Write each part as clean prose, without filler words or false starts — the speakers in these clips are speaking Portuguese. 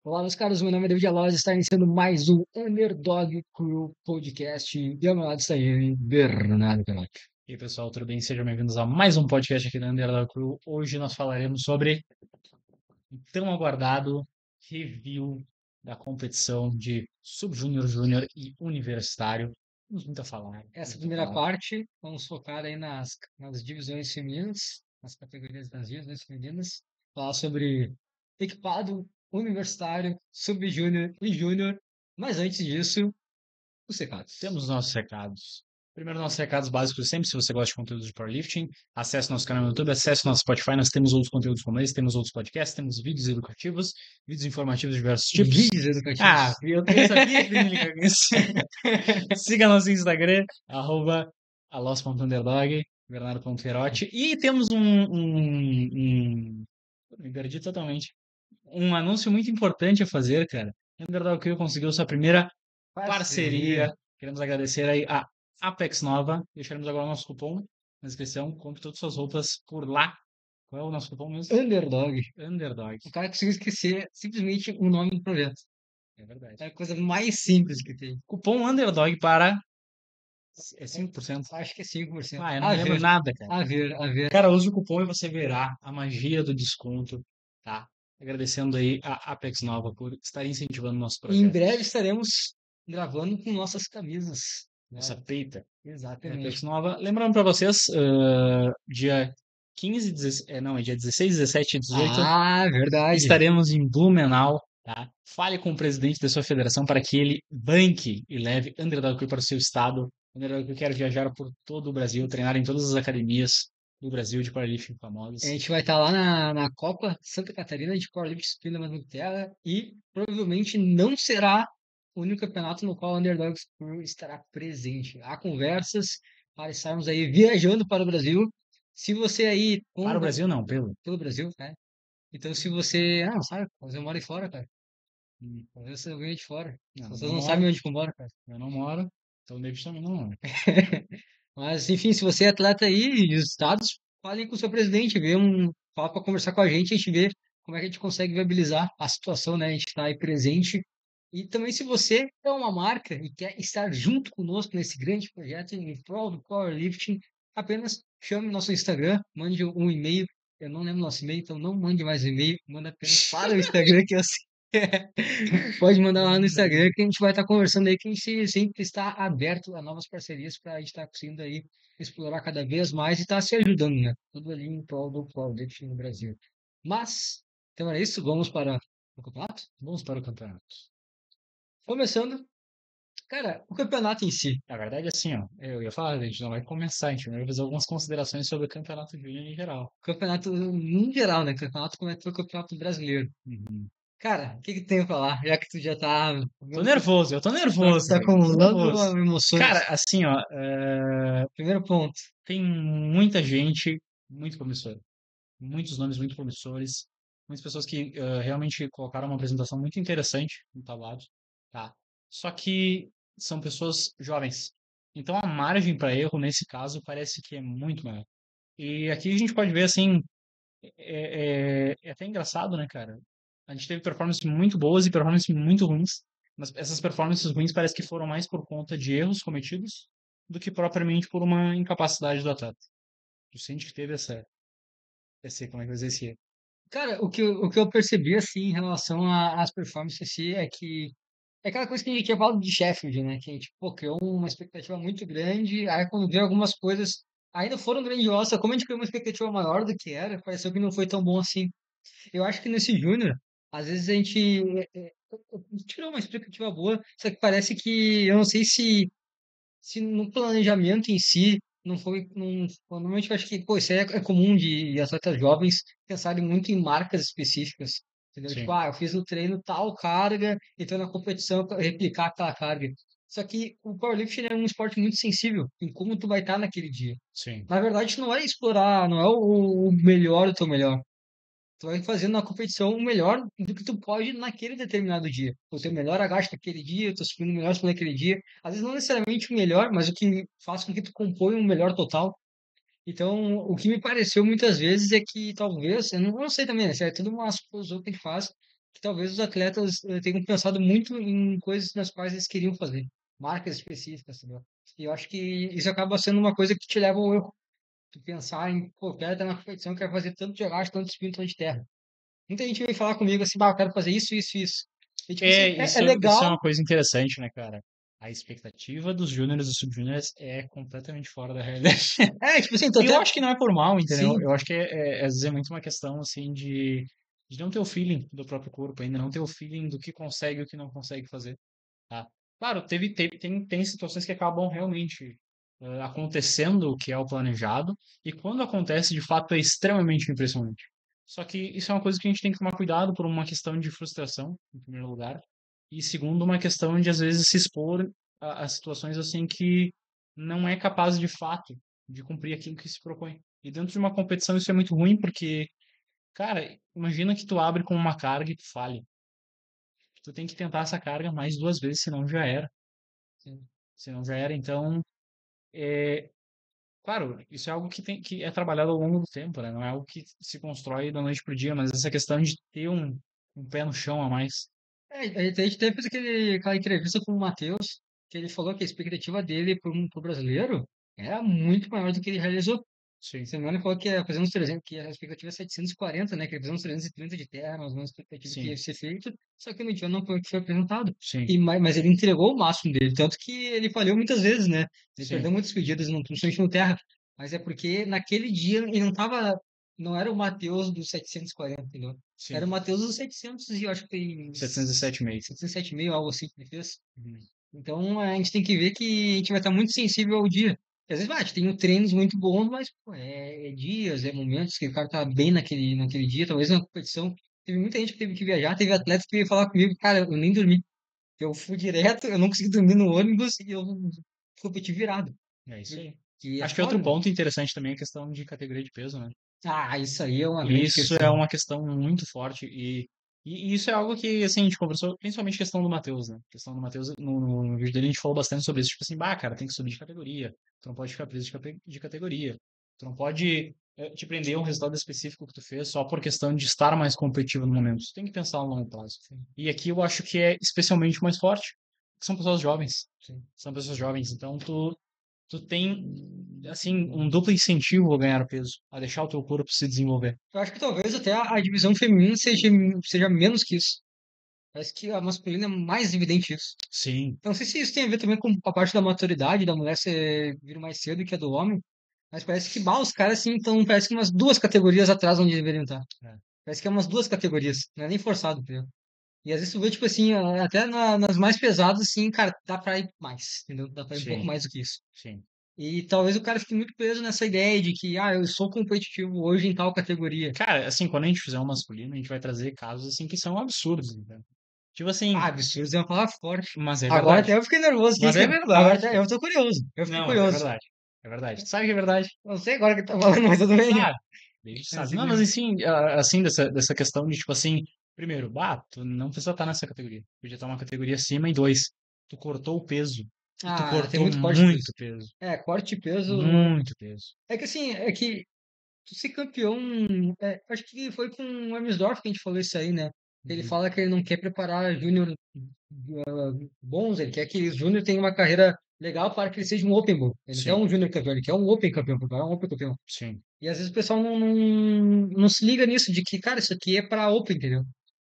Olá, meus caros, meu nome é David Alves, está iniciando mais um Underdog Crew Podcast. E ao meu lado está ele, Bernardo Canotti. E aí, pessoal, tudo bem? Sejam bem-vindos a mais um podcast aqui da Underdog Crew. Hoje nós falaremos sobre o tão aguardado review da competição de Sub-Júnior, Júnior e Universitário. Temos muito a falar. Essa primeira parte, vamos focar aí nas divisões femininas, nas categorias das divisões femininas, falar sobre equipado, universitário, sub-júnior e júnior. Mas antes disso, os recados. Temos os nossos recados. Primeiro, nossos recados básicos sempre, se você gosta de conteúdo de powerlifting, acesse nosso canal no YouTube, acesse nosso Spotify, nós temos outros conteúdos como esse, temos outros podcasts, temos vídeos educativos, vídeos informativos de diversos tipos. Vídeos educativos. Eu sabia que tem link com isso. Siga nosso Instagram, @alos.underdog, bernardo.ferotti. E temos me perdi totalmente. Um anúncio muito importante a fazer, cara. Underdog Crew conseguiu sua primeira parceria. Queremos agradecer aí a Apex Nova. Deixaremos agora o nosso cupom na descrição. Compre todas as suas roupas por lá. Qual é o nosso cupom mesmo? Underdog. Underdog. O cara conseguiu esquecer simplesmente o nome do projeto. É verdade. É a coisa mais simples que tem. Cupom Underdog para... É 5%? Acho que é 5%. Ah, eu não me lembro nada, cara. A ver. Cara, use o cupom e você verá a magia do desconto, tá? Agradecendo aí a Apex Nova por estar incentivando o nosso E em projeto. breve estaremos gravando com nossas camisas. Nossa peita. Exatamente. Apex Nova. Lembrando para vocês, dia 15, 16, não, é dia 16, 17 e 18, Ah, verdade. estaremos em Blumenau, tá? Fale com o presidente da sua federação para que ele banque e leve Underdog Crew para o seu estado. Underdog Crew quer viajar por todo o Brasil, treinar em todas as academias do Brasil de powerlifting famosas. A gente vai estar lá na Copa Santa Catarina de Powerlifting Supino na Terra e provavelmente não será o único campeonato no qual o Underdogs Crew estará presente. Há conversas para estarmos aí viajando para o Brasil. Se você aí... Para o Brasil, não, Pelo Brasil, né? Então, se você... Ah, não sabe, mas eu moro aí fora, cara. Talvez você venha de fora. Não, As eu pessoas não não moro. sabem onde que eu moro, cara. Eu não moro, então o David também não mora. Mas, enfim, se você é atleta aí dos estados, falem com o seu presidente, fala para conversar com a gente vê como é que a gente consegue viabilizar a situação, né? A gente está aí presente. E também, se você é uma marca e quer estar junto conosco nesse grande projeto em prol do powerlifting, apenas chame nosso Instagram, mande um e-mail. Eu não lembro nosso e-mail, então não mande mais e-mail, manda apenas para o Instagram que eu sei. Pode mandar lá no Instagram que a gente vai estar conversando aí, que a gente sempre está aberto a novas parcerias para a gente estar conseguindo aí explorar cada vez mais e estar se ajudando, né? Tudo ali em prol do powerlifting no Brasil. Mas, então era isso, vamos para o campeonato? Vamos para o campeonato. Começando, cara, o campeonato em si. Na verdade, assim, ó, eu ia falar, a gente não vai começar, a gente vai fazer algumas considerações sobre o campeonato júnior em geral. Campeonato em geral, né? Campeonato como é que foi o campeonato brasileiro. Uhum. Cara, o que que tem a falar? Já que tu já tá... Tô nervoso, eu tô nervoso, Tá velho, tô nervoso. acumulando emoções. Cara, assim, ó, Primeiro ponto. tem muita gente muito promissora, muitos nomes muito promissores, muitas pessoas que realmente colocaram uma apresentação muito interessante no tablado, tá? Só que são pessoas jovens. Então a margem para erro nesse caso parece que é muito maior. E aqui a gente pode ver assim, é até engraçado, né, cara? A gente teve performances muito boas e performances muito ruins, mas essas performances ruins parece que foram mais por conta de erros cometidos do que propriamente por uma incapacidade do atleta. Tu sente que teve como é que eu vou dizer, esse erro. Cara, o que eu percebi, assim, em relação às performances em si, é que é aquela coisa que a gente tinha falado de Sheffield, né? Que a gente, pô, criou uma expectativa muito grande, aí quando vê algumas coisas ainda foram grandiosas, como a gente criou uma expectativa maior do que era, pareceu que não foi tão bom assim. Eu acho que nesse Júnior, às vezes a gente tirou uma expectativa boa, só que parece que, eu não sei se no planejamento em si não foi. Não, normalmente eu acho que, pô, isso aí é comum de atletas jovens pensarem muito em marcas específicas. Entendeu? Tipo, Sim, eu fiz no treino tal carga, então na competição eu quero replicar aquela carga. Só que o powerlifting é um esporte muito sensível em como tu vai estar naquele dia. sim, Na verdade, não é explorar, não é o melhor do teu melhor. Tu vai fazendo na competição o melhor do que tu pode naquele determinado dia. O teu sim. melhor agacho naquele dia, o teu supino melhor naquele dia. Às vezes não necessariamente o melhor, mas o que faz com que tu compõe um melhor total. Então, o que me pareceu muitas vezes é que talvez, eu não sei também, né? Isso é tudo uma suposição que a gente faz, que talvez os atletas tenham pensado muito em coisas nas quais eles queriam fazer, marcas específicas, entendeu? E eu acho que isso acaba sendo uma coisa que te leva ao erro, tu pensar em, pô, quero estar na competição, quero fazer tanto de elástica, tanto de spin, tanto de terra. Muita gente vem falar comigo assim, bah, eu quero fazer isso, isso, isso. E tipo É, assim, é isso é legal. uma coisa interessante, né, cara? A expectativa dos júniores e sub-júniores é completamente fora da realidade. É, tipo assim, tô E eu até. acho que não é por mal, entendeu? Sim, Eu acho que às vezes é muito uma questão, assim, de não ter o feeling do próprio corpo ainda, não ter o feeling do que consegue e o que não consegue fazer, tá? Claro, tem situações que acabam realmente acontecendo o que é o planejado, e quando acontece, de fato, é extremamente impressionante. Só que isso é uma coisa que a gente tem que tomar cuidado por uma questão de frustração, em primeiro lugar, e segundo, uma questão de, às vezes, se expor a situações assim que não é capaz, de fato, de cumprir aquilo que se propõe. E dentro de uma competição isso é muito ruim porque, cara, imagina que tu abre com uma carga e tu falhe. Tu tem que tentar essa carga mais duas vezes, senão já era. sim. Senão já era. Então, é, claro, isso é algo que é trabalhado ao longo do tempo, né? Não é algo que se constrói da noite pro dia, mas essa questão de ter um pé no chão a mais. É, a gente teve aquela entrevista com o Matheus, que ele falou que a expectativa dele pro brasileiro era muito maior do que ele realizou. Sim, Semana ele falou que ia fazer uns 300, que a expectativa é 740, né? Que ele fazer uns 330 de terra, mais ou menos a expectativa que ia sim, ser feito, só que no dia não foi o que foi apresentado. sim, Mas ele entregou o máximo dele, tanto que ele falhou muitas vezes, né? Ele perdeu sim, muitas pedidas, não, principalmente no terra, mas é porque naquele dia ele não tava, não era o Matheus dos 740, entendeu? Era sim. o Matheus dos 700 e eu acho que tem 707,5. 707,5, algo assim que ele fez. Uhum. Então a gente tem que ver que a gente vai estar muito sensível ao dia. Porque às vezes, a gente tem treinos muito bons, mas pô, é dias, é momentos que o cara tá bem naquele dia, talvez na competição. Teve muita gente que teve que viajar, teve atleta que veio falar comigo, cara, eu nem dormi. Eu fui direto, eu não consegui dormir no ônibus e eu competi virado. É isso aí. Que é Acho que outro foda, né? ponto interessante também é a questão de categoria de peso, né? Ah, isso aí é uma grande Isso é questão. uma questão muito forte e isso é algo que, assim, a gente conversou, principalmente questão do Matheus, né? Questão do Matheus, no vídeo dele a gente falou bastante sobre isso, tipo assim, bah, cara, tem que subir de categoria, tu não pode ficar preso de categoria, tu não pode te prender a um resultado específico que tu fez só por questão de estar mais competitivo no momento, tu tem que pensar a longo prazo. Sim, E aqui eu acho que é especialmente mais forte, que são pessoas jovens, sim. são pessoas jovens, então tu tem, assim, um duplo incentivo a ganhar peso, a deixar o teu corpo se desenvolver. Eu acho que talvez até a divisão feminina seja menos que isso. Parece que a masculina é mais evidente isso. Sim, Eu não sei se isso tem a ver também com a parte da maturidade da mulher ser vir mais cedo que a do homem, mas parece que bah, os caras assim estão, parece que umas duas categorias atrás onde deveriam estar. é, Parece que é umas duas categorias, não é nem forçado, entendeu? E às vezes tu vê, tipo assim, até nas mais pesadas, assim, cara, dá pra ir mais, entendeu? Dá pra ir um pouco sim, mais do que isso. sim. E talvez o cara fique muito preso nessa ideia de que, eu sou competitivo hoje em tal categoria. Cara, assim, quando a gente fizer um masculino, a gente vai trazer casos, assim, que são absurdos, entendeu? Tipo Ah, assim, absurdo é uma palavra forte. mas é Agora verdade. até eu fiquei nervoso, Mas é agora verdade, até cara. eu tô curioso, eu fiquei Não, mas é curioso. verdade. É verdade. Tu sabe que é verdade? Não sei agora o que tá falando, mas tudo bem. Ah, David Mas, sabe. Não, mas assim, assim, dessa questão de, tipo assim, primeiro, bah, tu não precisa estar nessa categoria. Podia estar uma categoria acima e dois. Tu cortou o peso. E tu tem cortou muito corte de peso. muito peso. É, corte de peso. Muito peso. É que assim, é que tu ser campeão. Acho que foi com o Emsdorf que a gente falou isso aí, né? Ele Uhum. fala que ele não quer preparar júnior bons, ele quer que o júnior tenha uma carreira legal para que ele seja um Open Bowl. Ele não quer Sim, um júnior campeão, ele quer um Open campeão, preparar um Open campeão. sim, E às vezes o pessoal não se liga nisso, de que, cara, isso aqui é para Open, entendeu?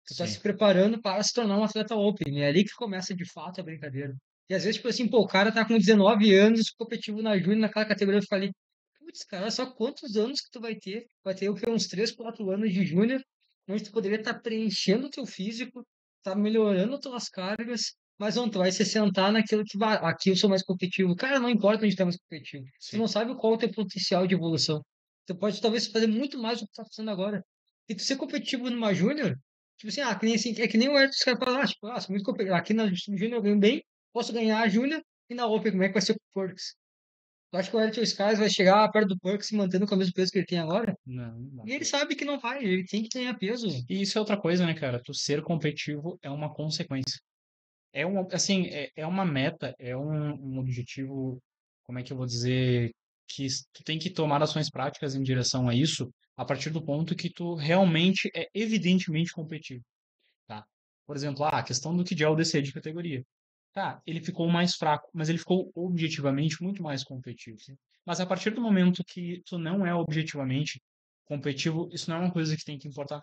Tu tá sim. se preparando para se tornar um atleta Open. É ali que começa de fato a brincadeira. E às vezes, tipo assim, pô, o cara tá com 19 anos, competitivo na Júnior, naquela categoria, eu falei, putz, cara, só quantos anos que tu vai ter? Vai ter o quê? Uns 3 4 anos de Júnior, onde tu poderia estar preenchendo o teu físico, tá melhorando tuas cargas, mas não, tu vai se sentar naquilo que, aqui eu sou mais competitivo. Cara, não importa onde tu é mais competitivo. Tu Sim. não sabe qual é o teu potencial de evolução. Tu pode talvez fazer muito mais do que tu tá fazendo agora. E tu ser competitivo numa Júnior, tipo assim, que nem assim, é que nem o Edson, os caras falam, tipo, sou muito competitivo. Aqui na Júnior eu ganho bem, posso ganhar a Júnior e na Open, como é que vai ser com o Perks? Tu acha que o Edson Skies vai chegar perto do Perks se mantendo com o mesmo peso que ele tem agora? Não, não dá. E ele sabe que não vai, ele tem que ganhar peso. E isso é outra coisa, né, cara? Tu ser competitivo é uma consequência. É uma, assim, é uma meta, é um objetivo, como é que eu vou dizer, que tu tem que tomar ações práticas em direção a isso a partir do ponto que tu realmente é evidentemente competitivo, tá? Por exemplo, a questão do Kidiel descer de categoria. Tá, ele ficou mais fraco, mas ele ficou objetivamente muito mais competitivo. Mas a partir do momento que tu não é objetivamente competitivo, isso não é uma coisa que tem que importar.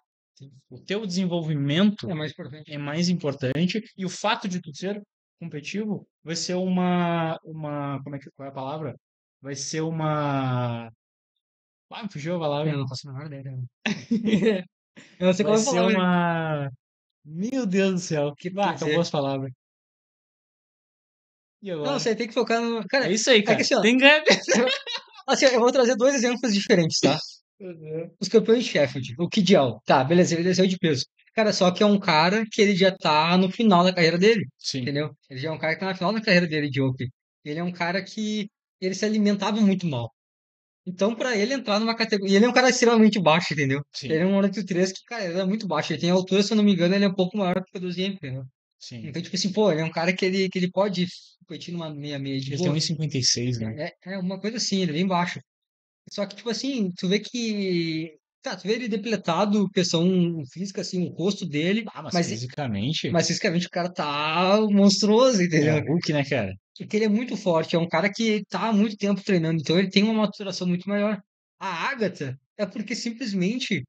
O teu desenvolvimento É mais importante. é mais importante e o fato de tu ser competitivo vai ser qual é a palavra? Vai ser uma, me fugiu a Eu palavra. não faço a menor ideia, cara. Eu não sei Vai qual é a ser palavra meu Deus do céu. que tu quer Acabou dizer. as palavras. E Não, agora? você tem que focar no. É Cara, isso aí, é que cara. assim, ó. Tem ganho. Assim, ó, eu vou trazer dois exemplos diferentes, tá? Os campeões de Sheffield. O Kidial. Tá, beleza, ele desceu de peso. Cara, só que é um cara que ele já tá no final da carreira dele. Sim, Entendeu? Ele já é um cara que tá na final da carreira dele de hockey. Ele é um cara que ele se alimentava muito mal. Então, pra ele entrar numa categoria. E ele é um cara extremamente baixo, entendeu? sim, Ele é um 1,83 que, cara, ele é muito baixo. Ele tem altura, se eu não me engano, ele é um pouco maior que o do Ziemke, entendeu? sim. Então, tipo assim, pô, ele é um cara que ele pode competir numa meia-meia de Ele tem boa. 1,56, né? É uma coisa assim, ele é bem baixo. Só que, tipo assim, tu vê que. Tá, tu vê ele depletado, questão física, assim, o rosto dele, Ah, mas mas, fisicamente mas fisicamente o cara tá monstruoso, é o entendeu? Hulk, né, cara? Porque ele é muito forte, é um cara que tá há muito tempo treinando, então ele tem uma maturação muito maior. A Agatha é porque simplesmente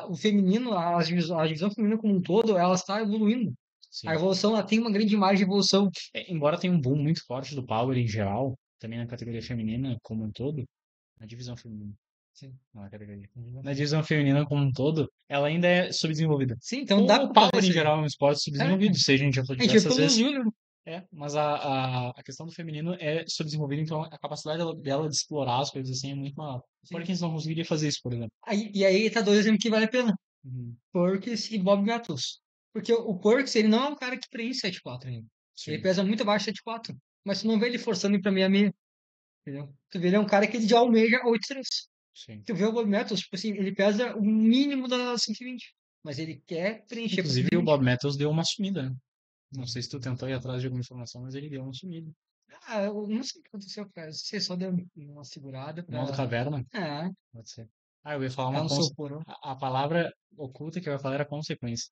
o feminino, a divisão feminina como um todo, ela está evoluindo. A Sim. evolução, ela tem uma grande margem de evolução. Embora tenha um boom muito forte do Power em geral, também na categoria feminina como um todo, na divisão feminina, Sim. não na categoria. Na divisão feminina como um todo, ela ainda é subdesenvolvida. Sim, então dá Como o pra fazer Power em isso aí. geral é um esporte É, subdesenvolvido, seja a gente já falou a gente vê diversas pelos vezes, júnior. mas a questão do feminino é subdesenvolvida, então a capacidade dela de explorar as coisas assim é muito maior. O Sim. Porkins não conseguiria fazer isso, por exemplo. E aí tá dois exemplos que vale a pena. Uhum. Perkins e Bob Matthews. Porque o Perkins, ele não é um cara que preenche 7'4" ainda. Ele Sim, pesa muito abaixo de 7'4". Mas tu não vê ele forçando ir pra 66, entendeu? Tu vê ele é um cara que ele já almeja 8'3". sim. Tu vê o Bob Matthews, tipo assim, ele pesa o mínimo da 120. Mas ele quer preencher pra Inclusive, o 120. Bob Matthews deu uma sumida, né? Não sei se tu tentou ir atrás de alguma informação, mas ele deu uma sumida. Eu não sei o que aconteceu, cara. Você só deu uma segurada No modo pra. caverna, É, pode ser. Eu ia falar tá uma no seu porão. a palavra oculta que eu ia falar era consequência.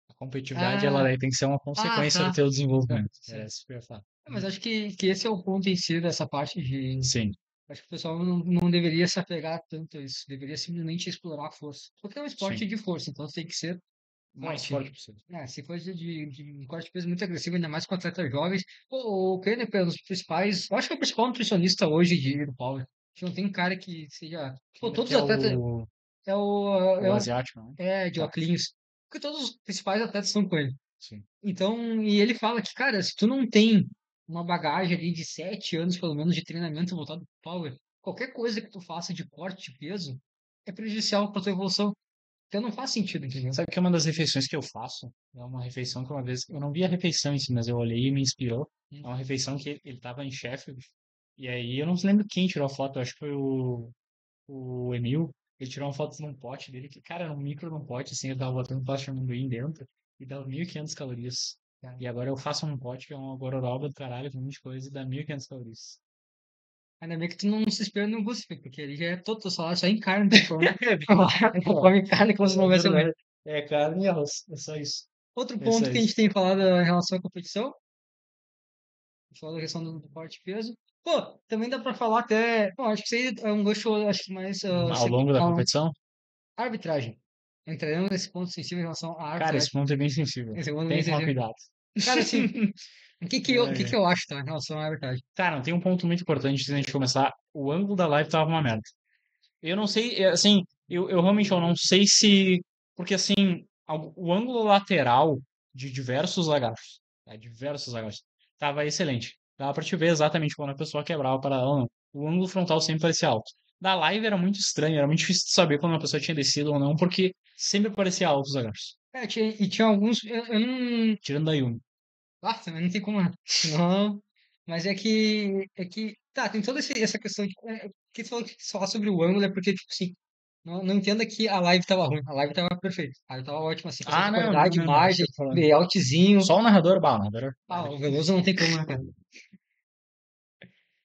A competitividade, ela Ah, daí tem que ser uma consequência do tá. teu Tá, desenvolvimento. Era sim. isso que eu ia falar. Mas acho que esse é o ponto em si dessa parte de. Sim, Acho que o pessoal não deveria se apegar tanto a isso. Deveria simplesmente explorar a força. Porque é um sim. esporte de força, então tem que ser Mais forte. forte possível. Se for de um corte de peso muito agressivo, ainda mais com atletas jovens, o Kenner é um dos principais. Eu acho que é o principal nutricionista hoje do Power. Acho que não tem um cara que seja. Pô, Ainda todos que os é atletas. É o. o asiático, não? De Tá, óculos. Porque todos os principais atletas estão com ele. sim. Então, e ele fala que, cara, se tu não tem uma bagagem ali de 7 anos, pelo menos, de treinamento voltado pro Power, qualquer coisa que tu faça de corte de peso é prejudicial pra tua evolução. Então não faz sentido, entendeu? Sabe que uma das refeições que eu faço é uma refeição que uma vez, eu não vi a refeição em si, mas eu olhei e me inspirou. É Hum. uma refeição que ele estava em Sheffield, e aí eu não lembro quem tirou a foto, eu acho que foi o Emil. Ele tirou uma foto num pote dele, que, cara, era um micro num pote, assim, ele tava botando pasta de amendoim dentro, e dava 1.500 calorias. Tá. E agora eu faço um pote que é uma gororoba do caralho, com um monte de coisa, e dá 1.500 calorias. Ainda bem que tu não se espelha no Lucifer, porque ele já é todo teu salário só em carne, tu come, tu É come carne como se não houvesse amanhã. verdade. É carne e arroz, é só isso. Outro É só ponto que a gente isso. tem falado em relação à competição, a gente falou da questão do porte de peso. Pô, também dá pra falar até. Bom, acho que isso aí é um gosto, acho que mais. Ao longo da competição, Arbitragem. Entraremos nesse ponto sensível em relação à cara, esse arbitragem. ponto é bem sensível. Esse ponto Tem bem que tomar sensível. cuidado. Cara, assim, o que Ai, que ai. eu acho, tá, em relação à arbitragem? Cara, tem um ponto muito importante antes da gente começar. O ângulo da live tava uma merda. Eu não sei, assim, eu realmente eu não sei se. Porque, assim, o ângulo lateral de diversos lagartos, tá? Diversos lagartos, tava excelente. Dava pra te ver exatamente quando a pessoa quebrava para ela ou não. O ângulo frontal sempre parecia alto. Da live era muito estranho, era muito difícil de saber quando uma pessoa tinha descido ou não, porque sempre parecia alto os lagartos. Tinha alguns. Eu não. Tirando da Yumi. Também não tem como. Não. Mas é que. Tá, tem toda essa questão de. Que você falou que falar sobre o ângulo é porque, tipo assim. Não entenda que a live tava ruim. A live tava perfeita. A live tava ótima, assim, questão Ah, de não, não, qualidade de não, não. imagem, Tô falando. layoutzinho. Só o narrador, bah, o narrador. O Veloso não tem como, né, cara?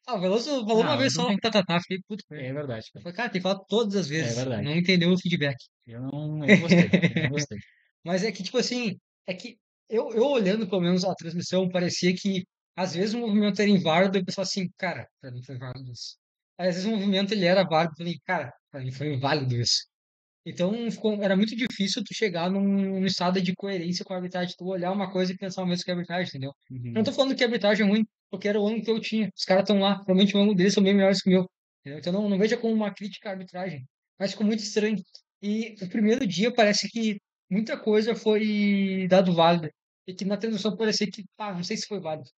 O Veloso falou uma Não, vez não só tem. no Tatatá, fiquei puto com ele. É verdade, Eu cara. falei, cara, tem que falar todas as É vezes. verdade. Não entendeu o feedback. Eu não gostei. Eu não gostei. Mas é que, tipo assim. É que eu olhando pelo menos a transmissão, parecia que às vezes o movimento era inválido e o pessoal assim, cara, pra mim foi válido isso. Às vezes o movimento ele era válido, eu falei, cara, pra mim foi inválido isso. Então era muito difícil tu chegar num estado de coerência com a arbitragem, tu olhar uma coisa e pensar o mesmo que a arbitragem, entendeu? Eu não Uhum. tô falando que a arbitragem é ruim, porque era o ângulo que eu tinha. Os caras estão lá, provavelmente o ângulo deles são bem melhores que o meu. Entendeu? Então não veja como uma crítica à arbitragem, mas ficou muito estranho. E o primeiro dia parece que muita coisa foi dado válida. E que na transmissão parecia que, não sei se foi válido.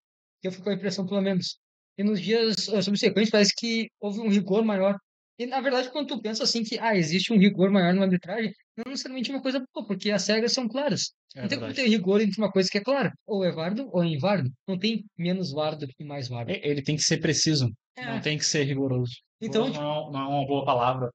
Eu fico com a impressão, pelo menos. E nos dias subsequentes parece que houve um rigor maior. E, na verdade, quando tu pensa assim que existe um rigor maior numa arbitragem, não necessariamente é uma coisa boa, porque as regras são claras. É Não tem como verdade. ter rigor entre uma coisa que é clara. Ou é válido ou é inválido. Não tem menos válido e mais válido. Ele tem que ser preciso, não É. tem que ser rigoroso. Então, Rigoroso tipo, não é uma boa palavra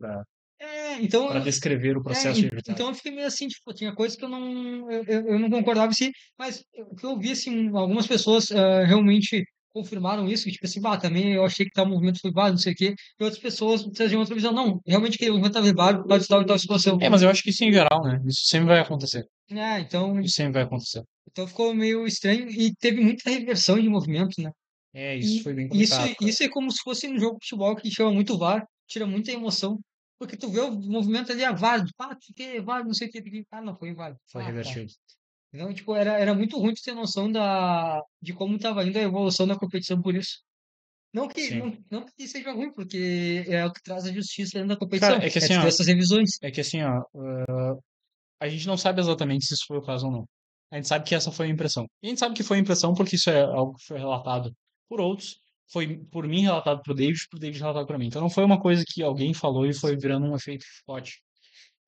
então, para descrever o processo de então arbitragem. eu fiquei meio assim, tipo, tinha coisas que eu não concordava assim, mas o que eu vi, assim, algumas pessoas realmente confirmaram isso, que, tipo assim, também eu achei que tal movimento foi válido, não sei o quê, e outras pessoas traziam outra visão, não, realmente aquele movimento estava válido, pode tal e tal situação. Mas eu acho que isso em geral, né? Isso sempre vai acontecer. Então, Isso sempre vai acontecer. então ficou meio estranho e teve muita reversão de movimento, né? Isso E foi bem isso, complicado, cara. isso é como se fosse um jogo de futebol que chama muito VAR, tira muita emoção, porque tu vê o movimento ali, válido, que é válido, não sei o que, não, foi inválido. Foi Tá. revertido. Então, tipo, era muito ruim tu ter noção de como estava indo a evolução da competição por isso. Sim. Não que seja ruim, porque é o que traz a justiça dentro da Cara, competição, é tu ter essas revisões. a gente não sabe exatamente se isso foi o caso ou não. A gente sabe que essa foi a impressão. E a gente sabe que foi a impressão porque isso é algo que foi relatado por outros, foi por mim relatado pro David relatado pra mim. Então não foi uma coisa que alguém falou e foi virando um efeito forte.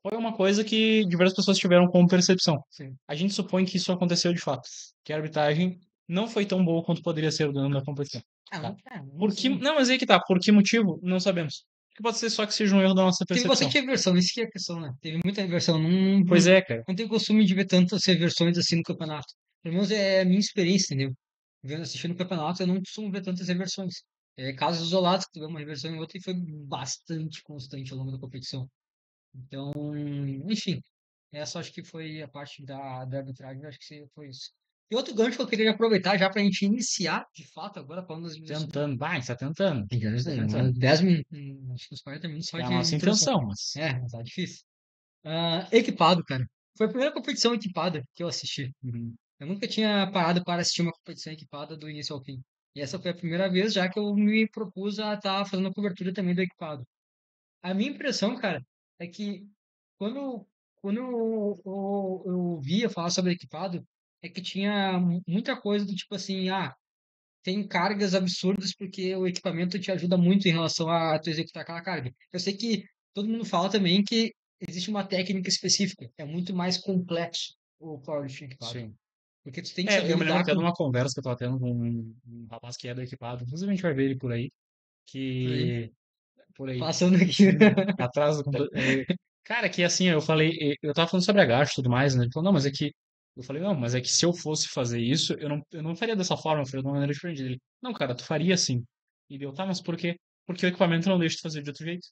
Foi uma coisa que diversas pessoas tiveram como percepção. Sim. A gente supõe que isso aconteceu de fato, que a arbitragem não foi tão boa quanto poderia ser dentro da competição. Tá? Não Por que, sei. não, mas aí que tá. Por que motivo? Não sabemos. Que pode ser só que seja um erro da nossa Teve percepção. bastante reversão, isso que é a questão, né? Teve muita reversão. Pois é, cara. Não tenho costume de ver tantas reversões assim no campeonato. Pelo menos é a minha experiência, entendeu? Assistindo o campeonato, eu não costumo ver tantas reversões. É casos isolados que tu vê uma reversão em outra e foi bastante constante ao longo da competição. Então, enfim, essa acho que foi a parte da arbitragem, acho que foi isso. E outro gancho que eu queria aproveitar já para a gente iniciar, de fato, agora falando das minhas. Tentando. Vai, está tentando. Tem que Tá ajudar, tentando. 10 minutos, acho que uns 40 minutos Acho que só é a de nossa introdução. intenção, mas. Mas tá difícil. Equipado, cara. Foi a primeira competição equipada que eu assisti. Uhum. Eu nunca tinha parado para assistir uma competição equipada do início ao fim. E essa foi a primeira vez já que eu me propus a estar fazendo a cobertura também do equipado. A minha impressão, cara, é que quando, quando eu via falar sobre equipado, é que tinha muita coisa do tipo assim, tem cargas absurdas porque o equipamento te ajuda muito em relação a tu executar aquela carga. Eu sei que todo mundo fala também que existe uma técnica específica, é muito mais complexo o powerlifting equipado, Sim. porque tu tem que saber Eu me lembro lidar até de com uma conversa que eu tava tendo com um rapaz que é do equipado. Inclusive a gente vai ver ele por aí. por aí, Que. Por aí. passando aqui. Atrás do computador. Cara, que assim, eu falei. Eu tava falando sobre agacho e tudo mais, né? Ele falou, não, mas é que. Eu falei, não, mas é que se eu fosse fazer isso, eu não faria dessa forma, eu faria de uma maneira diferente. Ele, não, cara, tu faria assim. E deu, tá, mas por quê? Porque o equipamento não deixa de fazer de outro jeito.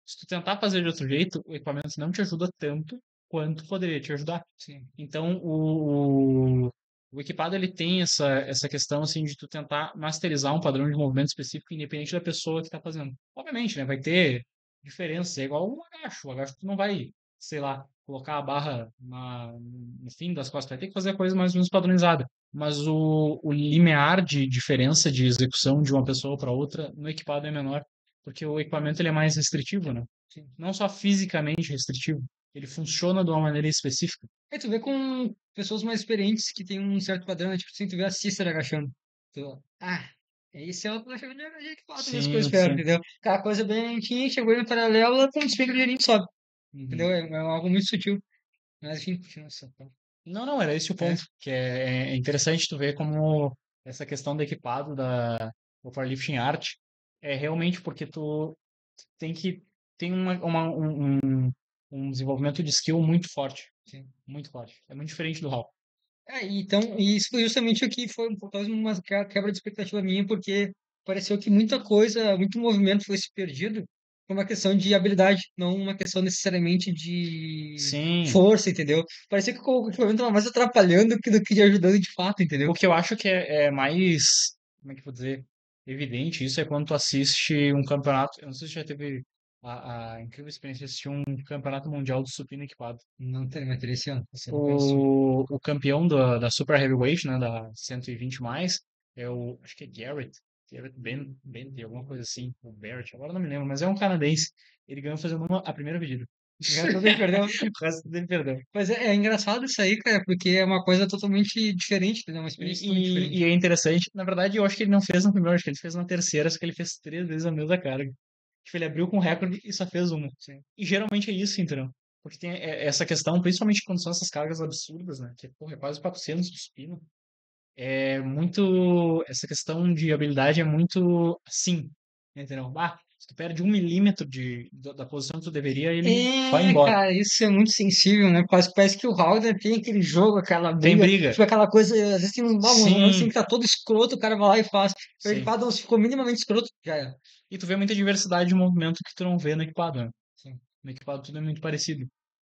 Se tu tentar fazer de outro jeito, o equipamento não te ajuda tanto quanto poderia te ajudar. Sim. Então, o equipado ele tem essa questão assim de tu tentar masterizar um padrão de movimento específico independente da pessoa que está fazendo. Obviamente, né, vai ter diferenças, é igual um agacho. O agacho tu não vai, sei lá, colocar a barra no fim das costas, vai ter que fazer a coisa mais ou menos padronizada. Mas o limiar de diferença de execução de uma pessoa para outra no equipado é menor, porque o equipamento ele é mais restritivo, né? Sim. Não só fisicamente restritivo, ele funciona de uma maneira específica. Aí tu vê com pessoas mais experientes que tem um certo padrão, né? Tipo assim, tu vê a Cícera agachando. Tu, esse é o agachamento de equipado mesmo que eu Sim, espero, sim. entendeu? Aquela coisa bem lentinha, chegou em paralelo, ela com o espelho ligeirinho sobe, entendeu? Uhum. É algo muito sutil. Mas enfim, continua essa. Não, era esse o É, ponto, que é interessante tu ver como essa questão do equipado do powerlifting art é realmente porque tu tem que tem um desenvolvimento de skill muito forte, sim. muito forte. É muito diferente do hall. Então, e isso foi justamente o que foi talvez uma quebra de expectativa minha, porque pareceu que muita coisa, muito movimento foi se perdido, foi uma questão de habilidade, não uma questão necessariamente de Sim. força, entendeu? Parecia que o equipamento estava mais atrapalhando do que ajudando de fato, entendeu? O que eu acho que é mais, como é que eu vou dizer, evidente isso é quando tu assiste um campeonato. Eu não sei se já teve a incrível experiência de assistir um campeonato mundial do supino equipado. Não tem mais esse ano, você não conhece. O campeão da Super Heavyweight, né, da 120 mais, é o, acho que é Garrett Bent, alguma coisa assim, o Barrett, agora não me lembro, mas é um canadense. Ele ganhou fazendo a primeira pedida. Engraçado ele perdeu. O resto dele perdeu. Mas é engraçado isso aí, cara, porque é uma coisa totalmente diferente, entendeu? Uma experiência totalmente E diferente. é interessante, na verdade, eu acho que ele não fez na primeira, acho que ele fez na terceira, só que ele fez 3 vezes a mesma carga. Tipo, ele abriu com recorde e só fez uma. Sim. E geralmente é isso, entendeu? Porque tem essa questão, principalmente quando são essas cargas absurdas, né? Que, porra, é quase 400 de supino. É muito. Essa questão de habilidade é muito assim, entendeu? Ah, se tu perde 1 milímetro da posição que tu deveria, ele vai É, embora. cara, isso é muito sensível, né? Parece que o Howden tem aquele jogo, aquela Tem briga, briga? tipo aquela coisa, às vezes tem um lance assim Sim, que tá todo escroto, o cara vai lá e faz. O sim. equipado não ficou minimamente escroto, já era. E tu vê muita diversidade de movimento que tu não vê no equipado, né? Sim. No equipado tudo é muito parecido.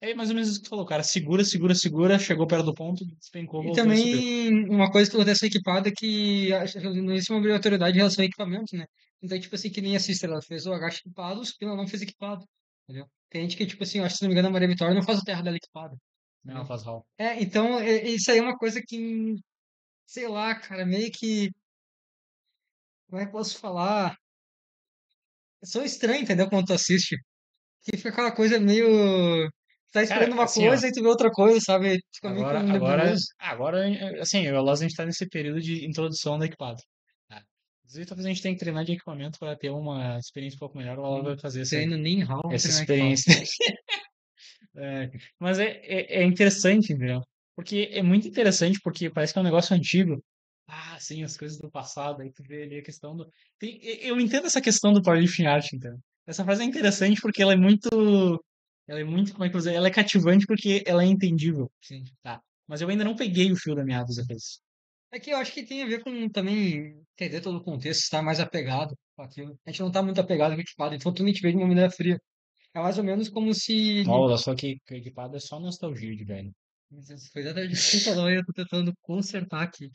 É mais ou menos isso que tu falou, cara. Segura, segura, segura, chegou perto do ponto, despencou, E voltou e subiu. também uma coisa que acontece no equipado é que acho que não existe uma obrigatoriedade em relação ao equipamento, né? Então, tipo assim, que nem a Cister, ela fez o agacho equipado, o supino ela não fez equipado, entendeu? Tem gente que, tipo assim, eu acho que se não me engano, a Maria Vitória não faz o terra dela equipado, Não, entendeu? faz hall. Então, isso aí é uma coisa que, sei lá, cara, meio que, como é que eu posso falar? É só estranho, entendeu? Quando tu assiste. Que fica aquela coisa meio. Tu tá esperando Cara, uma assim, ó. coisa e tu vê outra coisa, sabe? Fica meio que Agora, um agora, nebuloso. agora, assim, eu e o Loz, a gente tá nesse período de introdução do equipado. Tá? Inclusive, talvez a gente tenha que treinar de equipamento para ter uma experiência um pouco melhor. O Loz vai fazer Treino nem hall, essa treinar equipado. experiência. É, mas é interessante, entendeu? Porque é muito interessante, porque parece que é um negócio antigo. Ah, sim, as coisas do passado. Aí tu vê ali a questão do. Eu entendo essa questão do powerlifting art, entendeu? Essa frase é interessante porque ela é muito. Ela é muito. Como é que eu vou dizer? Ela é cativante porque ela é entendível, Sim, tá? Mas eu ainda não peguei o fio da meada da sim. coisa. É que eu acho que tem a ver com também entender todo o contexto, estar mais apegado com aquilo. A gente não tá muito apegado com o equipado, então tu nem te vê de uma maneira fria. É mais ou menos como se. Olha só que equipado é só nostalgia de velho. Foi exatamente isso que você falou e eu tô tentando consertar aqui.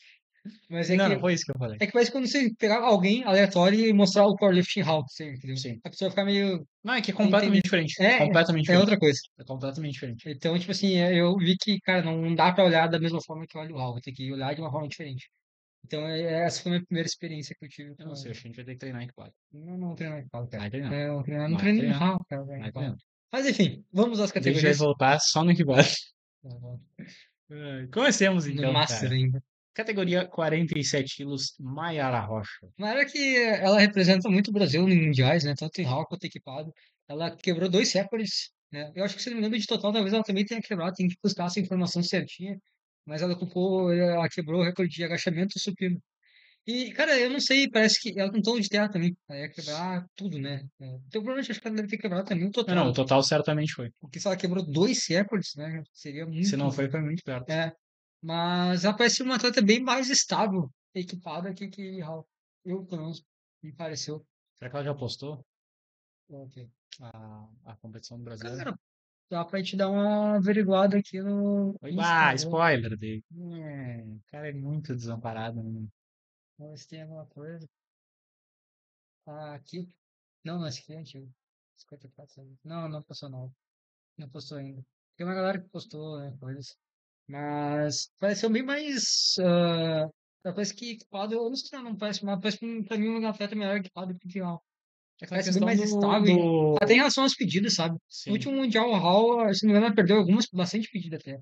Mas Não, não foi isso que eu falei. é que parece quando você pegar alguém aleatório e mostrar o powerlifting how, assim, entendeu? Sim. A pessoa fica meio Não, é que é sem completamente entender. diferente. É, Completamente é diferente. outra coisa. É completamente diferente. Então, tipo assim, eu vi que, cara, não dá pra olhar da mesma forma que eu olho o how, vou ter que olhar de uma forma diferente. Então, essa foi a minha primeira experiência que eu tive Eu não sei, com. acho que a gente vai ter que treinar equipado. Não treinar em how, cara. Vai treinar. Não Vai treino nem treinar. how, cara, em Vai how. treinar. Mas enfim, vamos às Um dia a gente vai categorias. voltar só no equipado. Comecemos No então, Master cara. ainda. Categoria 47 quilos, Maiara Rocha. Mas era que ela representa muito o Brasil em mundiais, né? Tanto em how quanto equipado. Ela quebrou 2 recordes, né? Eu acho que, se não me engano, de total, talvez ela também tenha quebrado, tem que buscar essa informação certinha. Mas ela quebrou o recorde de agachamento supino. E, cara, eu não sei, parece que ela tem tom de terra também. Ela ia quebrar tudo, né? Então, provavelmente, acho que ela deve ter quebrado também o Não, não, total. o total certamente foi. Porque se ela quebrou 2 recordes, né? Seria Se não muito. foi, foi muito perto. É. Mas ela parece uma atleta bem mais estável, equipada que Hall. Eu, pelo menos, me pareceu. Será que ela já postou Ok. a competição do brasileiro? Cara, dá pra gente dar uma averiguada aqui no Oi, Instagram. spoiler dele. O cara é muito desamparado, né? Vamos ver se tem alguma coisa. Ah, aqui. Não, esse aqui é antigo. 54 anos. Não postou não. Não postou ainda. Tem uma galera que postou, né, coisas. Mas pareceu bem mais. Parece que equipado, eu não sei, não parece, mas parece que pra mim um atleta melhor equipado que o. É aquela Parece bem questão mais estável. Até em relação aos pedidos, sabe? No Sim. último Mundial, o Hall, se não me engano, ela perdeu bastante pedido até.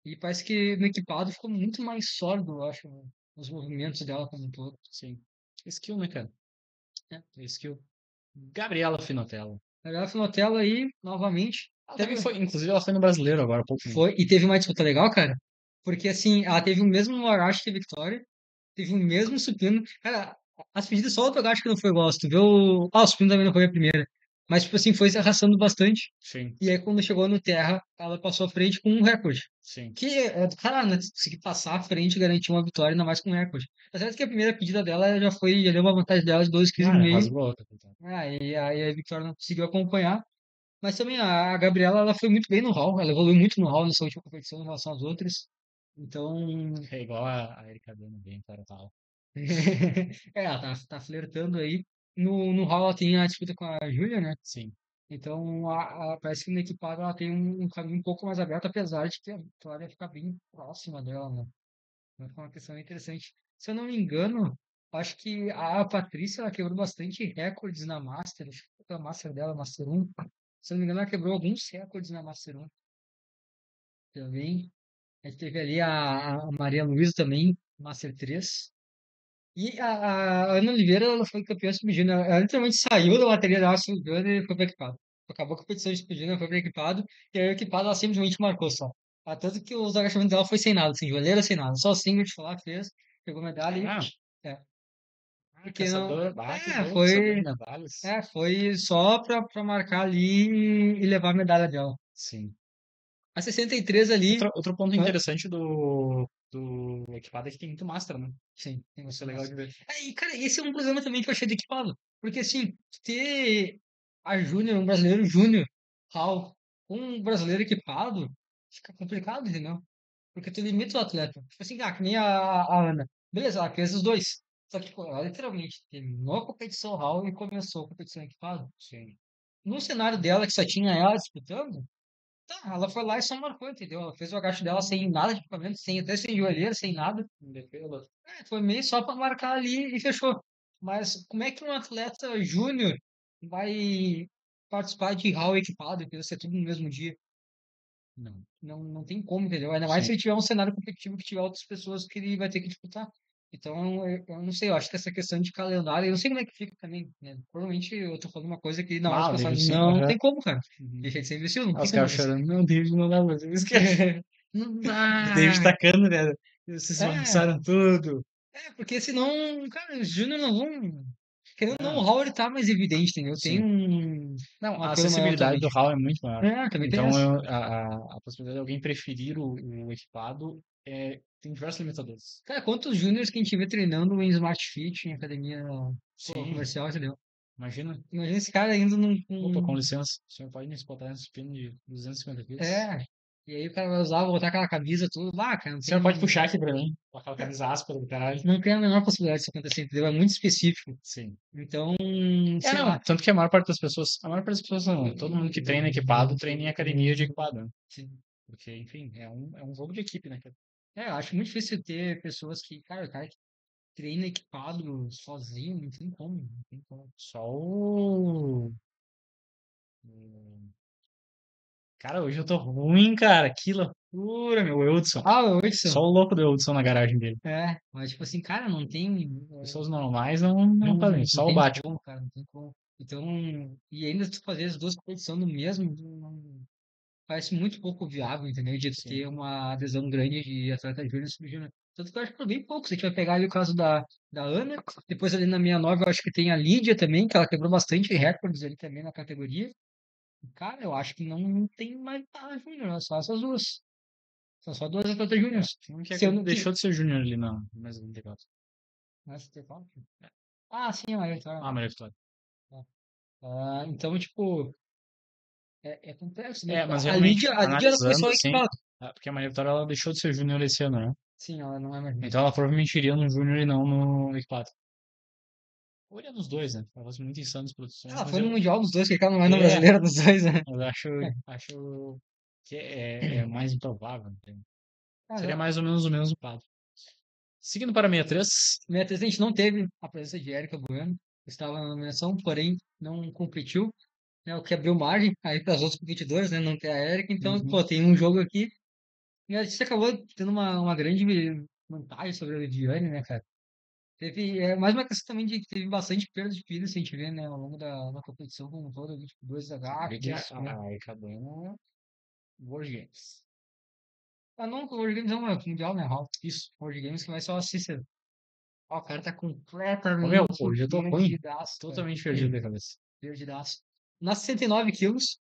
E parece que no equipado ficou muito mais sólido, eu acho, né, os movimentos dela como um todo. Sim. Skill, né, cara? Né? Skill. Gabriela Finotella. A galera foi na tela aí, novamente. Ela também Teve, foi, inclusive ela foi no brasileiro agora, há pouco tempo. e teve uma disputa legal, cara. Porque assim, ela teve o mesmo Arashi que a Victoria, teve o mesmo supino. Cara, as pedidas só o Togashi que não foi igual. Se tu vê o. Ah, o supino também não foi a primeira. Mas, tipo assim, foi se arrastando bastante. Sim, E aí, quando chegou no terra, ela passou à frente com um recorde. sim. Que é do caralho, né? Conseguir passar à frente e garantir uma vitória, ainda mais com um recorde. Tá certo que a primeira pedida dela já deu uma vantagem dela de 2,5 Ah, kg. rasgou a capitã. Aí a Vitória não conseguiu acompanhar. Mas também a Gabriela, ela foi muito bem no hall. Ela evoluiu muito no hall nessa última competição em relação às outras. Então, É igual a Erika Dana bem para tal. ela tá flertando aí. No hall ela tem a disputa com a Júlia, né? Sim. Então, parece que na equipada ela tem um caminho um pouco mais aberto, apesar de que a Vitória ficar bem próxima dela, né? Então, foi uma questão interessante. Se eu não me engano, acho que a Patrícia ela quebrou bastante recordes na Master. Acho que foi a Master dela, Master 1. Se eu não me engano, ela quebrou alguns recordes na Master 1 também. A gente teve ali a Maria Luísa também, Master 3. E a Ana Oliveira, ela foi campeã sub-júnior. Ela literalmente saiu da bateria da sub-júnior e foi para equipado. Acabou a competição de sub-júnior, foi para equipado. E aí o equipado ela simplesmente marcou só. Tanto que os agachamentos dela foi sem nada, sem joelheira, sem nada. Só single de lá fez, pegou medalha e... Ah, É, porque não... caçador. Ah, que É, bom, caçador de foi... medalhas. Foi só pra marcar ali e levar a medalha dela. Sim. A 63 ali... Outro ponto Hã? interessante do equipado é que tem muito Master, né? Sim, tem Isso é bastante legal massa. de ver. E, cara, esse é um problema também que eu achei do equipado. Porque, assim, ter a Júnior, um brasileiro Júnior, Hall, com um brasileiro equipado, fica complicado, entendeu? Porque tu limita o atleta. Tipo assim, que nem a Ana. Beleza, ela fez os dois. Só que, pô, ela literalmente terminou a competição Hall e começou a competição equipado. Sim. No cenário dela, que só tinha ela disputando, tá, ela foi lá e só marcou, entendeu? Ela fez o agacho dela sem nada de equipamento, até sem joelheira, sem nada. Defesa. Foi meio só para marcar ali e fechou. Mas como é que um atleta júnior vai participar de hall equipado e precisa ser tudo no mesmo dia? Não. Não tem como, entendeu? Ainda mais Sim. se ele tiver um cenário competitivo que tiver outras pessoas que ele vai ter que disputar. Então, eu não sei, eu acho que essa questão de calendário, eu não sei como é que fica também, né? Provavelmente eu tô falando uma coisa que na hora de Mal, pensar, David sim. não Aham. tem como, cara. Uhum. Deixa de ser imbecil, não Ah, tem os como caras acontecer. chorando. Não, David não dá pra fazer isso. Não David dá. tacando, né? Vocês É, bagunçaram tudo. porque senão, cara, os Júnior não vão. Querendo ou não, o Não, Hall ele tá mais evidente, entendeu? Tem sim. Não, um a apelo maior acessibilidade do atualmente. HAL é muito maior. Também tem Então, essa. a possibilidade de alguém preferir o equipado tem diversos limitadores. Cara, quantos júniores que a gente vê treinando em Smart Fit, em academia Sim, comercial, entendeu? imagina. Imagina esse cara indo num. Opa, com licença, o senhor pode me botar esse pino de 250 quilos? É. E aí o cara vai usar, botar aquela camisa, tudo. Cara, O senhor pode puxar aqui pra mim? Com aquela camisa áspera do caralho. não tem a menor possibilidade disso acontecer, entendeu? É muito específico. Sim. Então, sei Não, lá. tanto que a maior parte das pessoas não, todo mundo que treina equipado, treina em academia de equipado, né? Sim. Porque, enfim, é um jogo de equipe, né, cara? Eu acho muito difícil ter pessoas que, cara, o cara que treina equipado sozinho, não tem como, não tem como. Só o- Cara, hoje eu tô ruim, cara. Que loucura, meu Eudson. Ah, Só Wilson. o louco do Eudson na garagem dele. Mas tipo assim, cara, não tem. Pessoas normais não fazem isso. Não Só o tem Batman. como, cara, não tem como. Então, e ainda tu fazer as duas competições no mesmo, parece muito pouco viável, entendeu? De tu Sim. ter uma adesão grande de atleta júnior e sub-júnior. Tanto que eu acho que foi bem pouco. Se a gente vai pegar ali o caso da Ana, depois ali na 69 eu acho que tem a Lídia também, que ela quebrou bastante recordes ali também na categoria. Cara, eu acho que não tem mais a júnior, é só essas duas. São só duas atletas É, júniores. um que Se eu não. deixou de ser júnior ali na mais 24. Mas você fala? Sim, a Maria Vitória. Ah, Maria Vitória. Então, tipo, é complexo, né? Mas A realmente, Lídia, ela foi analisando só assim, equipada. porque a Maria Vitória ela deixou de ser júnior esse ano, né? Sim, ela não é mais júnior. Então ela provavelmente iria no júnior e não no equipado. Ou iria nos dois, né? Ela faz muito insano as produções, Ela mas foi no eu. Mundial dos dois, que ela não é no É, brasileiro dos dois, né? mas acho que é mais improvável. Entende? Seria Cara, mais ou menos o mesmo quadro. Seguindo para a 63. minha a gente não teve a presença de Érica Bueno. Estava na nomeação, porém não competiu. O que abriu margem aí para os outros competidores, né? Não ter a Érica. Então, Uhum. pô, tem um jogo aqui. E a gente acabou tendo uma grande vantagem sobre a Lidiane, né, cara? Teve mais uma questão também de que teve bastante perda de pilha, se a gente vê, né, ao longo da competição como um todo, ali, tipo, dois Vê agachos, que dois, né? a Icabana World Games. Não, o World Games é um mundial, né, Hall? Isso, World Games que vai só a Cícero. O cara tá Ô, meu, completamente hoje eu tô ruim. perdidaço, cara. Totalmente perdido da cabeça. Perdidaço. nas 69 quilos,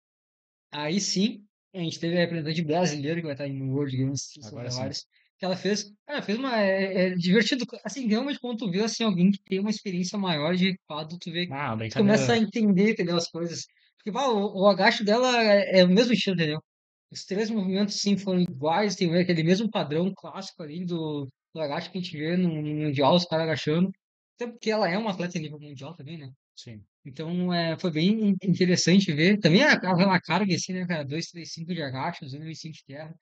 aí sim, a gente teve a representante brasileira que vai estar no World Games Agora sim. que ela fez, fez uma, é divertido, assim, realmente quando tu vê, assim, alguém que tem uma experiência maior de equipado, tu vê, Ah, tu começa a brincadeira. entender, entendeu, as coisas, porque, pá, o agacho dela é o mesmo estilo, entendeu? Os três movimentos, sim, foram iguais, tem aquele mesmo padrão clássico ali do agacho que a gente vê no Mundial, os caras agachando, até porque ela é uma atleta em nível mundial também, né? Sim. Então, foi bem interessante ver. Também a carga, assim, né, cara? 2, 3, 5 de agacho, 2,5 de terra.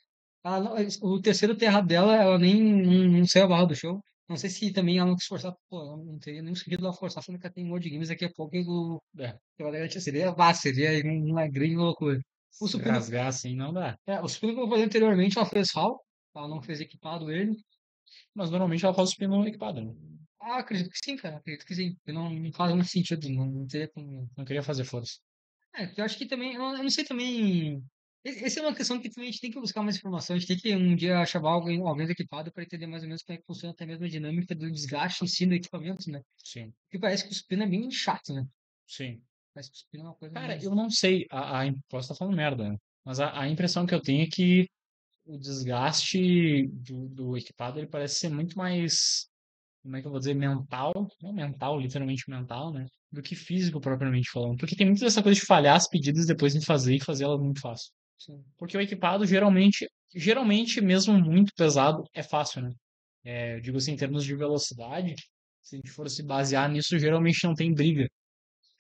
O terceiro terra dela, ela nem não saiu a barra do show. Não sei se também ela não quis forçar. Pô, ela não teria nenhum sentido ela forçar, sendo que ela tem um monte de games daqui a pouco. É, Eu garantia, seria uma grande loucura. O se supino, rasgar assim não dá. o supino que eu falei anteriormente, ela fez HAL. Ela não fez equipado ele. Mas normalmente ela faz o pino equipado, né? Acredito que sim, cara. Acredito que sim. Porque não faz muito sentido. Não teria como. Não queria fazer força. Eu acho que também, eu não sei também. Essa é uma questão que também a gente tem que buscar mais informação. A gente tem que um dia chamar alguém equipado para entender mais ou menos como é que funciona até mesmo a dinâmica do desgaste em si do equipamento, né? Sim, Porque parece que o supino é bem chato, né? sim. Parece que o supino é uma coisa Cara, mais. eu não sei. Posso estar falando merda, né? Mas a impressão que eu tenho é que o desgaste do equipado ele parece ser muito mais, como é que eu vou dizer, mental, não mental, literalmente mental, né? Do que físico propriamente falando. Porque tem muito dessa coisa de falhar as pedidas depois de fazer e fazer elas muito fácil. Assim, Porque o equipado geralmente mesmo muito pesado, é fácil, né? Eu digo assim, em termos de velocidade, se a gente for se basear nisso, geralmente não tem briga.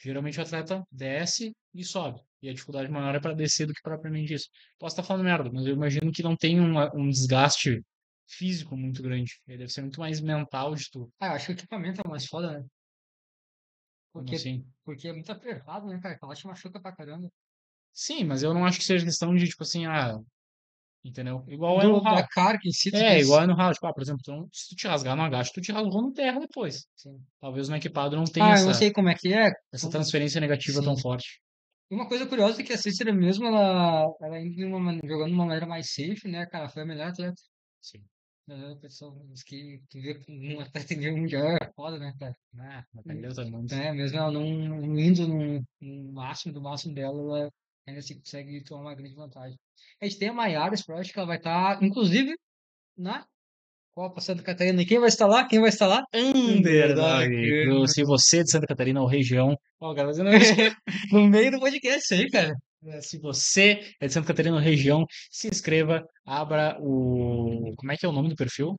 Geralmente o atleta desce e sobe. E a dificuldade maior é para descer do que propriamente isso. Posso estar falando merda, mas eu imagino que não tem um desgaste físico muito grande. Ele deve ser muito mais mental de tudo. eu acho que o equipamento é o mais foda, né? Como Porque, assim? porque é muito apertado, né, cara? Aquela te machuca pra caramba. Sim, mas eu não acho que seja questão de, tipo assim, entendeu? Igual é no Da HAL. carga em si, tu É, diz. igual é no HAL. Tipo, por exemplo, se tu te rasgar no agacho, tu te rasgou no terra depois. Sim. Talvez no equipado não tenha Eu não essa, sei como é que é. essa transferência negativa tão Sim. forte. E uma coisa curiosa é que a Cícera mesmo, ela indo jogando de uma maneira mais safe, né, cara? Foi a melhor atleta. Sim. Pessoal, mas que tu vê que um atleta em nível mundial é foda, né, cara? Ah, dependeu todo mundo. Mesmo ela não indo no máximo do máximo dela, ela ainda assim consegue tomar uma grande vantagem. A gente tem a Maiara Sport, que ela vai estar, inclusive, na Copa Santa Catarina. E quem vai estar lá? Quem vai estar lá? Underdog. Underdog. Se você é de Santa Catarina ou região, ó, cara, fazendo isso. No meio do podcast aí, cara. Se você é de Santa Catarina ou região, se inscreva, abra o. Como é que é o nome do perfil?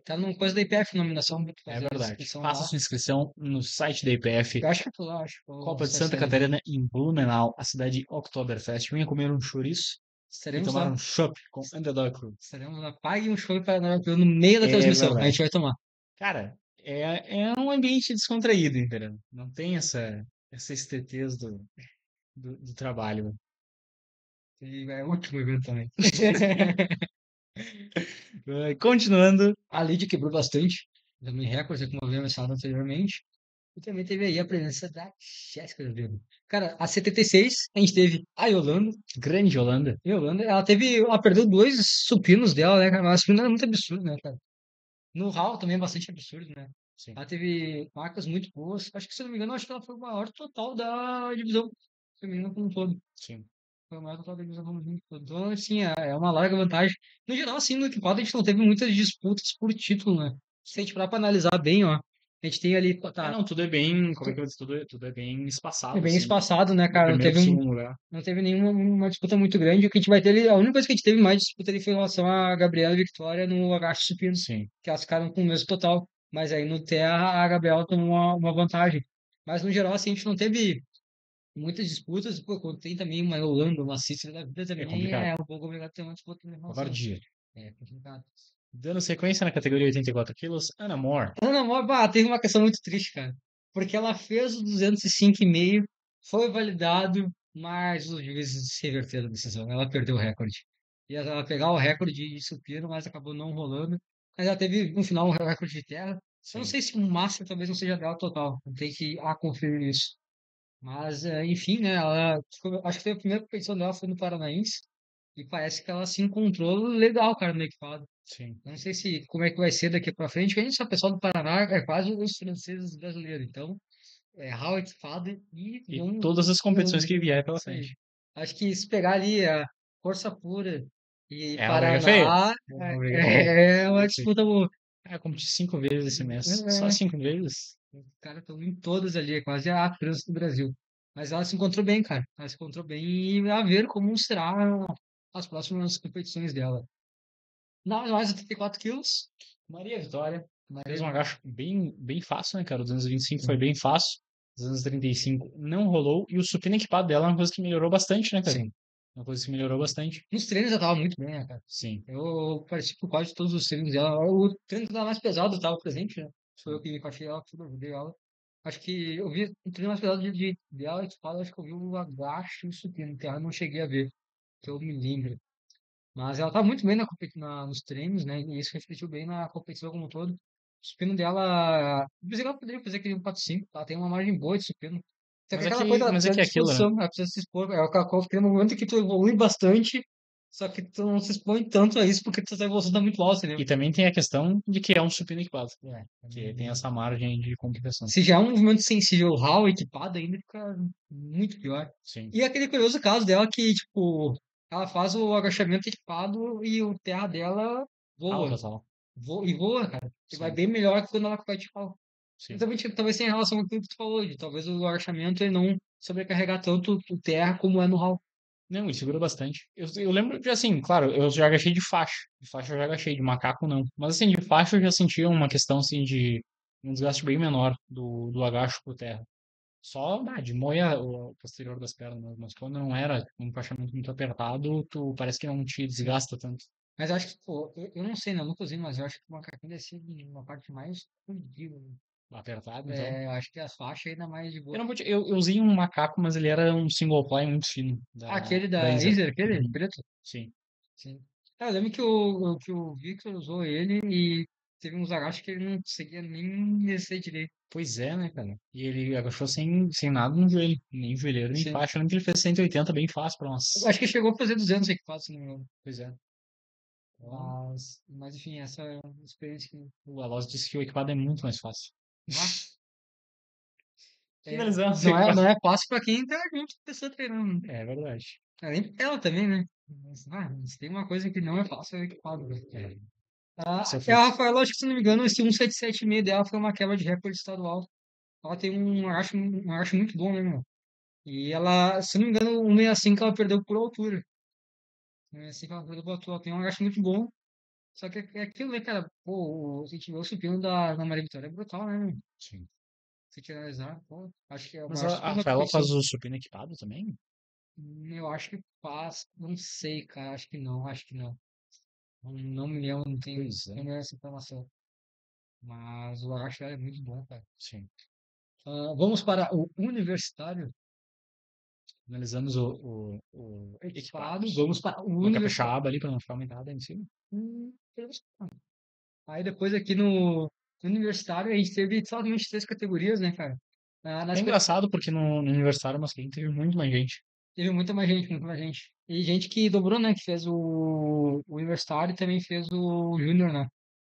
Tá numa coisa da IPF, nominação, pra É fazer a verdade. inscrição Faça lá. sua inscrição no site da IPF. Eu acho que é por lá, acho que eu Copa de acessar Santa ali. Catarina em Blumenau, a cidade Oktoberfest. Venha comer um chouriço e Estaremos tomar lá. um chopp com Underdog Crew. Estaremos lá. Pague um show para nós no meio da É transmissão. A verdade. gente vai tomar. Cara, é um ambiente descontraído, entendeu? Não tem essa estretez do trabalho. E é o último evento também. Continuando. A Lid quebrou bastante. Também recorde, como eu havia mencionado anteriormente. E também teve aí a presença da Jéssica Azevedo. Cara, a 76, a gente teve a Yolanda. Grande Holanda. E a Yolanda, ela perdeu dois supinos dela, né, cara? Mas o supino era muito absurdo, né, cara? No Raw também é bastante absurdo, né? Sim, Ela teve marcas muito boas. Acho que, se eu não me engano, acho que ela foi o maior total da divisão feminina como um todo. sim. Foi o maior total da divisão feminina como um todo. Então, assim, é uma larga vantagem. No geral, assim, no equipado a gente não teve muitas disputas por título, né? Se a gente parar pra analisar bem, ó, a gente tem ali, tá, Não, tudo é bem. Como é que eu disse? Tudo é bem é espaçado, bem assim. espaçado, né, Do cara? primeiro pro segundo lugar. Não teve nenhuma uma disputa muito grande. O que a gente vai ter ali, a única coisa que a gente teve mais disputa ali foi em relação a Gabriela e Victoria no agacho supino, Sim, que elas ficaram com o mesmo total. Mas aí no terra a Gabriela tomou uma vantagem. Mas no geral, assim, a gente não teve muitas disputas. Pô, quando tem também uma Holanda, uma Cícera da vida é também complicado. é um pouco complicado ter uma disputa em relação. Covardia. É complicado. Dando sequência na categoria 84 quilos, Ana Moore. Ana Moore, teve uma questão muito triste, cara. Porque ela fez o 205,5, foi validado, mas os juízes reverteram a decisão. Ela perdeu o recorde. Ela ia pegar o recorde de supino, mas acabou não rolando. Mas ela teve, no final, um recorde de terra. Eu não Sim, sei se o máximo talvez não seja dela total. Tem que conferir isso. Mas, enfim, né? Acho que foi a primeira competição dela foi no Paranaense. E parece que ela se encontrou legal, cara, no equipado. sim. Eu não sei se como é que vai ser daqui para frente, porque a gente sabe, o pessoal do Paraná é quase os franceses brasileiros. Então, Raw equipado e E vamos, todas as competições que vier pela isso aí. frente. Acho que se pegar ali a Força Pura e É uma briga feia. Paraná, É uma briga feia. é uma disputa boa. Competi 5 vezes esse mês. Só É, 5 vezes? os caras estão em todas ali, é quase a França do Brasil. Mas ela se encontrou bem, cara. Ela se encontrou bem e a ver como será as próximas competições dela. Não, mais 84 quilos. Maria Vitória fez um Maria, agacho bem, bem fácil, né, cara? O 225 foi bem fácil. O 235 não rolou. E o supino equipado dela é uma coisa que melhorou bastante, né, cara? sim. Uma coisa que melhorou bastante. Nos treinos ela tava muito bem, né, cara? Sim. Eu participo quase de todos os treinos dela. O treino que tava mais pesado estava presente, né? Foi eu que encaixei ela, tudo, ajudei ela. Acho que eu vi o treino mais pesado dela, equipado, acho que eu vi o agacho e o supino, que eu não cheguei a ver, que eu me lembro. Mas ela tá muito bem nos treinos, né? E isso refletiu bem na competição como um todo. O supino dela, inclusive ela poderia fazer aquele 145, ela tem uma margem boa de supino. Só que Mas é aquela coisa, que, ela mas é precisa que de é aquilo, né? disposição, ela precisa se expor. É aquela coisa que tem um momento que tu evolui bastante, só que tu não se expõe tanto a isso porque tu tá evolução muito alta, né? E também tem a questão de que é um supino equipado. É. Que tem essa margem de complicação. Se já é um movimento sensível RAW equipado, ainda fica muito pior. Sim. E aquele curioso caso dela que, tipo, ela faz o agachamento equipado e o terra dela Alta, voa. sala. E voa, cara. E vai Sim. bem melhor que quando ela compete pau. Sim. Exatamente, talvez tenha relação com aquilo que tu falou, de talvez o agachamento ele não sobrecarregar tanto o terra como é no RAW. Não, ele segura bastante. Eu lembro de, assim, claro, eu já agachei de faixa. De faixa eu já agachei, de macaco não. Mas, assim, de faixa eu já sentia uma questão, assim, de um desgaste bem menor do agacho por terra. Só, de moer o posterior das pernas, mesmo. Mas quando não era um encaixamento muito apertado, tu parece que não te Sim. desgasta tanto. Mas eu acho que, pô, eu não sei, né? Eu nunca usei, mas eu acho que o macaquinho deve ser uma parte mais fodida, né? Apertado, então. É, eu acho que as faixas ainda mais de Eu boa. não vou te, eu usei um macaco, mas ele era um single ply muito fino, Ah, da, aquele da da Iser. Razer, aquele Uhum. preto? Sim. Sim. Eu lembro que o Victor usou ele e teve uns agachos que ele não conseguia nem descer direito. Pois é, né, cara? E ele agachou sem nada no joelho. Nem joelheiro, nem Sim. faixa. Eu lembro que ele fez 180 bem fácil pra Eu nós. acho que chegou a fazer 200 equipados, se não me engano. Pois é. Então, Mas enfim, essa é uma experiência que. o Alonso disse que o equipado é muito mais fácil. Ah, Finalizamos o equipado. não é fácil pra quem tá junto com a pessoa treinando. É verdade. É nem pra ela também, né? Mas tem uma coisa que não é fácil, é o equipado, né? É, Ah, seu e a fruto. Rafaela, acho que se não me engano, esse 177,5 dela foi uma quebra de recorde estadual. Ela tem um agacho muito bom, né, meu? E ela, se não me engano, o 65 ela perdeu por altura. O 65 ela perdeu por altura. Ela tem um agacho muito bom. Só que é aquilo, né, cara? Pô, a gente vê o supino da Maria Vitória é brutal, né, meu? Sim. Se te analisar, pô, acho que é o Mas maior a supino da Rafaela competição. faz o supino equipado também? Eu acho que faz, não sei, cara, acho que não, acho que não. Não me lembro, Pois não é. tenho essa informação. Mas o agacho dela é muito bom, cara. Sim. Vamos para o universitário Finalizamos o equipado, equipados. vamos para o Uma universitário. capixaba ali pra não ficar aumentada em cima. Universitário. Aí depois aqui no universitário a gente teve somente 3 categorias, né, cara? É Nas engraçado porque no aniversário masculino teve muito mais gente. Teve muita mais gente, muita mais gente. E gente que dobrou, né? Que fez o universitário e também fez o júnior, né?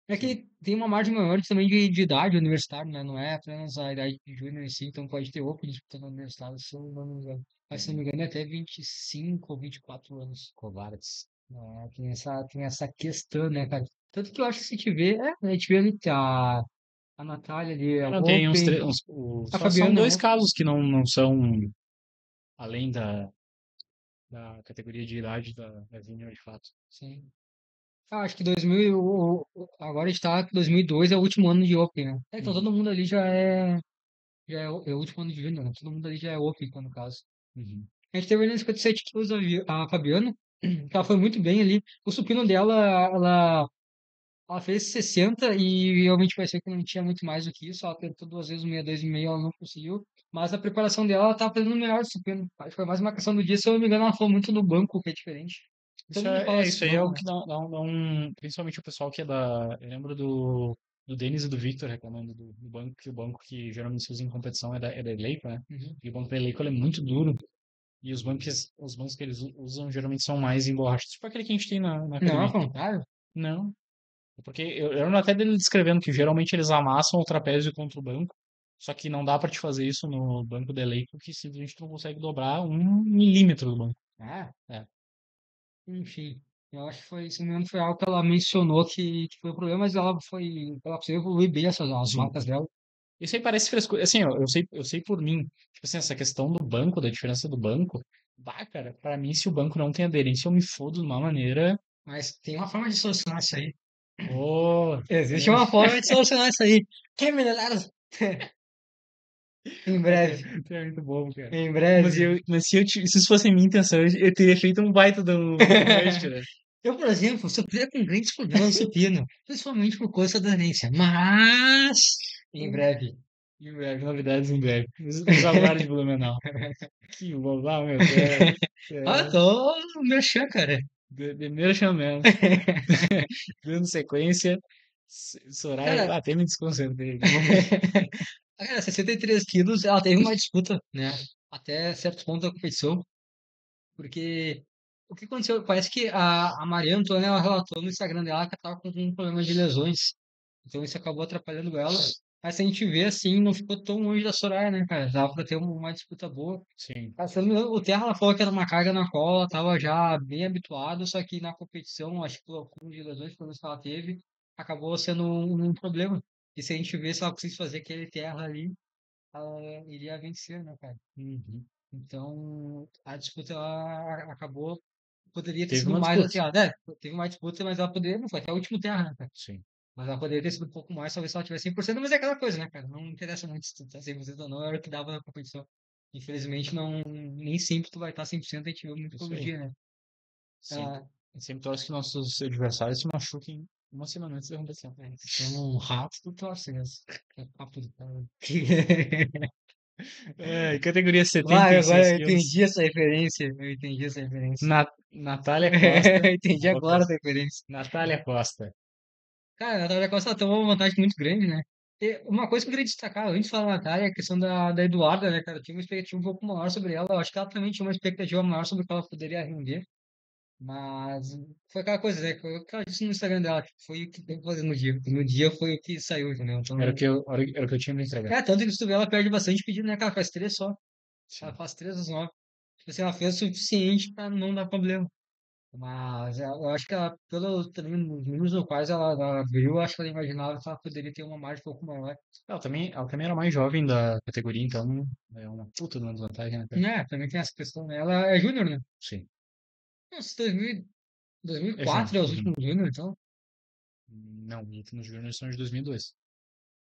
É Sim. que tem uma margem maior também de idade universitário, né? Não é apenas a idade de júnior em si, então pode ter open disputando o universitário, se eu não me engano. Mas se não Uhum. me engano é até 25 ou 24 anos. Covardes. Tem essa questão, né, cara? Tanto que eu acho que se tiver, a gente vê ali que a Natália ali, a Não, tem Open, a são Fabiana, dois Open, casos que não são além da categoria de idade da Júnior, de fato. sim. Acho que 2000, agora está 2002 é o último ano de Open, né? Então Uhum. todo mundo ali é o último ano de Júnior, né? Todo mundo ali já é Open, então, no caso. Uhum. A gente teve ali nos 57 quilos a Fabiana, que ela foi muito bem ali. O supino dela, ela fez 60 e realmente parecia que não tinha muito mais do que isso. Ela tentou 2 vezes o 62 e meio, ela não conseguiu. Mas a preparação dela, ela tava fazendo o melhor supino. Acho que foi mais uma questão do dia, se eu não me engano, ela falou muito do banco, que é diferente. Todo mundo fala desse Isso aí é banco, o né? que dá principalmente o pessoal que é da. Eu lembro do Denis e do Victor reclamando do banco, que o banco que geralmente se usa em competição é da Eleiko, né? Uhum. E o banco da Eleiko ele é muito duro. E os bancos que eles usam geralmente são mais em borracha. Tipo aquele que a gente tem na Não, ao academia. contrário. Não. Porque eu lembro até dele descrevendo que geralmente eles amassam o trapézio contra o banco Só que não dá para te fazer isso no banco da Eleiko, que simplesmente tu não consegue dobrar 1 milímetro do banco. Ah, É. enfim. Eu acho que foi, se não me engano, foi algo que ela mencionou que foi o problema, mas ela conseguiu evoluir bem as Sim. marcas dela. Isso aí parece frescura. Assim, ó, eu sei por mim. Tipo assim, essa questão do banco, da diferença do banco. Bah, cara, pra mim, se o banco não tem aderência, eu me fodo de uma maneira. Mas tem uma forma de solucionar isso aí. Ô, Existe uma forma de solucionar isso aí. Quer melhorar? Em breve. tu é muito bobo, cara. Em Mas, breve. se isso fosse a minha intenção, eu teria feito um baita do post, né? Eu, por exemplo, sofria com grandes problemas no supino, principalmente por causa da aderência. Mas, em breve. Em breve, novidades em breve. Nos aguarde, Blumenau. Que bobão, meu Deus. Ah, É, tô mexendo, cara. de merchan. Dando sequência, Soraya, Cara, até me desconcentrei aqui. cara, 63 quilos, ela teve uma disputa, né? Até certo ponto da competição, porque o que aconteceu? Parece que a Maria Antônia, ela relatou no Instagram dela que ela tava com um problema de lesões. Então isso acabou atrapalhando ela. Mas se a gente vê assim, não ficou tão longe da Soraya, né, cara? Dava pra ter uma disputa boa. Sim, Ah, se eu não me engano, o Terra ela falou que era uma carga na qual ela estava já bem habituada, só que na competição, acho que pelo acúmulo de lesões, problemas que ela teve, acabou sendo um problema. E se a gente vê se ela conseguisse fazer aquele Terra ali, ela iria vencer, né, cara? uhum. Então, a disputa ela acabou, poderia ter Teve sido uma mais disputa. afiada. É, teve uma disputa, mas ela poderia, não foi até o último Terra, né, cara? Sim. Mas ela poderia ter sido um pouco mais, talvez se ela tivesse 100%, mas é aquela coisa, né, cara? Não interessa muito se tu tá 100% ou não, era o que dava na competição. Infelizmente, não, nem sempre tu vai estar 100%, a gente viu muito Isso todo aí. dia, né? Sempre, Ah, sempre torce que nossos adversários se machuquem uma semana antes da competição. se é um rato, tu torce, né? É papo do cara. É, categoria Vai, agora 76 eu quilos. entendi essa referência. Eu entendi essa referência. Natália Costa Eu entendi contra agora essa referência. Natália Costa. Cara, a Natália Costa tomou uma vantagem muito grande, né? E uma coisa que eu queria destacar antes de falar da Natália é a questão da Eduarda, né, cara? Eu tinha uma expectativa um pouco maior sobre ela. Eu acho que ela também tinha uma expectativa maior sobre o que ela poderia render. Mas foi aquela coisa, né? Foi o que ela disse no Instagram dela, que foi o que tem que fazer no dia. E no dia foi o que saiu, entendeu? Era o Então, que era o que eu tinha pra entregar. tanto que se tu vê, ela perde bastante pedido, né, cara? Faz três só. Ela Sim. faz três das nove. Tipo assim, ela fez o suficiente pra não dar problema. Mas eu acho que ela, pelo também nos números no quais ela viu, eu acho que ela imaginava que ela poderia ter uma margem um pouco maior. Ela também era mais jovem da categoria, então é uma puta de uma desvantagem, né, cara? É, também tem essa questão, né? Ela é júnior, né? Sim. Nossa, 2000, É 2004 júnior. é os Uhum. últimos júnior, então. Não, os últimos júniores são de 2002.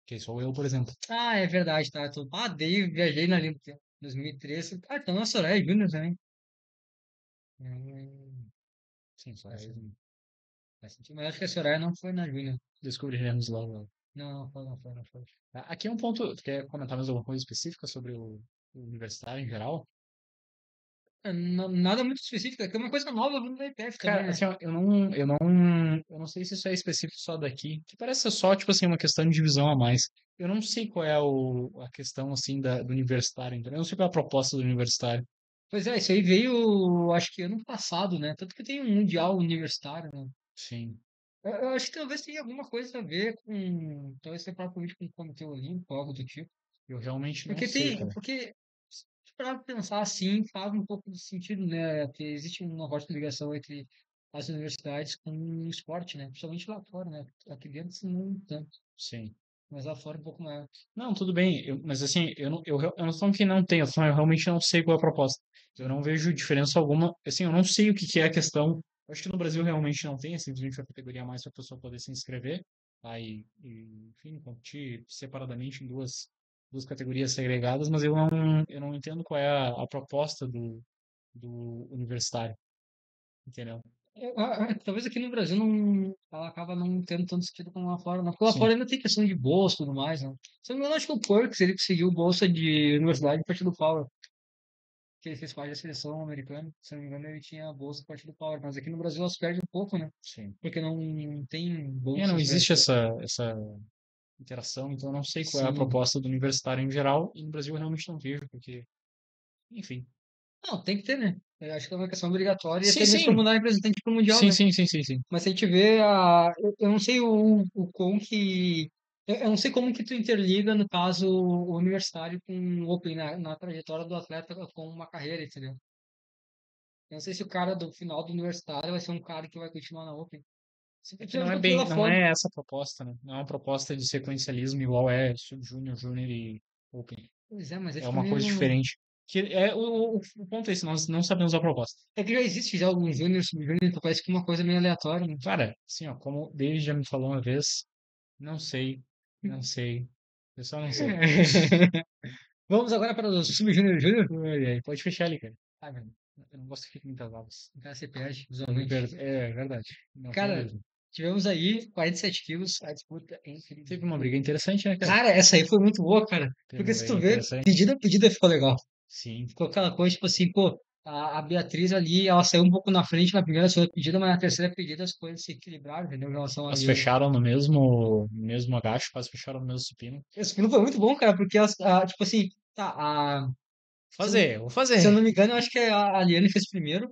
Que sou eu, por exemplo. Ah, é verdade, tá? Dei, viajei na linha do tempo. 2013. Ah, então nossa, é júnior também. Hum, Sim, só faz, eu. faz sentido. Mas acho que a Soraya não foi na júnior. Descobriremos logo. Não, não foi, não foi, não foi. Aqui é um ponto. Tu quer comentar mais alguma coisa específica sobre o universitário em geral? É, nada muito específico, é que é uma coisa nova vindo da IPF também, Cara, né? assim, ó, eu não sei se isso é específico só daqui, que parece ser só, tipo assim, uma questão de divisão a mais. Eu não sei qual é a questão, assim, do universitário, entendeu? Eu não sei qual é a proposta do universitário. Pois é, isso aí veio, acho que ano passado, né? Tanto que tem um Mundial Universitário, né? Sim. Eu acho que talvez tenha alguma coisa a ver com, talvez tenha propriamente com o Comitê Olímpico, algo do tipo. Eu realmente não sei, cara. Porque, se parar pra pensar assim, faz um pouco de sentido, né? Que existe uma forte ligação entre as universidades com o esporte, né? Principalmente lá fora, né? Aqui dentro não tanto, Sim. mas lá fora um pouco maior. Não, tudo bem, mas assim, eu não estou falando que não tem, eu tô falando, eu realmente não sei qual é a proposta. Eu não vejo diferença alguma, assim, eu não sei o que que é a questão. Eu acho que no Brasil realmente não tem, é simplesmente uma categoria a mais para a pessoa poder se inscrever, aí, enfim, competir separadamente em duas categorias segregadas, mas eu não entendo qual é a proposta do universitário, entendeu? Talvez aqui no Brasil não, ela acaba não tendo tanto sentido como lá fora, não. Porque lá Sim, fora ainda tem questão de bolsa e tudo mais, né? Se eu não me engano, acho que o Perks, ele conseguiu bolsa de universidade a partir do Power, que ele fez parte da seleção americana. Se eu não me engano, ele tinha bolsa a partir do Power, mas aqui no Brasil elas perdem um pouco, né? sim. Porque não tem Não bolsas existe essa interação, então eu não sei qual é a sim. proposta do universitário em geral, e no Brasil eu realmente não vejo, porque, enfim. Não, tem que ter, né? Eu acho que é uma questão obrigatória e Sim, até mesmo para sim. mandar representante para o Mundial, Sim, né? sim, sim, sim, sim. Mas se a gente vê eu não sei o quão que. Eu não sei como que tu interliga, no caso, o universitário com o Open na trajetória do atleta com uma carreira, entendeu? Eu não sei se o cara do final do universitário vai ser um cara que vai continuar na Open. É que Simplesmente porque tu lá não fora. é essa a proposta, né? Não é uma proposta de sequencialismo igual é Sub-Júnior, Júnior e Open. Pois é, mas aí É fica uma coisa meio. diferente. Que é o ponto é esse, nós não sabemos a proposta. É que já existe já algum júnior, subjúnior, então parece que é uma coisa meio aleatória, né? Cara, assim, ó, como o David já me falou uma vez, não sei, não sei. Eu só não sei. Vamos agora para o subjúnior e júnior. Ai, ai, pode fechar ali, cara. Ai, mano, Eu não gosto que fique muitas vagas. o cara se perde, Eu me visualmente. perdo. É verdade. Não tem Cara, mesmo. tivemos aí 47 quilos, a disputa Teve entre. uma briga interessante, né, cara? Cara, essa aí foi muito boa, cara. Teve Porque uma se briga tu vê, interessante. pedida a pedida ficou legal. Sim. Ficou aquela coisa, tipo assim, pô, a Beatriz ali, ela saiu um pouco na frente na primeira, segunda pedida, mas na terceira pedida as coisas se equilibraram, entendeu? Em relação a Elas Liane. fecharam no mesmo agacho, quase fecharam no mesmo supino. Esse filme foi muito bom, cara, porque elas, tipo assim, tá, se, eu- Vou se eu fazer. não me engano, eu acho que a Liane fez primeiro,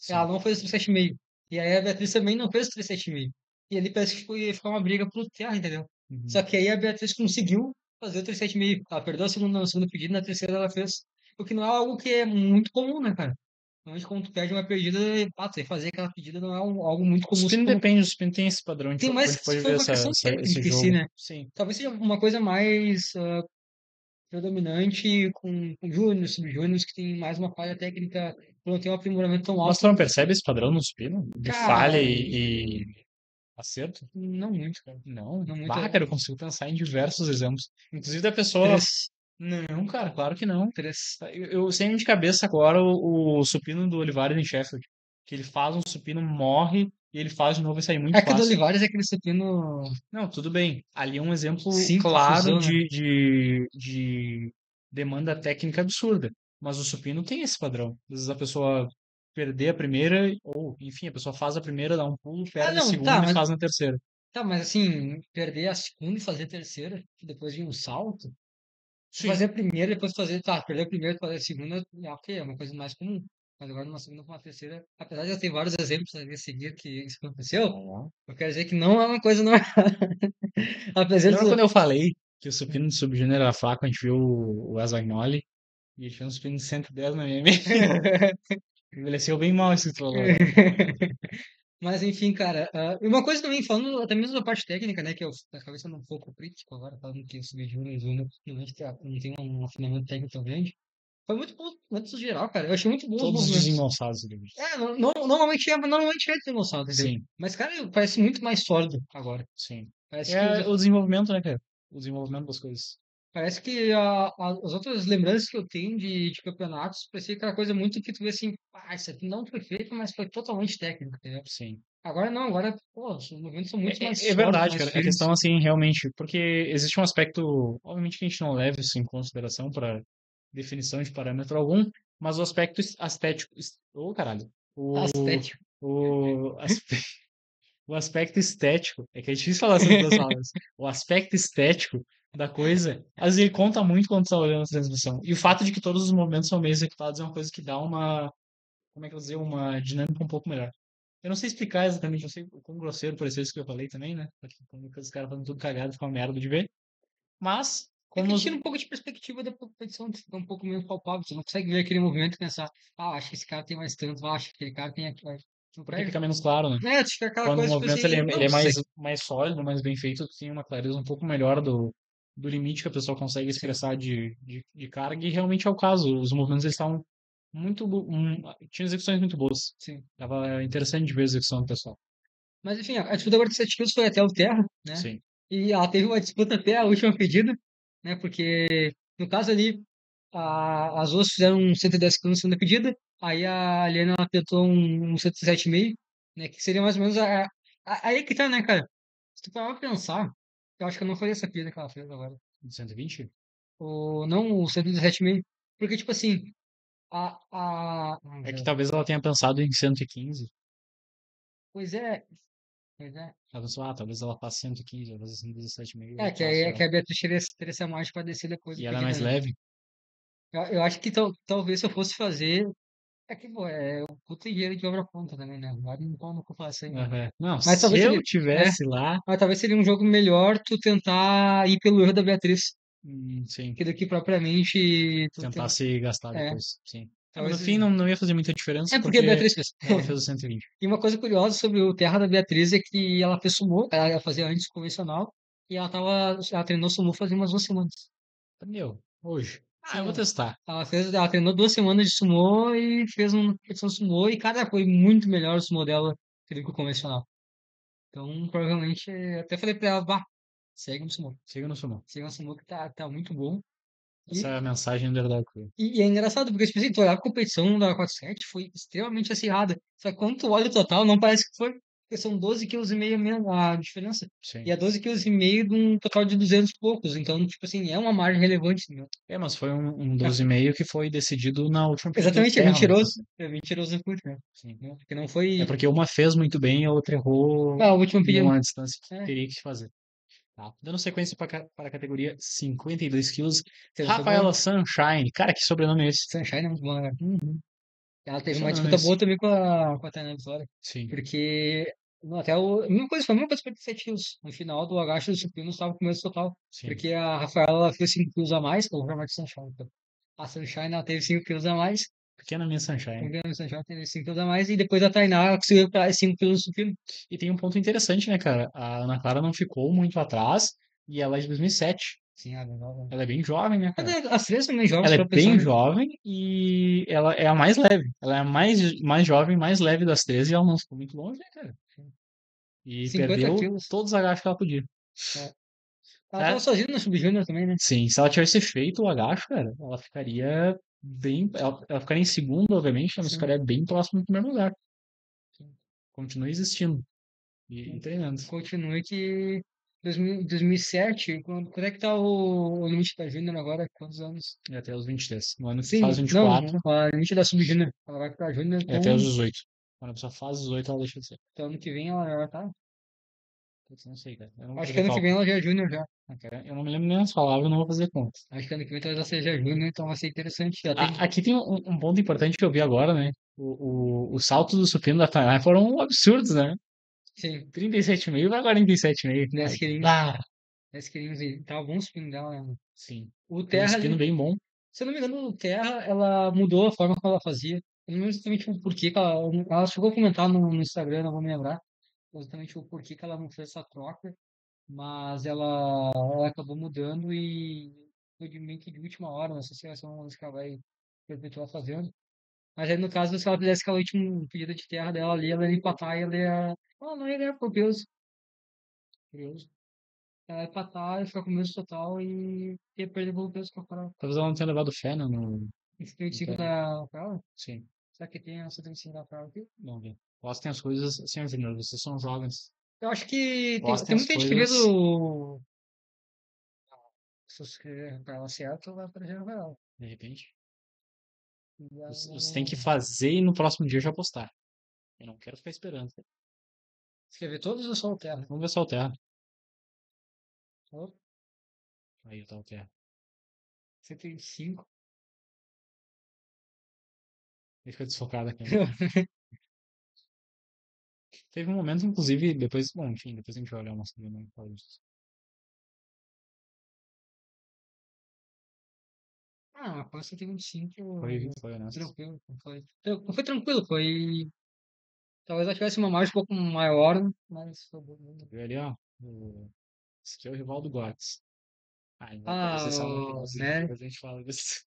ela Sim. não fez o 37,5. E aí a Beatriz também não fez o 37,5. E ali parece que ia ficar uma briga pro terra, entendeu? Uhum. Só que aí a Beatriz conseguiu fazer o 37,5. Ela perdeu a segunda pedida, na terceira ela fez. O que não é algo que é muito comum, né, cara? Normalmente quando tu perde uma pedida, tu vai fazer aquela pedida não é algo muito O comum. supino depende, o supino tem esse padrão. Tem A mais gente que se pode foi ver uma questão esse técnica em si, jogo. né? Sim. Talvez seja uma coisa mais predominante com júnior, subjúnior, que tem mais uma falha técnica, não tem um aprimoramento tão Mas alto. tu não percebe esse padrão no supino? De Cara, falha e acerto? não muito, cara. Não. Não muito. Bah, cara, eu consigo pensar em diversos exemplos. Inclusive da pessoa. Três. Não, cara, claro que não. Três. Eu sei de cabeça agora o supino do Olivares em Sheffield. Que ele faz um supino, morre, e ele faz de novo e sai muito É que o do fácil. Olivares é aquele supino Não, tudo bem. Ali é um exemplo simples, claro fusão, né? de demanda técnica absurda. Mas o supino tem esse padrão. Às vezes a pessoa perder a primeira, ou, enfim, a pessoa faz a primeira, dá um pulo, Ah, perde a não, tá, segunda e faz na terceira. mas assim, perder a segunda e fazer a terceira, depois de um salto, tu fazer Sim. a primeira, depois fazer, tá, perder a primeira e fazer a segunda, ok, é uma coisa mais comum. Mas agora numa segunda com uma terceira, apesar de eu ter vários exemplos ali a seguir que isso aconteceu, Ó. eu quero dizer que não é uma coisa normal. Apesar Lembra de. quando eu falei que o supino de subgênero era fraco? A gente viu o Azagnoli e ele tinha um supino de 110 na MM. Envelheceu bem mal esse troll agora. Mas enfim, cara, e uma coisa também, falando até mesmo da parte técnica, né, que eu acabei sendo um pouco crítico agora, falando que o Sub-Júnior e Júnior não tem um afinamento técnico tão grande. Foi muito bom, antes do geral, cara. Eu achei muito bom os Todos movimentos. desengonçados, David. Normalmente é desengonçado, entendeu? Sim, Mas, cara, parece muito mais sólido agora. sim. Parece que É o desenvolvimento, né, cara? O desenvolvimento das coisas. parece que as outras lembranças que eu tenho de campeonatos, parecia aquela coisa muito que tu vê assim, isso aqui não foi feito, mas foi totalmente técnico, entendeu? Sim. Agora não, agora, pô, os movimentos são muito mais É sólidos, verdade, mais cara. A firmes. questão, assim, realmente, porque existe um aspecto, obviamente que a gente não leva isso em consideração para definição de parâmetro algum, mas o aspecto estético. Ô, caralho. O, Estético. o, aspe- o aspecto estético, é que é difícil falar essas duas palavras. O aspecto estético da coisa, às vezes ele conta muito quando tá olhando a transmissão. E o fato de que todos os movimentos são bem executados é uma coisa que dá uma, como é que eu vou dizer, uma dinâmica um pouco melhor. Eu não sei explicar exatamente, eu sei o quão grosseiro pareceu isso que eu falei também, né? Porque quando os caras fazem tudo cagado, fica uma merda de ver. Mas, É como que os... tira um pouco de perspectiva da competição, fica um pouco menos palpável. Você não consegue ver aquele movimento e pensar, acho que esse cara tem mais tanto, acho que aquele cara tem aqui. Não Porque perde. fica menos claro, né? Fica aquela Quando o coisa, tipo movimento assim, ele não é sei. mais sólido, mais bem feito, tu tem uma clareza um pouco melhor do limite que a pessoa consegue Sim, expressar de carga, e realmente é o caso. Os movimentos eles estavam tinha execuções muito boas. sim. Tava interessante de ver a execução do pessoal. Mas enfim, a disputa agora de 7 quilos foi até o Terra, né? Sim. E ela teve uma disputa até a última pedida, né? Porque, no caso ali, as duas fizeram um 110 quilos na segunda pedida, aí a Aliana ela apertou um 107,5, né? Que seria mais ou menos aí que tá, né, cara? Se tu parar pra pensar, eu acho que eu não faria essa pedida que ela fez agora. 120? Não o 117,5. Porque, tipo assim, É que talvez ela tenha pensado em 115. pois é, pois é. Ela pensou, talvez ela faça 115, talvez 117,5 É, eu que aí faço é que ela. a Beatriz teria essa margem pra descer depois E do ela é pedida, mais né? leve. Eu acho que talvez se eu fosse fazer. É que, pô, é o puta dinheiro de obra pronta também, né? Vai não como que eu faço aí. Não, Mas se talvez eu seria. É, tivesse lá, mas talvez seria um jogo melhor tu tentar ir pelo erro da Beatriz, sim, que do que propriamente tu tem. tentasse gastar É, depois, sim. É, mas no talvez. fim não ia fazer muita diferença É porque a porque Beatriz fez. ela fez o 120. E uma coisa curiosa sobre o Terra da Beatriz é que ela fez sumô, ela fazia antes convencional, e ela treinou sumô fazia umas 2 semanas. Meu, hoje. Ah, eu Sim, vou testar. ela treinou 2 semanas de sumô e fez uma competição de sumô, e cara, foi muito melhor o sumô dela do que o convencional. Então, provavelmente, até falei pra ela, vá, segue no sumô. Siga no Sumo. Segue no sumô que tá muito bom. Essa E, é a mensagem do Herdade Crew. e é engraçado, porque, tipo assim, tu olhar a competição da 47 foi extremamente acirrada. Só que quando tu olha o total, não parece que foi. Porque são 12,5 kg mesmo a diferença. E Sim. é 12,5 kg de um total de 200 e poucos. Então, tipo assim, é uma margem relevante, meu. É, mas foi um É, 12,5 que foi decidido na última partida de exatamente, é terra, né? mentiroso. É mentiroso no curto, né? Sim. Porque não É foi. porque uma fez muito bem e a outra errou Ah, o último pedido. numa distância que É, teria que fazer. Tá. Dando sequência para a categoria 52 quilos, terça boa. Rafaela Sunshine. Cara, que sobrenome é esse? Sunshine é muito bom, né? Uhum. Ela Que teve uma sobrenome é disputa esse? boa também com a Tainá Vitória. Sim. Porque não, até o. A mesma coisa, foi a mesma coisa para 7 quilos. No final do agacho do supino estava com o mesmo total. Sim. Porque a Rafaela ela fez 5 quilos a mais, ou realmente Sunshine. Então. A Sunshine ela teve 5 quilos a mais. Pequena Miss A Sunshine. Sunshine teve 5 quilos a mais. E depois a Tainá ela conseguiu recuperar 5 quilos no supino. E tem um ponto interessante, né, cara? A Ana Clara não ficou muito atrás e ela é de 2007. Sim, a nova. Ela é bem jovem, né, cara? As três também jogam Ela é para pensar, bem né? jovem e ela é a mais leve. Ela é a mais jovem, mais leve das três e ela não ficou muito longe, né, cara? E 50 perdeu quilos. todos os agachos que ela podia. É. Ela tava Tá? sozinha no Sub-Júnior também, né? Sim, se ela tivesse feito o agacho, cara, ela ficaria bem. Ela ficaria em segundo, obviamente, mas Sim. ficaria bem próximo do primeiro lugar. Sim. Continua existindo e Sim. treinando. Continue que 2007, quando é que tá o limite da Júnior agora? Quantos anos? E até os 23. No ano que faz Sim, não, 24, a limite da Sub-Júnior. Ela vai pra Júnior, é até os então, 18. Quando a pessoa faz 18, ela deixa de ser. então ano que vem ela já tá. Putz, não sei, cara. Eu não vou Acho que fazer ano que vem cálculo. ela já é Júnior já. Cara. Eu não me lembro nem as palavras, não vou fazer conta. Acho que ano que vem talvez ela seja Júnior, então vai ser interessante. Já tem. Aqui tem um ponto importante que eu vi agora, né? Os saltos do supino da Tainá foram absurdos, né? Sim, 37,5 para 47,5. 10 Ai, quilinhos. ah, 10 quilinhos e tava bom o spin dela, né? sim. O Foi um Terra supino ali, bem bom. se eu não me engano, o Terra, ela mudou a forma como ela fazia. Eu não lembro exatamente o porquê que ela chegou a comentar no Instagram, não vou me lembrar exatamente o porquê que ela não fez essa troca, mas ela acabou mudando e foi de meio que de última hora, não sei se vai ser uma coisa que ela vai perpetuar fazendo. Mas aí no caso, se ela fizesse aquela última pedida de terra dela ali, ela ia empatar e ela ia. Oh, não ia ganhar por Deus. Curioso. Ela ia empatar e ficar com o mesmo total e ia perder por Deus pra fora. Talvez ela não tenha levado fé E no 75 terra. da Frau? Sim, Será que tem a 75 da Frau aqui? vamos ver. Elas têm as coisas, assim, Júnior, vocês são jovens. Eu acho que Elas têm tem as muita gente que vê coisas, do. Se você escrever pra ela certo, vai aparecer pra ela. de repente. E Você tem que ela- fazer e no próximo dia já postar. Eu não quero ficar esperando. Escrever todos ou só o terra? Vamos ver só o terra. Só Aí tá o terra. 105. Ele fica desfocado aqui, né? Teve um momento, inclusive, depois, bom, enfim, depois a gente vai olhar o nosso não fala disso. Ah, quase 125. Foi honesto. Tranquilo. Não foi tranquilo, foi. Talvez ela tivesse uma margem um pouco maior, mas foi bom. Viu ali, ó. Esse aqui é o rival do Gods. Ah, não vai Ah, aparecer só no finalzinho, né? depois a gente fala disso.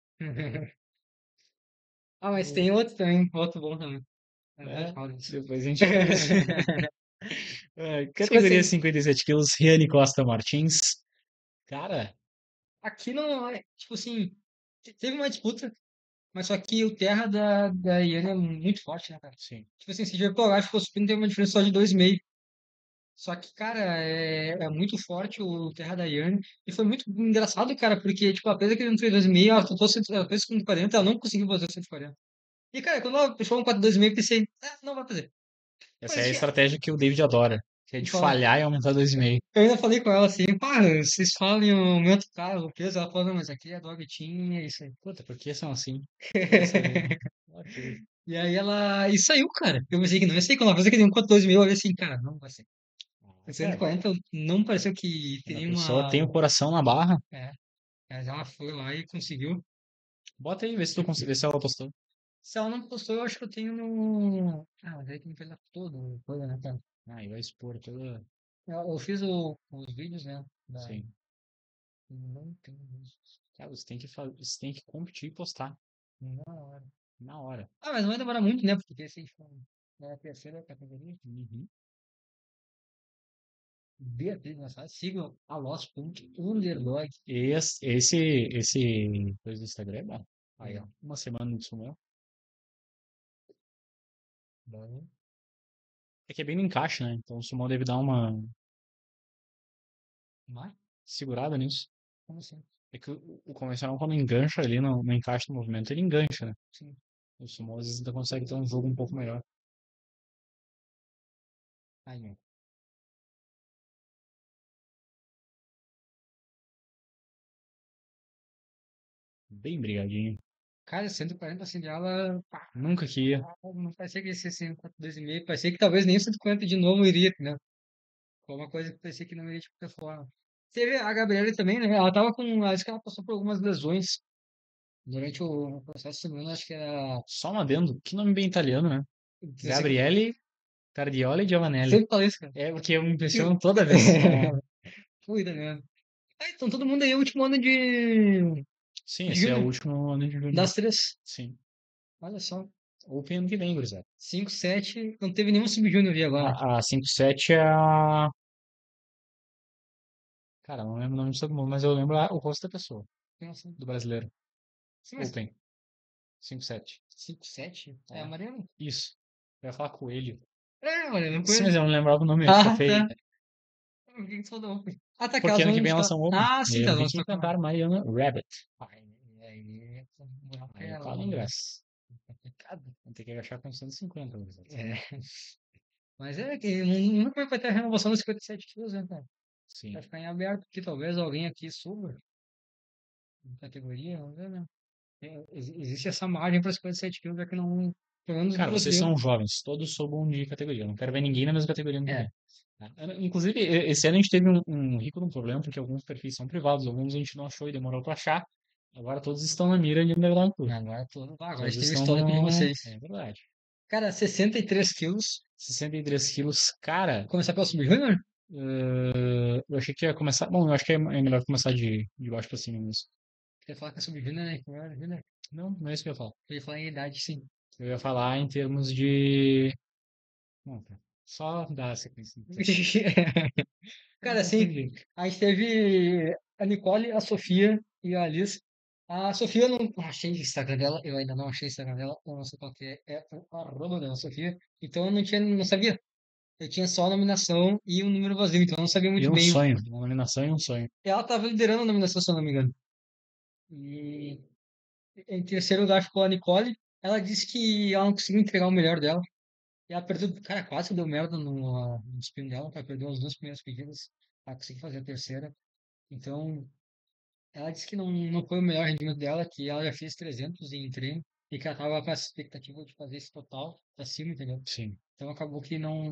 Ah, mas tem outro também, outro bom também. É verdade, É, fala disso. depois a gente fala disso. É, Tipo categoria assim, 57 quilos, Riane Costa Martins. Cara, aqui não é, tipo assim, teve uma disputa, mas só que o terra da Iana é muito forte, né, cara? sim. Tipo assim, se jogar lá, ficou subindo, tem uma diferença só de 2,5. Só que, cara, é muito forte o Terra da Yane. E foi muito engraçado, cara, porque, tipo, apesar que ele não fez 2,5, ela fez 140, ela não conseguiu fazer 140. E, cara, quando ela fechou um 4,2,5, eu pensei, não vai fazer. Essa é Mas a tinha. estratégia que o David adora, que é E de fala, falhar e aumentar 2,5. eu ainda falei com ela assim, pá, vocês falam o meu carro, o peso. Ela falou, não, mas aqui é dogetinha, é isso aí. Puta, por que são assim? Nem sabia. Ok. E aí ela. E saiu, cara. Eu pensei que não ia sair. Quando ela fez aquele 1,42,5, eu olhei assim, cara, não vai ser. Cara, 140 não pareceu que quando a teria pessoa uma. tem o coração na barra, É, mas ela foi lá e conseguiu. bota aí, vê se tu consegue, vê se ela postou. Se ela não postou, eu acho que eu tenho no. Ah, mas aí tem que ver lá todo, coisa, né, cara? Ah, e vai expor toda. Eu fiz os vídeos, né? Sim. Não tem isso. Cara, você tem que competir e postar Na hora. na hora. Ah, mas não vai demorar muito, né? Porque se a gente for na terceira categoria, Uhum. Beatriz Nassau, sigam a Lost.underdog. Esse coisa do Instagram é bom. Aí, ó, uma semana de sumou. Bom, É que é bem no encaixe, né? Então o sumô deve dar uma mas, segurada nisso. como assim? É que o convencional, quando engancha ali no encaixe do movimento, ele engancha, né? Sim. O sumô às vezes ainda consegue ter um jogo um pouco melhor. Aí, ó. Bem brigadinho. Cara, 140 assim de aula, pá, Nunca que ia. não parecia que ia ser 142,5. Parecia que talvez nem o 140 de novo iria, né? Foi uma coisa que parecia que não iria de qualquer forma. Teve a Gabriela também, né? Ela tava com. Acho que ela passou por algumas lesões durante o processo, se não me engano, acho que era. Só um adendo. Que nome bem italiano, né? Gabriele Cardioli Giovanelli. Sempre falei isso, cara. É o que eu me impressiono toda vez. É. Fui, tá ligado? Ah, então todo mundo aí é o último ano Sim, de esse é o Júnior, último ano de júnior. das três. Sim. Olha só. Open ano que vem, gurizada. 5 7 não teve nenhum sub-júnior ali agora. A 5-7 é a. Cara, não lembro o nome de todo mundo, mas eu lembro o rosto da pessoa, Nossa. do brasileiro. Sim, mas Open. 5-7. 5 7 é a É. Mariana. Isso. Eu ia falar coelho. É, Mariana, não Sim, mas conheço. eu não lembrava o nome, eu Ah, chafei. tá. O que que tu falou? Ah, tá, que Porque elas ano que vão vem elas estar. são Open. Ah, E sim, aí tá, eu elas vão tenho que estar com. enfrentar Mariana Rabbit. Aí, buraco Aí eu é calo o ingresso. complicado. Vou ter que agachar com 150, gurizada. É, mas é que nunca vai ter a renovação dos 57 quilos, né, cara? Vai Sim. ficar em aberto, porque talvez alguém aqui suba em categoria, vamos ver, né? Existe essa margem para 57 quilos, é que não, pelo menos no Cara, vocês Brasil. são jovens, todos sobam de categoria. Eu não quero ver ninguém na mesma categoria ano que É, vem. Tá? Inclusive, esse ano a gente teve um rico de um problema, porque alguns perfis são privados, alguns a gente não achou e demorou pra achar. Agora todos estão na mira de Underground Tour. agora a gente Todos teve o estão histórico de no. vocês. É verdade. Cara, 63 quilos. 63 quilos. Cara, Começar pelo Sub-Junior? eu achei que ia começar. Bom, eu acho que é melhor começar de baixo pra cima mesmo. Queria falar que é Sub-Junior, né? Que não era Junior. Não, não é isso que eu ia falar. Eu ia falar em idade, sim. Eu ia falar em termos de. Não, tá. Só dar a sequência. Então. Cara, Não tem assim, jeito. a gente teve a Nicole, a Sofia e a Alice. A Sofia eu não achei o Instagram dela, eu ainda não achei o Instagram dela, eu não sei qual que é o arroba dela, Sofia. Então eu não sabia. Eu tinha só a nominação e um número vazio, então eu não sabia E muito um bem. sonho, uma nominação e um sonho. Ela tava liderando a nominação, se eu não me engano. E em terceiro lugar ficou a Nicole. Ela disse que ela não conseguiu entregar o melhor dela. E ela perdeu, cara, quase deu merda no spin dela, ela perdeu as duas primeiras pedidas para conseguir fazer a terceira. Então, ela disse que não foi o melhor rendimento dela, que ela já fez 300 em treino e que ela tava com essa expectativa de fazer esse total pra cima, entendeu? Sim. Então acabou que não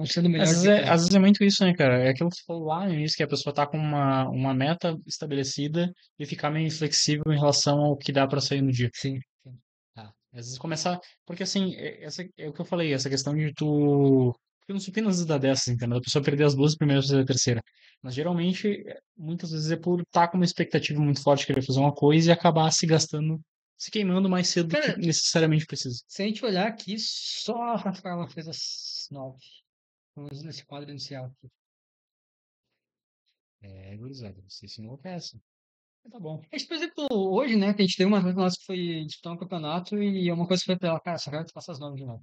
sendo o melhor dia pra ela. Às vezes é muito isso, né, cara? É aquilo que você falou lá no início, que a pessoa tá com uma meta estabelecida e ficar meio inflexível em relação ao que dá pra sair no dia. Sim, sim. Tá. Às vezes começar. Porque assim, essa é o que eu falei, essa questão de tu. Porque não supina às vezes dá dessas, entendeu? A pessoa perder as duas primeiras e a terceira. Mas geralmente, muitas vezes é por estar com uma expectativa muito forte, querer fazer uma coisa e acabar se gastando, se queimando mais cedo do que Cara, necessariamente precisa. se a gente olhar aqui, só a Rafaela fez as 9. Vamos menos nesse quadro inicial aqui. É, gurizada, você se enlouquece. Mas tá bom. A gente, por exemplo, hoje, né, que a gente teve uma vez nossa que foi disputar um campeonato e é uma coisa que foi pra ela, cara, só quero que tu faça as 9 de novo.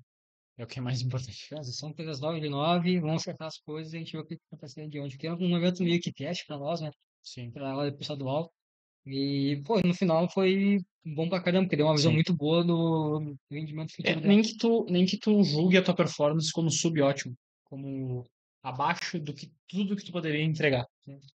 É o que é mais importante. Transição fez as 9 de 9, vamos acertar as coisas e a gente vê o que acontece de onde. Porque é um evento meio que teste pra nós, né, Sim, pra ela pro estadual. E, pô, no final foi bom pra caramba, porque deu uma visão sim. muito boa do rendimento É, futuro dela. nem que tu julgue a tua performance como subótimo, como abaixo do que tudo que tu poderia entregar.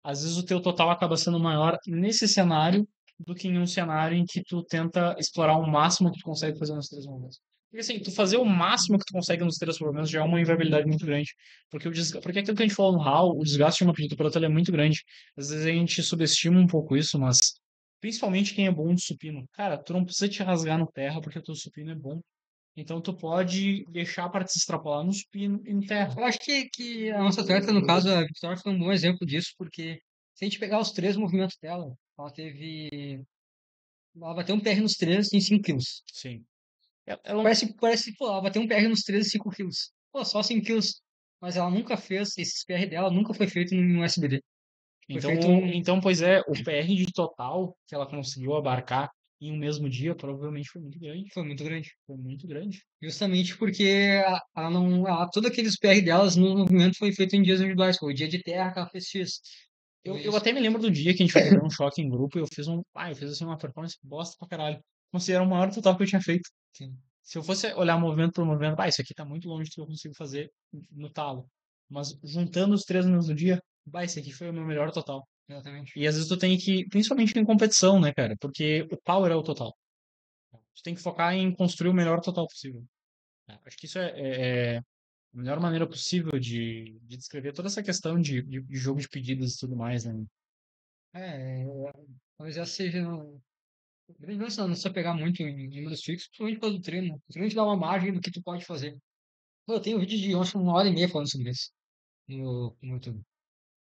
Às vezes o teu total acaba sendo maior nesse cenário do que em um cenário em que tu tenta explorar o máximo que tu consegue fazer nos três momentos. Porque assim, tu fazer o máximo que tu consegue nos três momentos já é uma inviabilidade muito grande. Porque aquilo que a gente falou no HAL, o desgaste de uma pedida para outra ele é muito grande. Às vezes a gente subestima um pouco isso, mas principalmente quem é bom de supino. Cara, tu não precisa te rasgar no terra porque o teu supino é bom. Então tu pode deixar para te extrapolar no supino e no terra. Eu acho que a nossa atleta, no caso, a Vitória, foi um bom exemplo disso, porque se a gente pegar os três movimentos dela, ela bateu um PR nos três em 5 quilos. Sim. Ela, Parece, pô, ela bateu um PR nos três em 5 quilos. Pô, só 5 quilos. Mas ela nunca fez, esse PR dela nunca foi feito no SBD. Foi feito pois é, o PR de total que ela conseguiu abarcar em um mesmo dia provavelmente foi muito grande. foi muito grande. Foi muito grande. Justamente porque ela não, todos aqueles PR delas no movimento foi feito em dias individuais. Foi o dia de terra que ela fez X. Eu, Foi eu isso. até me lembro do dia que a gente foi fazer um choque em grupo e eu fiz assim uma performance bosta pra caralho. Considero o maior total que eu tinha feito. Sim, Se eu fosse olhar movimento por movimento, isso aqui tá muito longe do que eu consigo fazer no talo. Mas juntando os três no mesmo dia, esse aqui foi o meu melhor total. exatamente. E às vezes tu tem que, principalmente em competição, né, cara? Porque o power é o total. Tu tem que focar em construir o melhor total possível. Acho que isso é a melhor maneira possível de descrever toda essa questão de jogo de pedidas e tudo mais, né? É, talvez essa seja. Grande lance não só pegar muito em números fixos, principalmente pelo treino. O treino te dá uma margem do que tu pode fazer. Pô, eu tenho um vídeo de acho, 1 hora e meia falando sobre isso no YouTube.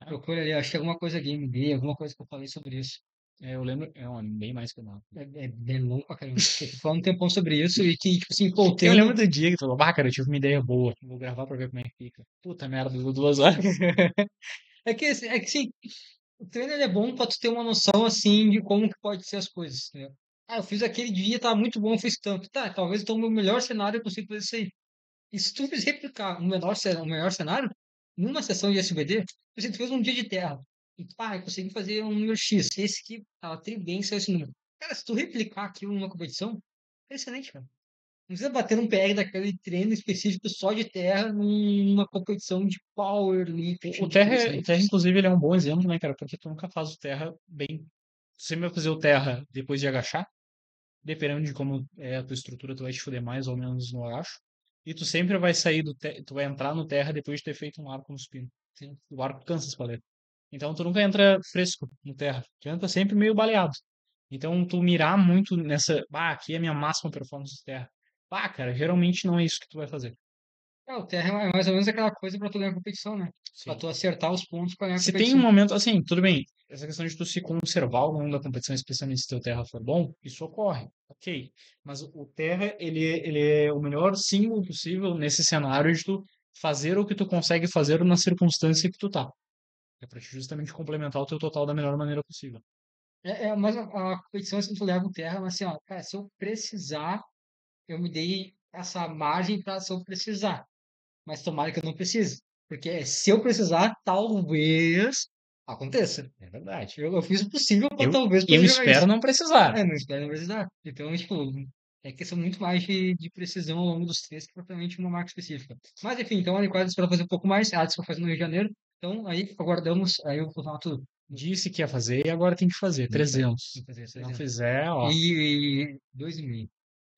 Ah, Procura ali, acho que é alguma coisa game day, alguma coisa que eu falei sobre isso. eu lembro, bem mais que eu não. É bem longo pra caramba. Eu tô falando um tempão sobre isso e que, tipo assim, pô, o Eu lembro treino. do dia que tu falou, cara, eu tive uma ideia boa. Vou gravar pra ver como é que fica. Puta merda, deu 2 horas. É que assim, o treino ele é bom pra tu ter uma noção assim de como que pode ser as coisas, entendeu? Ah, eu fiz aquele dia, tá muito bom, eu fiz tanto. Tá, talvez então o meu melhor cenário eu consiga fazer isso aí. E se tu replicar um melhor cenário, numa sessão de SBD, você fez um dia de terra. E pá, eu consegui fazer um número X. Esse aqui, tri bem, saiu esse número. Cara, se tu replicar aquilo numa competição, é excelente, cara. Não precisa bater um PR daquele treino específico só de terra numa competição de power, lifting, de O crescimento. Terra, inclusive, ele é um bom exemplo, né, cara? Porque tu nunca faz o Terra bem. Tu sempre vai fazer o Terra depois de agachar, dependendo de como é a tua estrutura, tu vai te fuder mais ou menos no agacho. E tu sempre vai sair tu vai entrar no Terra depois de ter feito um arco no supino. Sim. O arco cansa esse paleta. Então tu nunca entra fresco no Terra. Tu entra sempre meio baleado. Então tu mirar muito nessa, aqui é a minha máxima performance de Terra. Cara, geralmente não é isso que tu vai fazer. O terra é mais ou menos aquela coisa pra tu ganhar a competição, né? Pra Sim. tu acertar os pontos pra ganhar a Se tem um competição. momento, assim, tudo bem, essa questão de tu se conservar ao longo da competição, especialmente se teu terra for bom, isso ocorre, ok. Mas o terra, ele é o melhor símbolo possível nesse cenário de tu fazer o que tu consegue fazer na circunstância que tu tá. É pra te justamente complementar o teu total da melhor maneira possível. Mas a competição é assim, tu leva o terra, mas assim, ó, cara, se eu precisar, eu me dei essa margem pra se eu precisar. Mas tomara que eu não precise. Porque se eu precisar, talvez aconteça. É verdade. Eu fiz o possível para Eu, talvez eu poder jogar espero isso. não precisar. Não espero não precisar. Então, tipo, é questão muito mais de precisão ao longo dos três que propriamente uma marca específica. Mas, enfim, então a Unicórnio espera fazer um pouco mais. A Addis vai fazer no Rio de Janeiro. Então, aí aguardamos. Aí eu vou falar tudo. Disse que ia fazer e agora tem que fazer. Tem que fazer. Tem 300. que fazer Se não 300. fizer, ó, E 2,5.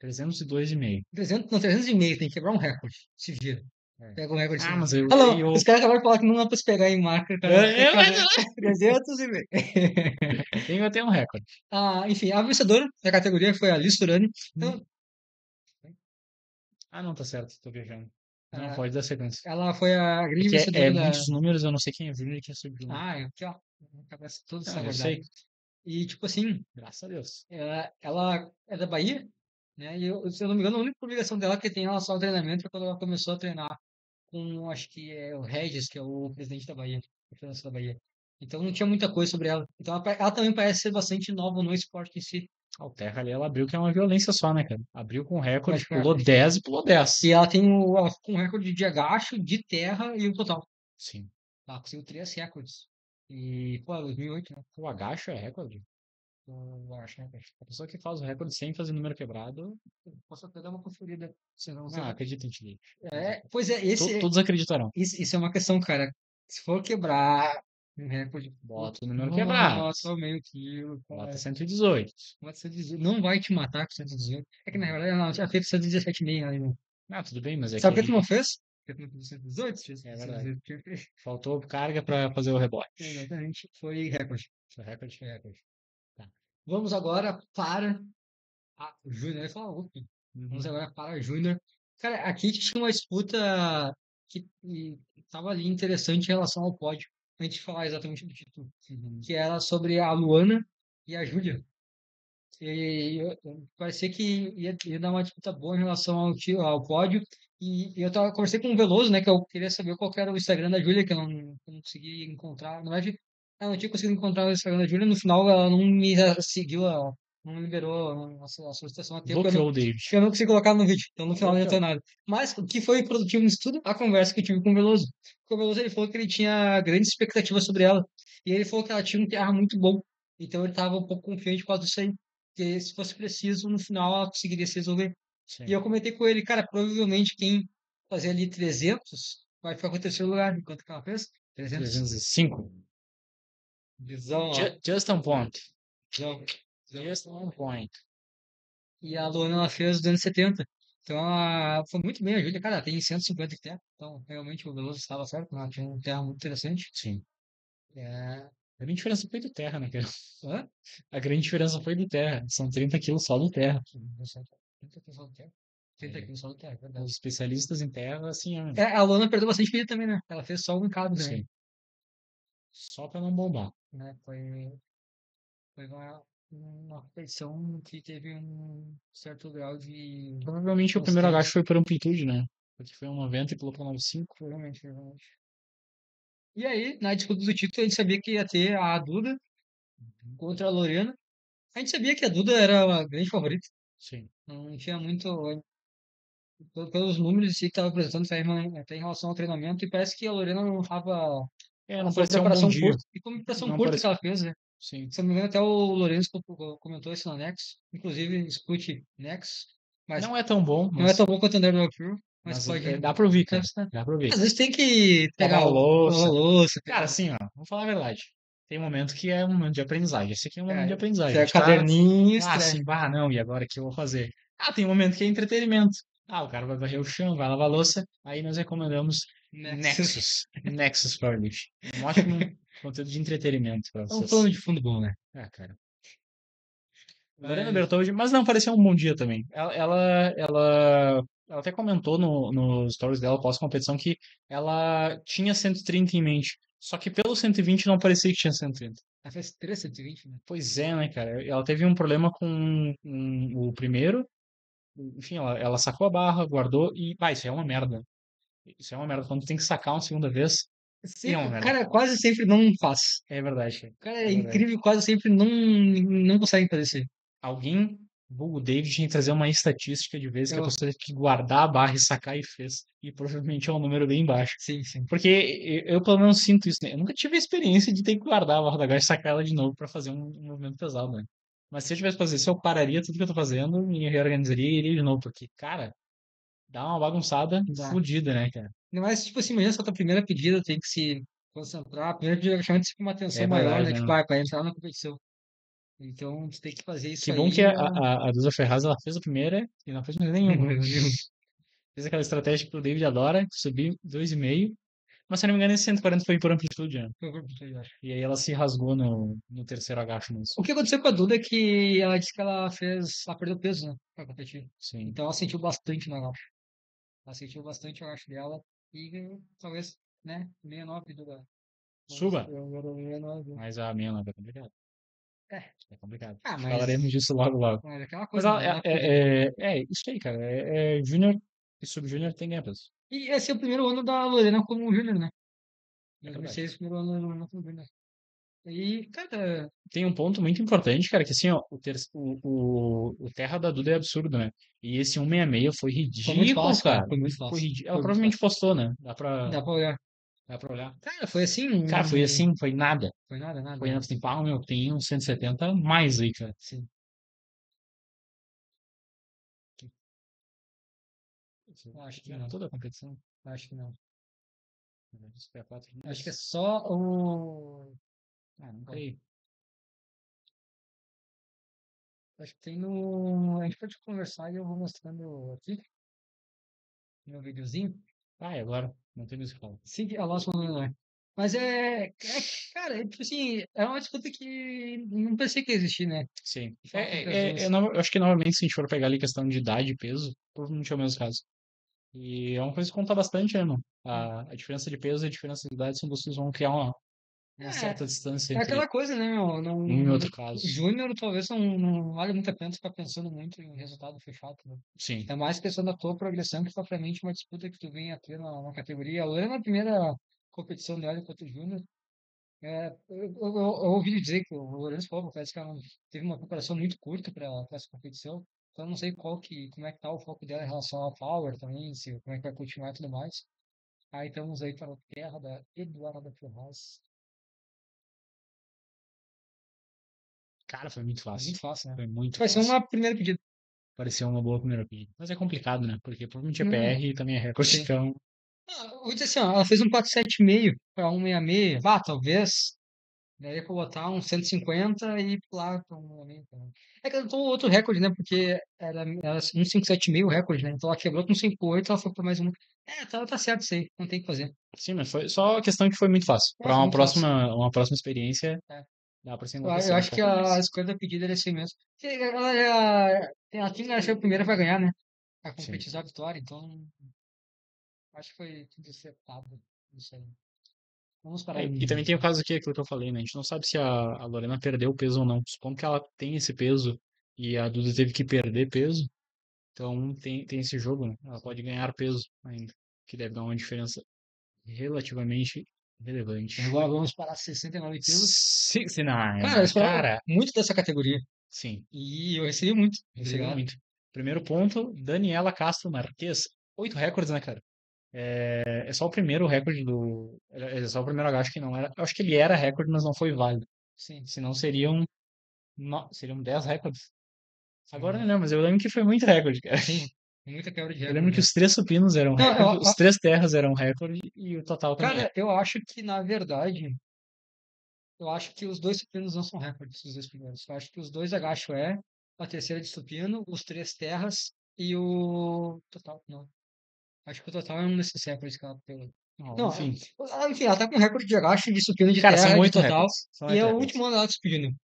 302,5. 300, não, 300,5. Tem que quebrar um recorde. Se vira. É. Pega um recorde. Ah, mas eu, Ah, não. eu, Os caras acabaram de falar que não dá pra se pegar em marca, cara. Tem que fazer 300,5. tenho até um recorde. Enfim, a vencedora da categoria foi a Liz Turani. Então, Ah, não, tá certo, tô viajando. Não, ah, pode dar sequência. ela foi a É grande que é vencedora muitos números, eu não sei quem é Júnior e quem é Sub-Júnior. Aqui, ó. A cabeça toda está Não, eu guardada. sei, E, tipo assim, graças a Deus. ela é da Bahia, né? E se eu não me engano, a única publicação dela que tem relação ao treinamento é quando ela começou a treinar com, acho que é o Regis, que é o presidente da Bahia, a Federação da Bahia. Então não tinha muita coisa sobre ela. Então ela também parece ser bastante nova no esporte em si. A Terra ali, ela abriu que é uma violência só, né, cara? Abriu com recorde, Pode ficar. pulou 10 e pulou E 10. ela tem um recorde de agacho, de terra e o total. Sim. Ela conseguiu 3 recordes. E, pô, 2008, né? O agacho é recorde. Eu acho, né, cara? A pessoa que faz o recorde sem fazer número quebrado, Posso até dar uma conferida. Se não, não, acredita em ti. pois é, Todos acreditarão. isso é uma questão, cara. Se for quebrar. Um recorde. Bota o número quebrado. Nossa, meio quilo, Bota cara. 118. Pode ser não vai te matar com 118. É que na verdade ela tinha feito 117,5 ainda. Ah, tudo bem, mas é que Sabe o que tu aí. não fez? Porque tu não fez 118, É verdade. 118 tinha feito. Faltou carga pra fazer o rebote. Exatamente. Foi recorde. Foi recorde. Foi recorde. Tá. Vamos agora para a Júnior. Eu ia falar outro. Vamos Uhum. agora para a Júnior. Cara, aqui tinha uma disputa que estava ali interessante em relação ao pódio. Antes de falar exatamente do título. Uhum. Que era sobre a Luana e a Júlia. E parecia que ia dar uma disputa boa em relação ao pódio. E eu conversei com o Veloso, né? Que eu queria saber qual que era o Instagram da Júlia, que eu não consegui encontrar. Na verdade, eu não tinha conseguido encontrar o Instagram da Júlia. No final, ela não me seguiu, ela não me liberou a solicitação a tempo. Bloqueou o David. Que eu não consegui colocar no vídeo. Então, no final, não adiantou Bloqueou. nada. Mas o que foi produtivo nisso tudo? A conversa que eu tive com o Veloso. Com o Veloso, ele falou que ele tinha grandes expectativas sobre ela. E ele falou que ela tinha um terra muito bom. Então, ele estava um pouco confiante por causa disso aí porque se fosse preciso, no final ela conseguiria se resolver. E Sim. eu comentei com ele, cara, provavelmente quem fazer ali 300 vai ficar com o terceiro lugar. Enquanto que ela fez 300. 305. Visão, ó. Just on point. Visão. Visão. Just on point. E a Luana, ela fez 270. Então, ela foi muito bem a Júlia. Cara, ela tem 150 de terra. Então, realmente, o Veloso estava certo. Ela tinha um terra muito interessante. Sim. É... A grande diferença foi do terra, né, cara? Hã? A grande diferença foi do terra. São 30 quilos só do terra. 30 quilos só do terra. 30 É. quilos só do terra, é Os verdade. especialistas em terra, assim, A Luana perdeu bastante vida também, né? Ela fez só um em cada também. sim. Só pra não bombar. Né? Foi uma competição que teve um certo grau de Provavelmente o primeiro agacho constância. foi por amplitude, né? Porque foi um 90 e pulou pra 95. Provavelmente, provavelmente. E aí, na disputa do título, a gente sabia que ia ter a Duda contra a Lorena. A gente sabia que a Duda era a grande favorita. Sim. Não tinha muito. Pelos números em si que estava apresentando, até em relação ao treinamento, e parece que a Lorena não estava. É, Ela não foi parecia um bom preparação dia. curta. E como preparação Não curta que parecia. ela fez, né? Sim. Se eu não me engano, até o Lourenço comentou isso no Nex. Inclusive, escute Nex. Mas Não é tão bom, não é tão bom quanto o Underdog Crew, mas pode. dá pra ouvir, cara. Testar. Dá pra ouvir. Às vezes tem que Lavar pegar a o louça. louça, Cara, pegar. assim, ó, vamos falar a verdade. Tem um momento que é um momento de aprendizagem. Esse aqui é um momento de aprendizagem. A Pega gente tá, caderninho, assim, escreve. não, e agora o que eu vou fazer? Ah, tem um momento que é entretenimento. Ah, o cara vai varrer o chão, vai lavar a louça. Aí nós recomendamos Nexus. Nexus Powerlift. Um ótimo conteúdo de entretenimento pra É um plano vocês. de fundo bom, né? Ah, cara. Lorena Mas, Bertoldi, mas não, parecia um bom dia também. Ela até comentou nos stories dela pós-competição que ela tinha 130 em mente. Só que pelo 120 não parecia que tinha 130. ela fez 320, né? Pois é, né, cara? Ela teve um problema com o primeiro. Enfim, ela sacou a barra, guardou e. Ah, isso é uma merda. Isso é uma merda. Quando tu tem que sacar uma segunda vez, e é uma Sempre, o merda. cara quase sempre não faz. É verdade, cara. O cara É é verdade. incrível, quase sempre não consegue fazer isso aí. Alguém, vulgo David, tinha que trazer uma estatística de vezes que a Eu, pessoa teve que guardar a barra e sacar e fez. E provavelmente é um número bem baixo. sim, sim. Porque eu pelo menos sinto isso, né? Eu nunca tive a experiência de ter que guardar a barra da gás e sacar ela de novo pra fazer um movimento pesado, né? Mas se eu tivesse que fazer isso, eu pararia tudo que eu tô fazendo, me reorganizaria e iria de novo. Porque, cara, dá uma bagunçada Dá. fodida, né, cara? Ainda mais, tipo assim, imagina se a tua primeira pedida tem que se concentrar. A primeira pedida chama de uma atenção É maior, verdade, né? Tipo, né? para entrar na competição. Então, tu tem que fazer Que isso bom que aí. a Duda Ferraz, ela fez a primeira e não fez mais nenhuma. Fez aquela estratégia que o David adora, subir 2,5. Mas se eu não me engano, esse 140 foi por amplitude, né? E aí ela se rasgou no terceiro agacho O mesmo. que aconteceu com a Duda é que ela disse que ela perdeu peso, né, pra competir. Sim. Então ela sentiu bastante no agacho. Ela sentiu bastante o agacho dela e talvez, né, 69 Duda. Vamos Suba! ver agora o 69. Mas a minha não é complicado. É, É complicado. mas, Falaremos disso logo, logo. mas é aquela Mas coisa, né? Ela pediu. é isso aí, cara. Júnior e sub-júnior tem ganha peso. E esse é o primeiro ano da Lorena como júnior, né? É verdade. 2006, o primeiro ano da Lorena como júnior. E, cara, Tem um ponto muito importante, cara, que assim, ó, o Terra da Duda é absurdo, né? E esse 166 foi foi muito ridículo, fácil, cara. cara. Foi muito Foi fácil. ridículo. Ela Foi muito provavelmente fácil. postou, né? Dá pra, Dá pra olhar. dá pra olhar. Cara, foi assim, Cara, foi assim, foi nada. foi nada, nada, Foi nada nada. assim, pá, meu, tem uns 170 mais aí, cara. Sim. Acho que Já não. toda a competição. Acho que não. 64 Acho que é quilos. só o. Ah, não creio. Acho que tem no. A gente pode conversar e eu vou mostrando aqui no videozinho. Ah, e agora? Não tem mais o que falar. Sim, a nossa não é. Mas cara, tipo assim, é uma disputa que não pensei que ia existir, né? Sim. De fato, entre as duas. Eu acho que novamente, se a gente for pegar ali questão de idade e peso, provavelmente é o mesmo caso. E é uma coisa que conta bastante, né, mano? Sim. A diferença de peso e a diferença de idade são duas coisas que vão criar uma certa distância É entre aquela coisa, né, meu? um e Não, outro caso. Júnior talvez não vale muito a pena ficar pensando muito em resultado fechado, né? Sim. É mais questão da tua progressão que propriamente uma disputa que tu vem a ter na categoria. A Lorena, na primeira competição dela enquanto Júnior, eu ouvi dizer que o Lourenço falou, parece que ela teve uma preparação muito curta para essa competição. Então, eu não sei como é que tá o foco dela em relação ao power também, se, como é que vai continuar e tudo mais. Aí estamos aí para a terra da Eduarda Ferraz. Cara, foi muito É fácil. muito fácil, né? Foi muito Vai ser fácil. uma primeira pedida. Pareceu uma boa primeira pedida. Mas é complicado, né? Porque provavelmente é Hum, PR e também é recorde, sim. então. Vou dizer assim, ó, ela fez um 4,7,5 para 1,66. Talvez. Daí pra botar um 150 e pular para um 1,66 também. É que ela tentou outro recorde, né? Porque era 1,57,5 o recorde, né? Então ela quebrou com 1,58, ela foi para mais um. Tá certo isso aí. Não tem o que fazer. Sim, mas foi só a questão que foi muito fácil. Para Foi muito fácil. uma próxima experiência, É. dá para se Eu enlouquecer um acho que pouco a mais. escolha da pedida era assim mesmo. Ela tinha que ser a primeira para ganhar, né? A Sim. competidor a vitória, então acho que foi tudo acertado. Isso aí. Vamos parar É, aí. e também tem o caso aqui, aquilo que eu falei, né? A gente não sabe se a Lorena perdeu peso ou não. Supondo que ela tem esse peso e a Duda teve que perder peso, então tem esse jogo, né? Ela pode ganhar peso ainda, que deve dar uma diferença relativamente Então, relevante. agora vamos para 69 quilos. Sim, sim, não, Cara, eu esperava cara, muito dessa categoria. sim, E eu recebi muito. recebeu Obrigado. muito. Primeiro ponto, Daniela Castro Marques. 8 recordes, né, cara? É só o primeiro recorde do. É só o primeiro agacho que não era. Eu acho que ele era recorde, mas não foi válido. Sim, Senão seriam. Seriam 10 recordes. Agora sim, não, mas eu lembro que foi muito recorde, cara. sim. Muita quebra de Eu lembro recorde, que né? os três supinos eram Não, recorde, os três terras eram recorde e o total também é. eu acho que, na verdade, eu acho que os dois supinos não são recordes, os dois primeiros. Eu acho que os dois agacho a terceira de supino, os três terras e o total. Não. Acho que o total é um desses recordes que ela pegou. Não, Não, enfim. enfim, ela tá com recorde de agacho, de supino, de Cara, são terra, de oito total. recordes. São E é oito o recordes. último ano dela de supino.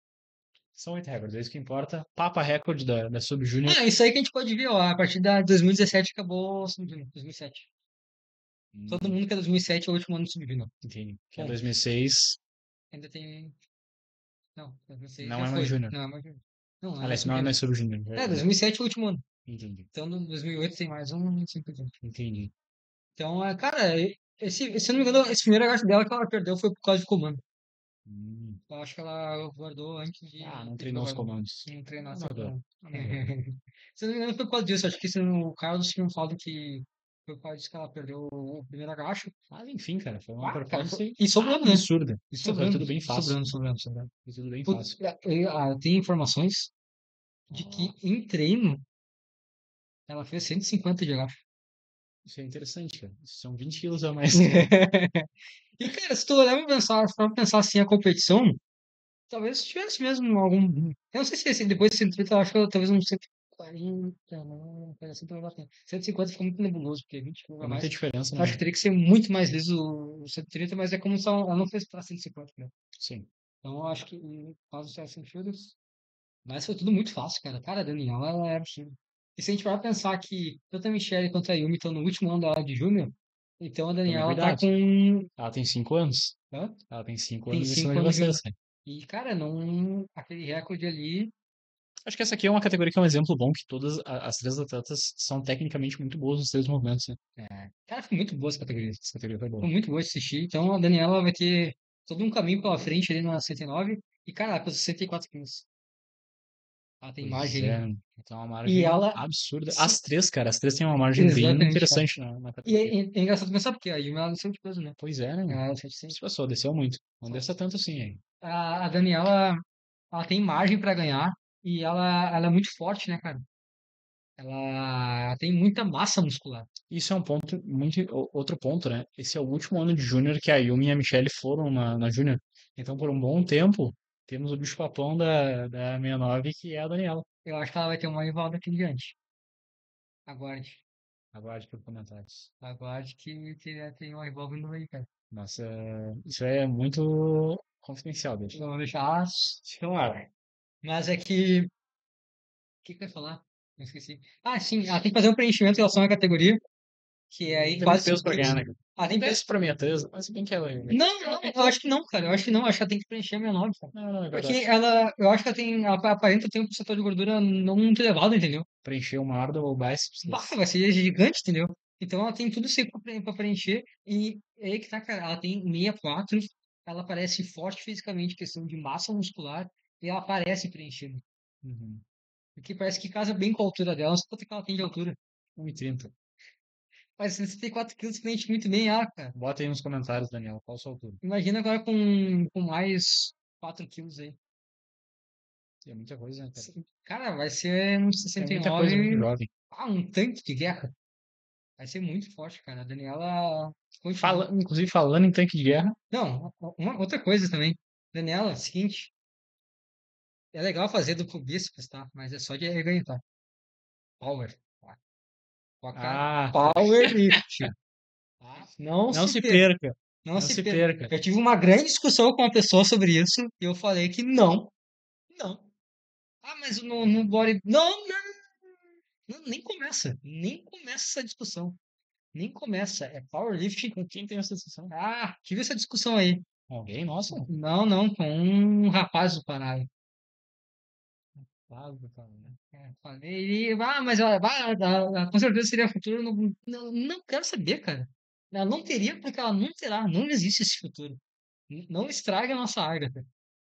São 8 recordes, é isso que importa. Papa recorde da Sub Júnior. Isso aí que a gente pode ver, ó. A partir da 2017 acabou o Sub-Junior, 2007. Todo Hum, mundo que é 2007 é o último ano do Sub-Junior. entendi. Que é Ponto. 2006, Ainda tem. Não, 2006 não já é mais foi. Júnior. Não, é mais Júnior. Não, é mais Aliás, não é Sub-Junior. mais Sub Júnior. É, 2007 é o último ano. Entendi. Então, no 2008 tem mais um, assim por diante. Entendi. Então, cara, se eu não me engano, esse primeiro agacho dela que ela perdeu foi por causa de comando. Hum. Eu acho que ela guardou antes Ah, de não pedir treinou pra os guardar. comandos. Não treinar sem Amador. comando. Amador. Se eu não me engano, foi por causa disso. Acho que se o Carlos tinha falado que foi por causa disso que ela perdeu o primeiro agacho. Mas enfim, cara, foi uma Cara, performance e sobrando, né? absurda. E Não, foi sobrando, tudo bem fácil. sobrando. Foi tudo bem Putz, fácil. tem informações de que Ó, em treino ela fez 150 de agacho. isso é interessante, cara. Isso são 20 quilos a mais. E, cara, se tu olhar pra pensar assim, a competição, talvez tivesse mesmo algum. Eu não sei se depois de 130, eu acho que talvez uns 140, não, coisa assim, pelo menos. 150 fica muito nebuloso, porque 20 quilos É a muita mais. diferença, Eu acho que né? teria que ser muito mais liso o 130, mas é como se ela não fez pra 150, né? Sim. Então eu acho que faz certo sentido. Mas foi tudo muito fácil, cara. Cara, a Daniela, ela é absurda. E se a gente vai pensar que tanto a Michelle quanto a Yumi estão no último ano da aula de Júnior, então a Tomem Daniela tá cuidado. com. Ela tem 5 anos. Hã? Ela tem cinco Tem anos em cima cinco de anos de Júnior. vocês, cara. E, cara, não. Aquele recorde ali. Acho que essa aqui é uma categoria que é um exemplo bom, que todas as três atletas são tecnicamente muito boas nos três movimentos, né? Cara, foi muito boa essa categoria. Essa categoria foi boa. Foi muito boa de assistir. Então a Daniela vai ter todo um caminho pela frente ali na 109. E, cara, ela pesa 64 quilos. Ela tem Pois é, margem. então é uma E margem ela. absurda. Se... As três, cara, as três têm uma margem bem Exatamente, cara. interessante na E categoria. é engraçado pensar porque a Yumi ela desceu de peso, né? Pois é, né, mano? Ela é Essa pessoa desceu muito. Não só desça tanto assim, hein? a Daniela, ela tem margem pra ganhar e ela é muito forte, né, cara? Ela tem muita massa muscular. Isso é um ponto muito. Outro ponto, né? Esse é o último ano de Júnior que a Yumi e a Michelle foram na Júnior. Então, por um bom tempo, temos o bicho-papão da 69, que é a Daniela. Eu acho que ela vai ter uma rival daqui em diante. Aguarde. Aguarde por comentários. Aguarde que tem uma rival vindo aí, cara. Nossa, isso é muito confidencial, deixa. Vamos deixar no ar. Mas é que. O que que eu ia falar? Eu esqueci. Ah, sim. Ela tem que fazer um preenchimento em relação à categoria, que é Não aí tem muito quase peso pra 5 ganhar, quilos. né, cara? Ah, tem peso. Peço pra mim a 3, mas se bem que ela. Não, não, eu acho que não, cara. Eu acho que não. Eu acho que ela tem que preencher a 69, cara. Não, não, é Porque verdade. eu acho que ela tem, ela aparenta ter um percentual de gordura não muito elevado, entendeu? Preencher uma ardua ou bíceps. Bah, vai ser gigante, entendeu? Então ela tem tudo seco pra preencher. E é aí que tá, cara. Ela tem 64, ela parece forte fisicamente, questão de massa muscular, e ela parece preenchida. Uhum. Porque parece que casa bem com a altura dela, só quanto que ela tem de altura. 1,30. Mas 64 quilos preenche muito bem ela, cara. Bota aí nos comentários, Daniel, qual a sua altura? Imagina agora com mais 4 quilos aí. É muita coisa, né, cara? Cara, vai ser um É muita coisa muito 69. jovem. Ah, um tanque de guerra. Vai ser muito forte, cara. A Daniela continua. Inclusive, falando em tanque de guerra, Não, uma outra coisa também. Daniela, seguinte, é legal fazer duplo bíceps, tá? Mas é só de ganho, tá? Power. Tá? Foca ah, powerlifting. Tá? Não não se se perca. perca, Não não se se perca. perca. Eu tive uma grande discussão com uma pessoa sobre isso e eu falei que não. Não. Ah, mas no body. Não, não, não, nem começa. Nem começa essa discussão. Nem começa. É powerlifting. Com quem tem essa discussão? Ah, tive essa discussão aí. Alguém? Nossa. Não, não, com um rapaz do Pará. Ah, cara, né? Falei, mas ela, com certeza seria futuro. Não, não, não quero saber, cara. Ela não teria, porque ela não terá. Não existe esse futuro. Não estraga a nossa Ágata.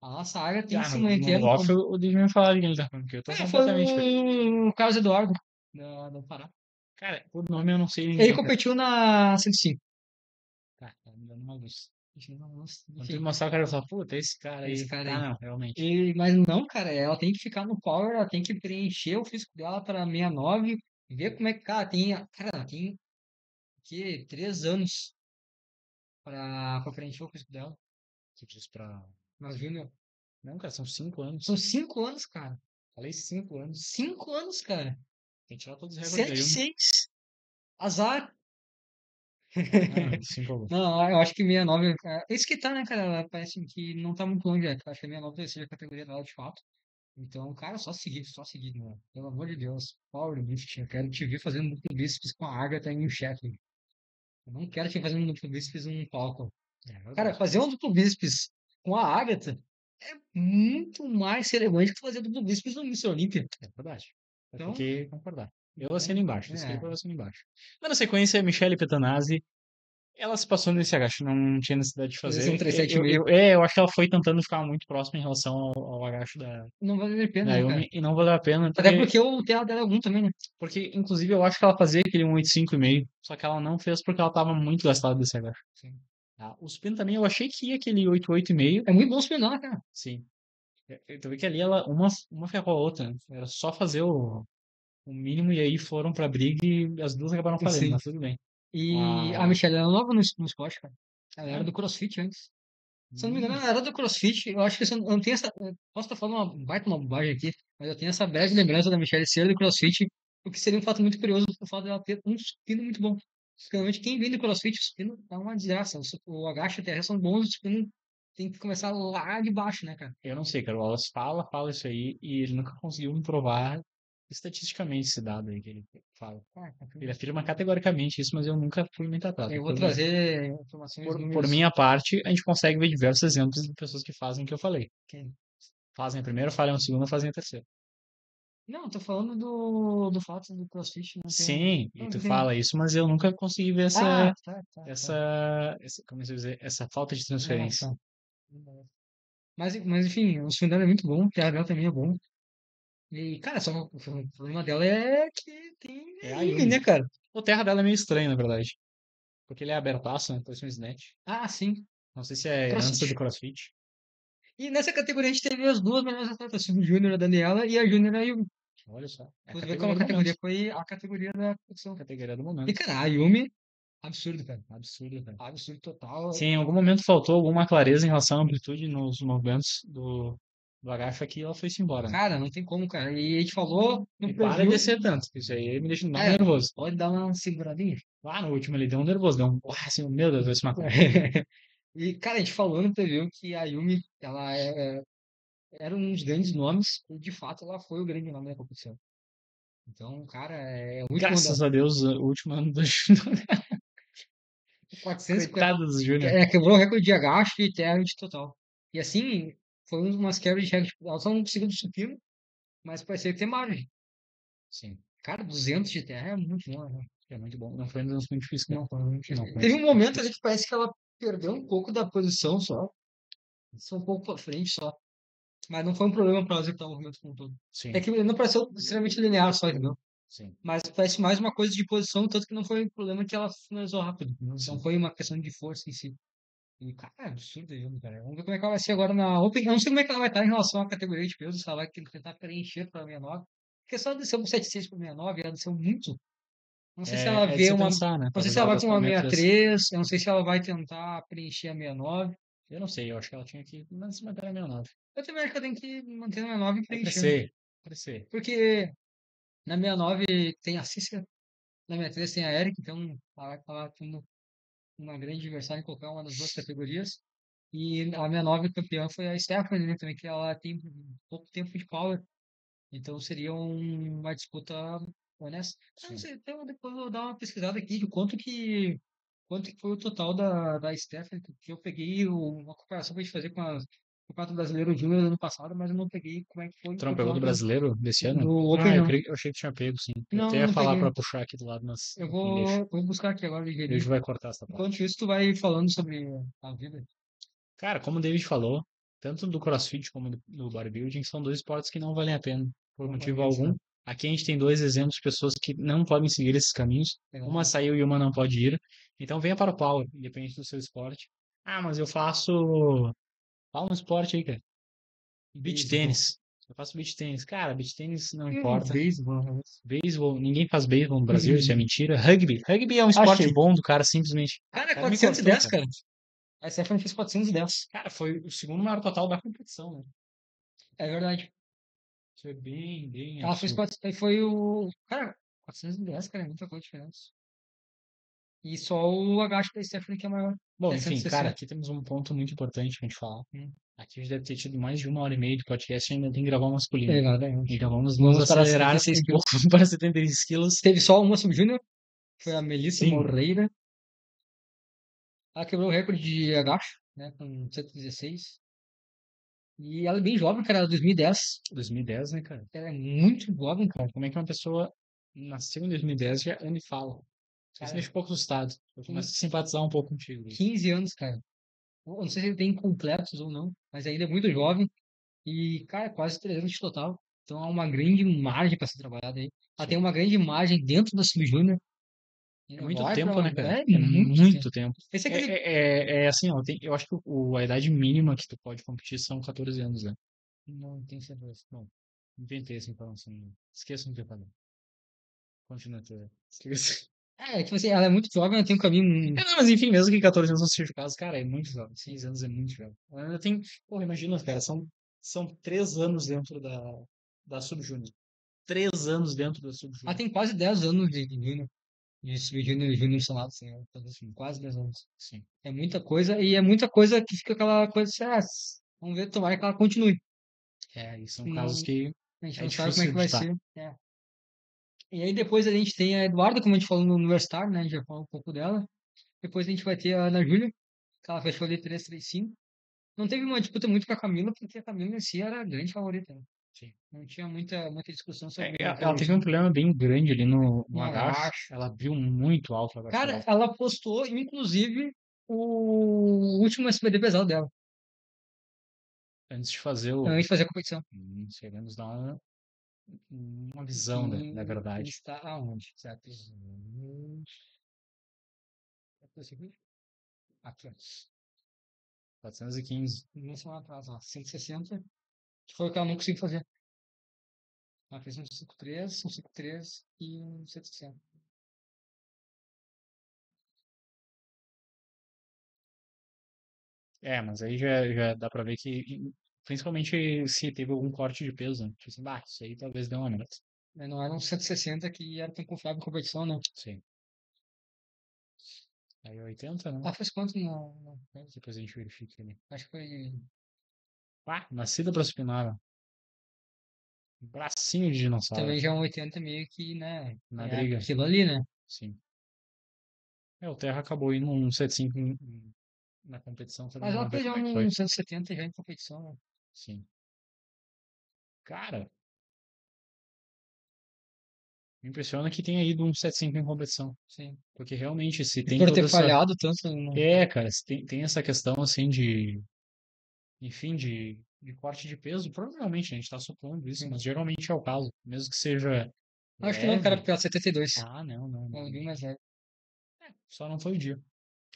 A nossa Ágata tem que Ah, se manter no no. off o David me falar de quem ele tá falando, porque eu tô Foi completamente perdido. o Carlos Eduardo, do Pará. Cara, por nome eu não sei Ele ninguém, cara. competiu na 105. Tá me dando uma luz. Quando tu me Enfim, mostrar o cara, eu falo, puta, esse cara esse aí. cara Tá, aí. não, realmente. Mas não, cara, ela tem que ficar no power, ela tem que preencher o físico dela para 69, ver como é que, cara, ela tem que 3 anos para preencher o físico dela, Tu diz pra. na Júnior. Não, cara, são 5 São anos. 5 anos, cara. Falei 5 anos. 5 anos, cara. Tem que tirar todos os recordes da Sete Yumi. 6 Azar. Ah, se empolgou. Não, eu acho que 69. Esse que tá, né, cara? Ela parece que não tá muito longe, né? Eu acho que a 69 vai ser a categoria dela de fato. Então, cara, só seguir, só seguir, né? Pelo amor de Deus. Powerlifting, eu quero te ver fazendo duplo bíceps com a Agatha em um chefe. Eu não quero te ver fazendo duplo bíceps num palco. É Cara, verdade. fazer um duplo bíceps com a Agatha é muito mais relevante que fazer duplo bíceps no Mr. Olympia. É verdade. Eu tenho Então, que concordar. Eu assino então, embaixo. Escreva, eu assino embaixo. Dando sequência, Michele Petanazzi. Ela se passou nesse agacho, não tinha necessidade de fazer um fazer. 3,7,5 Eu acho que ela foi tentando ficar muito próxima em relação ao agacho não vale a pena, da né, cara? Yumi e não valeu a pena, Até porque o TEA dela é algum também, né? porque inclusive eu acho que ela fazia aquele 1,85,5, só que ela não fez porque ela tava muito gastada desse agacho. Sim. Tá? O supino também eu achei que ia aquele 88,5, É muito bom se né, cara. sim. Tu vê que ali uma ferrou a outra, né? Era só fazer o mínimo e aí foram pra briga e as duas acabaram falhando, Sim. mas tudo bem. E a Ah, Michelle era nova no esporte, cara. Ela era é? do CrossFit antes. Se eu não me engano, Hum, ela era do CrossFit. Eu acho que eu não tenho essa. Eu posso estar falando uma baita uma bobagem aqui, mas eu tenho essa breve lembrança da Michelle ser do CrossFit, o que seria um fato muito curioso, o fato dela ter um supino muito bom. Realmente, quem vem do CrossFit, o supino é uma desgraça. O agacho e o TR são bons, o supino tem que começar lá de baixo, né, cara? eu não sei, cara. O Wallace fala isso aí e ele nunca conseguiu me provar estatisticamente esse dado aí que ele fala. Ele afirma categoricamente isso, mas eu nunca fui muito atrás. Eu vou trazer informações, Por números. minha parte, a gente consegue ver diversos exemplos de pessoas que fazem o que eu falei. Fazem a primeira, falham a segunda, fazem a terceira. Não, tô falando do fato do CrossFit não ter. Sim, e Não, tu tem. fala isso, mas eu nunca consegui ver Tá. como eu dizer, essa falta de Ah, transferência. tá. Mas enfim, o filme dela é muito bom, o TH também é bom. E, cara, só o problema dela é que tem É a anime, Yumi. né, cara? O terra dela é meio estranho, na verdade. Porque ele é abertaço, né? Parece um snatch. Ah, sim. Não sei se é herança do CrossFit. CrossFit. E nessa categoria a gente teve as duas melhores atletas, o Júnior, a Daniela, e a Júnior, a Yumi. Olha só. É a Tu vê como a categoria do momento. categoria foi a categoria da competição. Categoria do E, momento. cara, a Yumi, absurdo, cara. Absurdo, cara. Absurdo total. Se em algum momento faltou alguma clareza em relação à amplitude nos movimentos do agacho aqui, ela foi-se embora, né? Cara, não tem como, cara. E a gente falou no E para de preview. descer tanto. Isso aí me deixa mais É, nervoso. pode dar uma seguradinha. Lá no último ele deu um nervoso, deu um. Assim, meu Deus, vai se matar. E, cara, a gente falou no preview que a Yumi, era um dos grandes nomes, e de fato ela foi o grande nome da competição. Então, cara, é muito bom dela. Graças a Deus, o último ano do Júnior. 450, Coitado dos Júnior. quebrou o recorde de agacho e terra de total. E assim, foi umas quebras de recorde. Ela só não conseguiu do supino, mas parecia que tem margem. Sim, Cara, 200 de terra é muito bom, né? é muito bom. Não foi um dos muito difíceis, cara. Não, foi muito Não difícil. foi Teve um muito momento ali difícil. que parece que ela perdeu um pouco da posição só um pouco pra frente só. Mas não foi um problema para ela executar o movimento como um todo. É Sim, que não pareceu extremamente linear só, entendeu? sim, Mas parece mais uma coisa de posição, tanto que não foi um problema que ela finalizou rápido. Não sim. foi uma questão de força em si. E, cara, é absurdo isso, cara. Vamos ver como é que ela vai ser agora na Open. Eu não sei como é que ela vai estar em relação à categoria de peso, se ela vai tentar preencher para 69. Porque só desceu um 76 para 69, ela desceu muito. Não sei se ela É de vê se uma. pensar, né? Não sei Talvez se ela ela vai desce com para uma 63. 63, eu não sei se ela vai tentar preencher a 69. Eu não sei, eu acho que ela tinha que se manter na 69. Eu também acho que ela tem que manter na 69 e É preencher. crescer, crescer. Porque na 69 tem a Cícera, na 63 tem a Erika, então ela vai estar tendo uma grande adversária em qualquer uma das duas categorias. E a minha nova campeã foi a Stephanie, né, também, que ela tem pouco tempo de power. Então seria uma disputa honesta. Eu não Sim. sei, então depois eu vou dar uma pesquisada aqui de quanto que foi o total da Stephanie, que eu peguei uma comparação pra gente fazer com o Campeonato Brasileiro Júnior do ano passado, mas eu não peguei como é que foi Tu o não pegou do total brasileiro desse ano? do Ah, Open, não. eu achei que tinha pego, sim. Eu Não, até ia não falar peguei. pra puxar aqui do lado, mas Eu enfim, deixa. vou buscar aqui agora, Ele Ligeirinho. vai cortar essa Enquanto parte. isso, tu vai falando sobre a vida. Cara, como o David falou, tanto do CrossFit como do bodybuilding são dois esportes que não valem a pena, por Não vale motivo mesmo, algum. né? Aqui a gente tem dois exemplos de pessoas que não podem seguir esses caminhos. Legal, Uma né? saiu e uma não pode ir. Então venha para o Power, independente do seu esporte. Ah, mas eu faço. Fala um esporte aí, cara. Beach Beisebol. tênis. Eu faço beach tênis. Cara, beach tênis não Hum, importa. beisebol, né? Beisebol, ninguém faz beisebol no Brasil, isso é mentira. Rugby. Rugby é um esporte Achei. bom do cara, simplesmente. Ah, o Cara, cara me cortou, 410, cara. cara. A Stephanie fez 410. Cara, foi o segundo maior total da competição, né? É verdade. Isso é bem, bem Ela fez absurdo. 400, foi o. Cara, 410, cara, é muita coisa de diferença. E só o agacho da Stephanie que é maior. Bom, É enfim, cara, 160. aqui temos um ponto muito importante pra gente falar. Hum. Aqui a gente deve ter tido mais de 1 hora e meia de podcast e ainda tem que gravar um masculino. Exatamente. Então vamos nos Vamos para acelerar 76 um pouco quilos. para 76 quilos. Teve só uma sub-júnior, foi a Melissa Sim, Moreira. Ela quebrou o recorde de agacho, né, com 116. E ela é bem jovem, cara, ela é 2010. 2010, né, cara? Ela é muito jovem, cara. Como é que uma pessoa nasceu em 2010 e já anda e fala? Isso me Cara, deixa um pouco assustado. Eu começo a 15, simpatizar um pouco contigo, Luiz. 15 anos, cara. Eu não sei se ele tem completos ou não, mas ainda é muito jovem. E, cara, quase 300 de total. Então há uma grande margem para ser trabalhada aí. Ela tem Sim. uma grande margem dentro da Sub-Júnior. É Ainda muito vai tempo, pra. né, cara? É É muito tempo. muito tempo. Esse é É, aquele. assim, ó, eu acho que a idade mínima que tu pode competir são 14 anos, né? Não tenho certeza. Bom, inventei essa informação. Esqueça o que eu falei. Continua, tu. Esqueça. Tipo assim, ela é muito jovem, ela tem um caminho. Não, mas enfim, mesmo que 14 anos não seja o caso, cara, é muito jovem. 6 anos é muito jovem. Ela ainda tem, porra, imagina, cara, são 3 anos dentro da Sub-Júnior. 3 anos dentro da Ela Sub-Júnior. tem quase 10 anos de Júnior. De Sub-Júnior e Júnior somado, assim, né? Então, assim, quase 10 anos. Sim. É muita coisa, e é muita coisa que fica aquela coisa assim, vamos ver, tomara que ela continue. E são casos Não, que a gente é não sabe como é difícil que de vai estar. ser. E aí depois a gente tem a Eduarda, como a gente falou no Universitário, né? A gente já falou um pouco dela. Depois a gente vai ter a Ana Júlia, que ela fechou ali 335. Não teve uma disputa muito com a Camila, porque a Camila em si era a grande favorita, né? Sim. Não tinha muita discussão sobre Ela teve um favoritismo. problema bem grande ali no Não agacho. acho. Ela abriu muito alto o agacho Cara, dela. ela postou, inclusive, o último SBD pesado dela, Antes de fazer o. antes de fazer a competição. Chegamos a dar uma visão da Que verdade. está aonde? Certo? Aqui, ó. 415. Uma semana atrás, ó. 160, que foi o que ela não conseguiu fazer. Ela fez um 5'3" e um 160. É, mas aí já dá pra ver que, principalmente se teve algum corte de peso, né? Tipo assim, bah, isso aí talvez dê uma nota. Mas não era um 160 que era tão confiável em competição, né? Sim. Aí 80, né? Ela fez quanto Depois a gente verifica ali. acho que foi. Ah, nascida pra supinara. Bracinho de dinossauro. Também já um 80 meio que, né? Na É briga. aquilo ali, né? Sim. É, o Terra acabou indo num 7.5 na competição também. Mas ela Vamos ver fez já como é que foi. um 170 já em competição, né? Sim. Cara, me impressiona que tenha ido um 7.5 em competição. Sim. Porque realmente, se E tem por ter toda essa. falhado tanto, não. É, cara, se tem essa questão assim de. Enfim, de corte de peso, provavelmente a gente tá supondo isso, Sim. mas geralmente é o caso. Mesmo que seja Acho que não, cara, leve. porque ela é 72. Ah, não, não, Ela é não. bem mais velha. Só não foi o dia.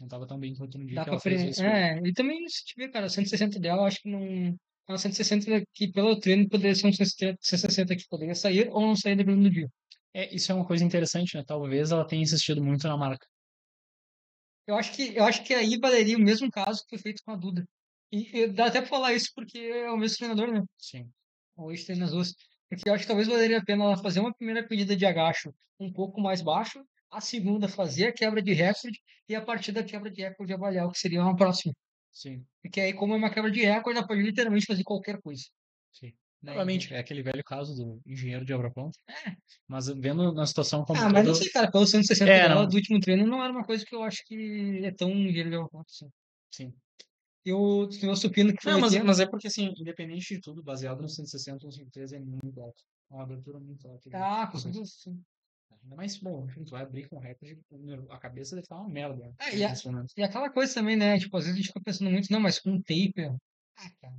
Não tava tão bem quanto no dia Dá que pra. ela fez isso aí. E também, se tiver, cara, 160 dela, eu acho que não. É uma 160 que pelo treino poderia ser um 160 que poderia sair ou não sair dependendo do dia. É, isso é uma coisa interessante, né? Talvez ela tenha insistido muito na marca. Eu acho que aí valeria o mesmo caso que foi feito com a Duda. E dá até pra falar isso porque é o mesmo treinador, né? Sim, Hoje treina as duas. Porque eu acho que talvez valeria a pena ela fazer uma primeira pedida de agacho um pouco mais baixo, a segunda fazer a quebra de recorde e a partir da quebra de recorde avaliar o que seria uma próxima. sim, Porque aí, como é uma quebra de recorde, ela pode literalmente fazer qualquer coisa. sim. Né? Novamente, é aquele velho caso do engenheiro de obra pronta. Mas vendo na situação como Mas não todo. sei, cara, pelo 160 É, dela não. do último treino não era uma coisa que eu acho que é tão ligeiro assim. Sim. E o meu supino que foi Não, mas, 80. mas é porque, assim, independente de tudo, baseado no 160, o 153 é muito alto. É uma abertura muito alta. Com certeza sim. Ainda mais, bom, enfim, tu vai abrir com recorde, a cabeça deve estar uma merda, né, Ah, nesse momento. e aquela coisa também, né? Tipo, às vezes a gente fica pensando muito, não, mas com taper. Cara,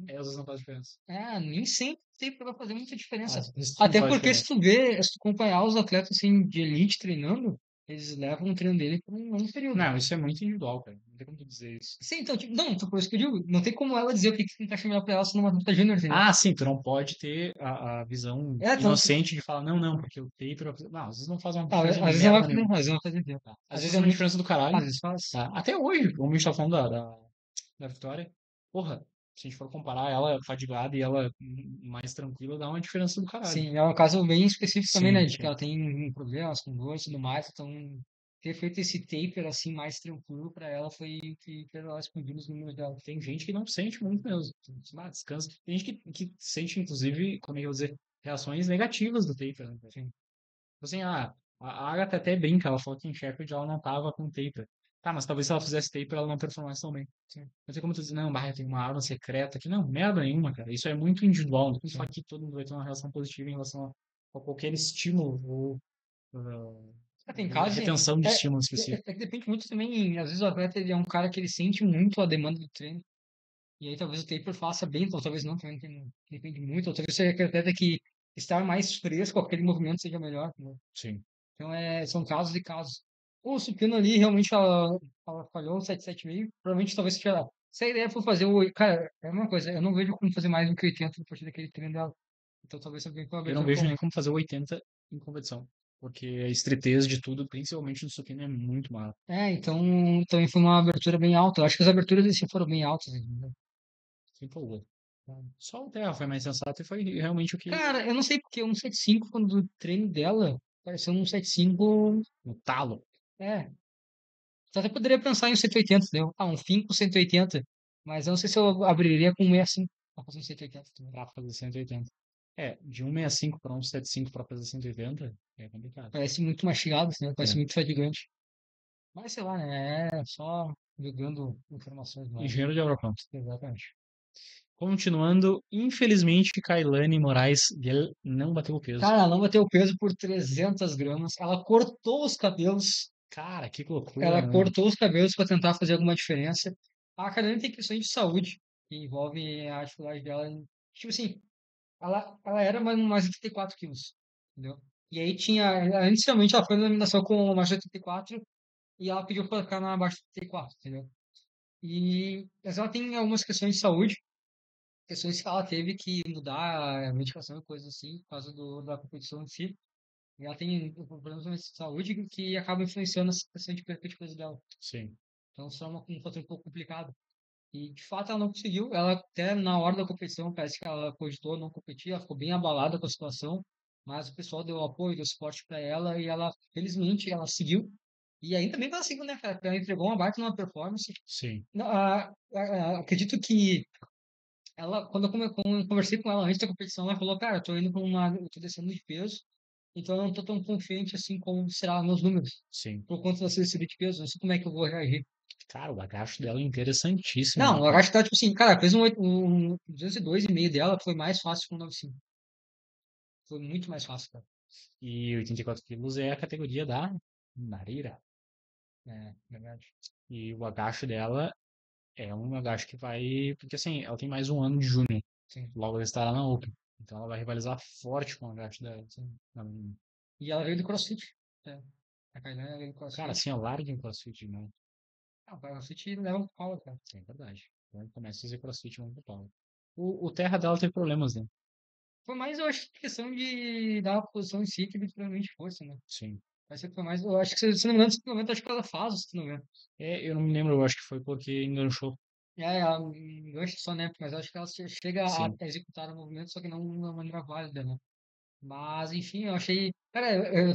É, às vezes não faz diferença. nem sempre taper vai fazer muita diferença. Às vezes não Até faz porque se diferença. tu vê, se tu acompanhar os atletas assim, de elite treinando, eles levam o treino dele por um longo período. Não, isso é muito individual, cara. Não tem como tu dizer isso. Sim, então, tipo, não, então, por isso que eu digo, não tem como ela dizer o que que encaixa melhor pra ela se numa luta júnior, entendeu? Ah, sim, tu não pode ter a visão Então, inocente de falar, não, não, porque o taper. Não, às vezes não faz uma às diferença de vezes não vai merda fazer, nenhuma. às vezes não vai fazer tempo. Tá? Às Às vezes vezes faz é uma muito, diferença do caralho. às vezes faz. Tá? Até hoje, como a gente tá falando da Vitória, porra, se a gente for comparar ela fadigada e ela mais tranquila, dá uma diferença do caralho. Sim, é um caso bem específico também, né? Sim, De que sim, ela tem problemas com dor e tudo mais, então ter feito esse taper assim mais tranquilo pra ela foi que fez ela explodir nos números dela. tem gente que não sente muito mesmo. Ah, descansa. Tem gente que sente, inclusive, como é que eu vou dizer, reações negativas do taper, né, cara? Sim, Tipo assim, a Agatha até brinca, ela falou que em Sheffield ela não tava com taper. Tá, mas talvez se ela fizesse taper ela não performasse tão bem. sim, Não tem como tu dizer, não, bah, tem uma arma secreta aqui. Não, merda nenhuma, cara. Isso é muito individual. Não tem que falar sim. que todo mundo vai ter uma reação positiva em relação a qualquer estímulo ou Tem casos, retenção de estímulo específico. que depende muito também, às vezes o atleta ele é um cara que ele sente muito a demanda do treino, e aí talvez o taper faça bem, ou talvez não, também depende muito, ou talvez seja aquele atleta que estar mais fresco, aquele movimento seja melhor, né? Sim. Então, são casos e casos. O supino ali, realmente, ela falhou o 7,7,5. Provavelmente, talvez, se a ideia for fazer o. Cara, é uma coisa, eu não vejo como fazer mais do que 80 a partir daquele treino dela. Então, talvez alguém com a Eu não abertura vejo como. nem como fazer o 80 em competição. Porque a estritez de tudo, principalmente no supino, é muito maior. Então, também foi uma abertura bem alta. Eu acho que as aberturas desse foram bem altas, entendeu? Se empolgou. Só o Terra foi mais sensato e foi realmente o que. Cara, eu não sei porque o 1,75, quando o treino dela, pareceu um 1,75. O talo. É. Você até poderia pensar em um 180, entendeu? Um fim com 180. Mas eu não sei se eu abriria com um 65 pra fazer um 180 também. Pra fazer 180. É, de 165 para 175 para fazer 180 é complicado. Parece muito mastigado, né? Parece É. muito fadigante. Mas sei lá, né? É só jogando informações mais. Engenheiro de obra pronta. Exatamente. Continuando, infelizmente, Kailane Moraes não bateu o peso. Cara, ela não bateu o peso por 300 gramas. Ela cortou os cabelos. Cara, que loucura, Ela né? cortou os cabelos para tentar fazer alguma diferença. A Karine tem questões de saúde que envolvem a dificuldade dela. Tipo assim, ela era mais de 84 quilos, entendeu? E aí inicialmente ela foi na eliminação com mais de 84 e ela pediu para ficar na abaixo de 34, entendeu? Mas ela tem algumas questões de saúde questões que ela teve que mudar a medicação e coisas assim, por causa da competição em si. E ela tem problemas de saúde que acabam influenciando essa questão de perca de peso dela. Sim, Então, isso é um fator um pouco complicado. E, de fato, ela não conseguiu. Ela, até na hora da competição, parece que ela cogitou não competir. Ela ficou bem abalada com a situação. Mas o pessoal deu apoio, deu suporte para ela. E ela, felizmente, ela seguiu. E ainda bem que ela seguiu, né, cara? Porque ela entregou uma baita numa performance. sim. Acredito que ela, quando quando eu conversei com ela antes da competição, ela falou, cara, eu tô descendo de peso. Então, eu não tô tão confiante assim como será meus números. Sim. Por conta da subida de peso. Não sei como é que eu vou reagir. Cara, o agacho dela é interessantíssimo, Não, né, eu cara? acho que ela, tipo assim, cara, fez um 202,5 dela, foi mais fácil que um 95. Foi muito mais fácil, cara. E 84 quilos é a categoria da Narira. É, verdade. E o agacho dela é um agacho que vai. Porque assim, ela tem mais um ano de júnior. Sim, Logo ela estará na Open. Então ela vai rivalizar forte com o agacho dela. sim. Na- E ela veio do CrossFit. É. A Kainan veio do Cara, CrossFit. assim, ó, larga em CrossFit, né? Ah, o CrossFit leva um pau, cara. É verdade. Então começa a fazer CrossFit muito pau. O terra dela teve problemas, né? Foi mais, eu acho, questão de dar a posição em si que literalmente força, né? Sim. Mas foi mais, eu acho que, se não me engano, esse momento, acho que ela faz, se não me engano. É, eu não me lembro, eu acho que foi porque enganchou. Ela engancha só, né? Mas eu acho que ela chega a Sim. executar o movimento, só que não de uma maneira válida, né? Mas, enfim, eu achei. Cara,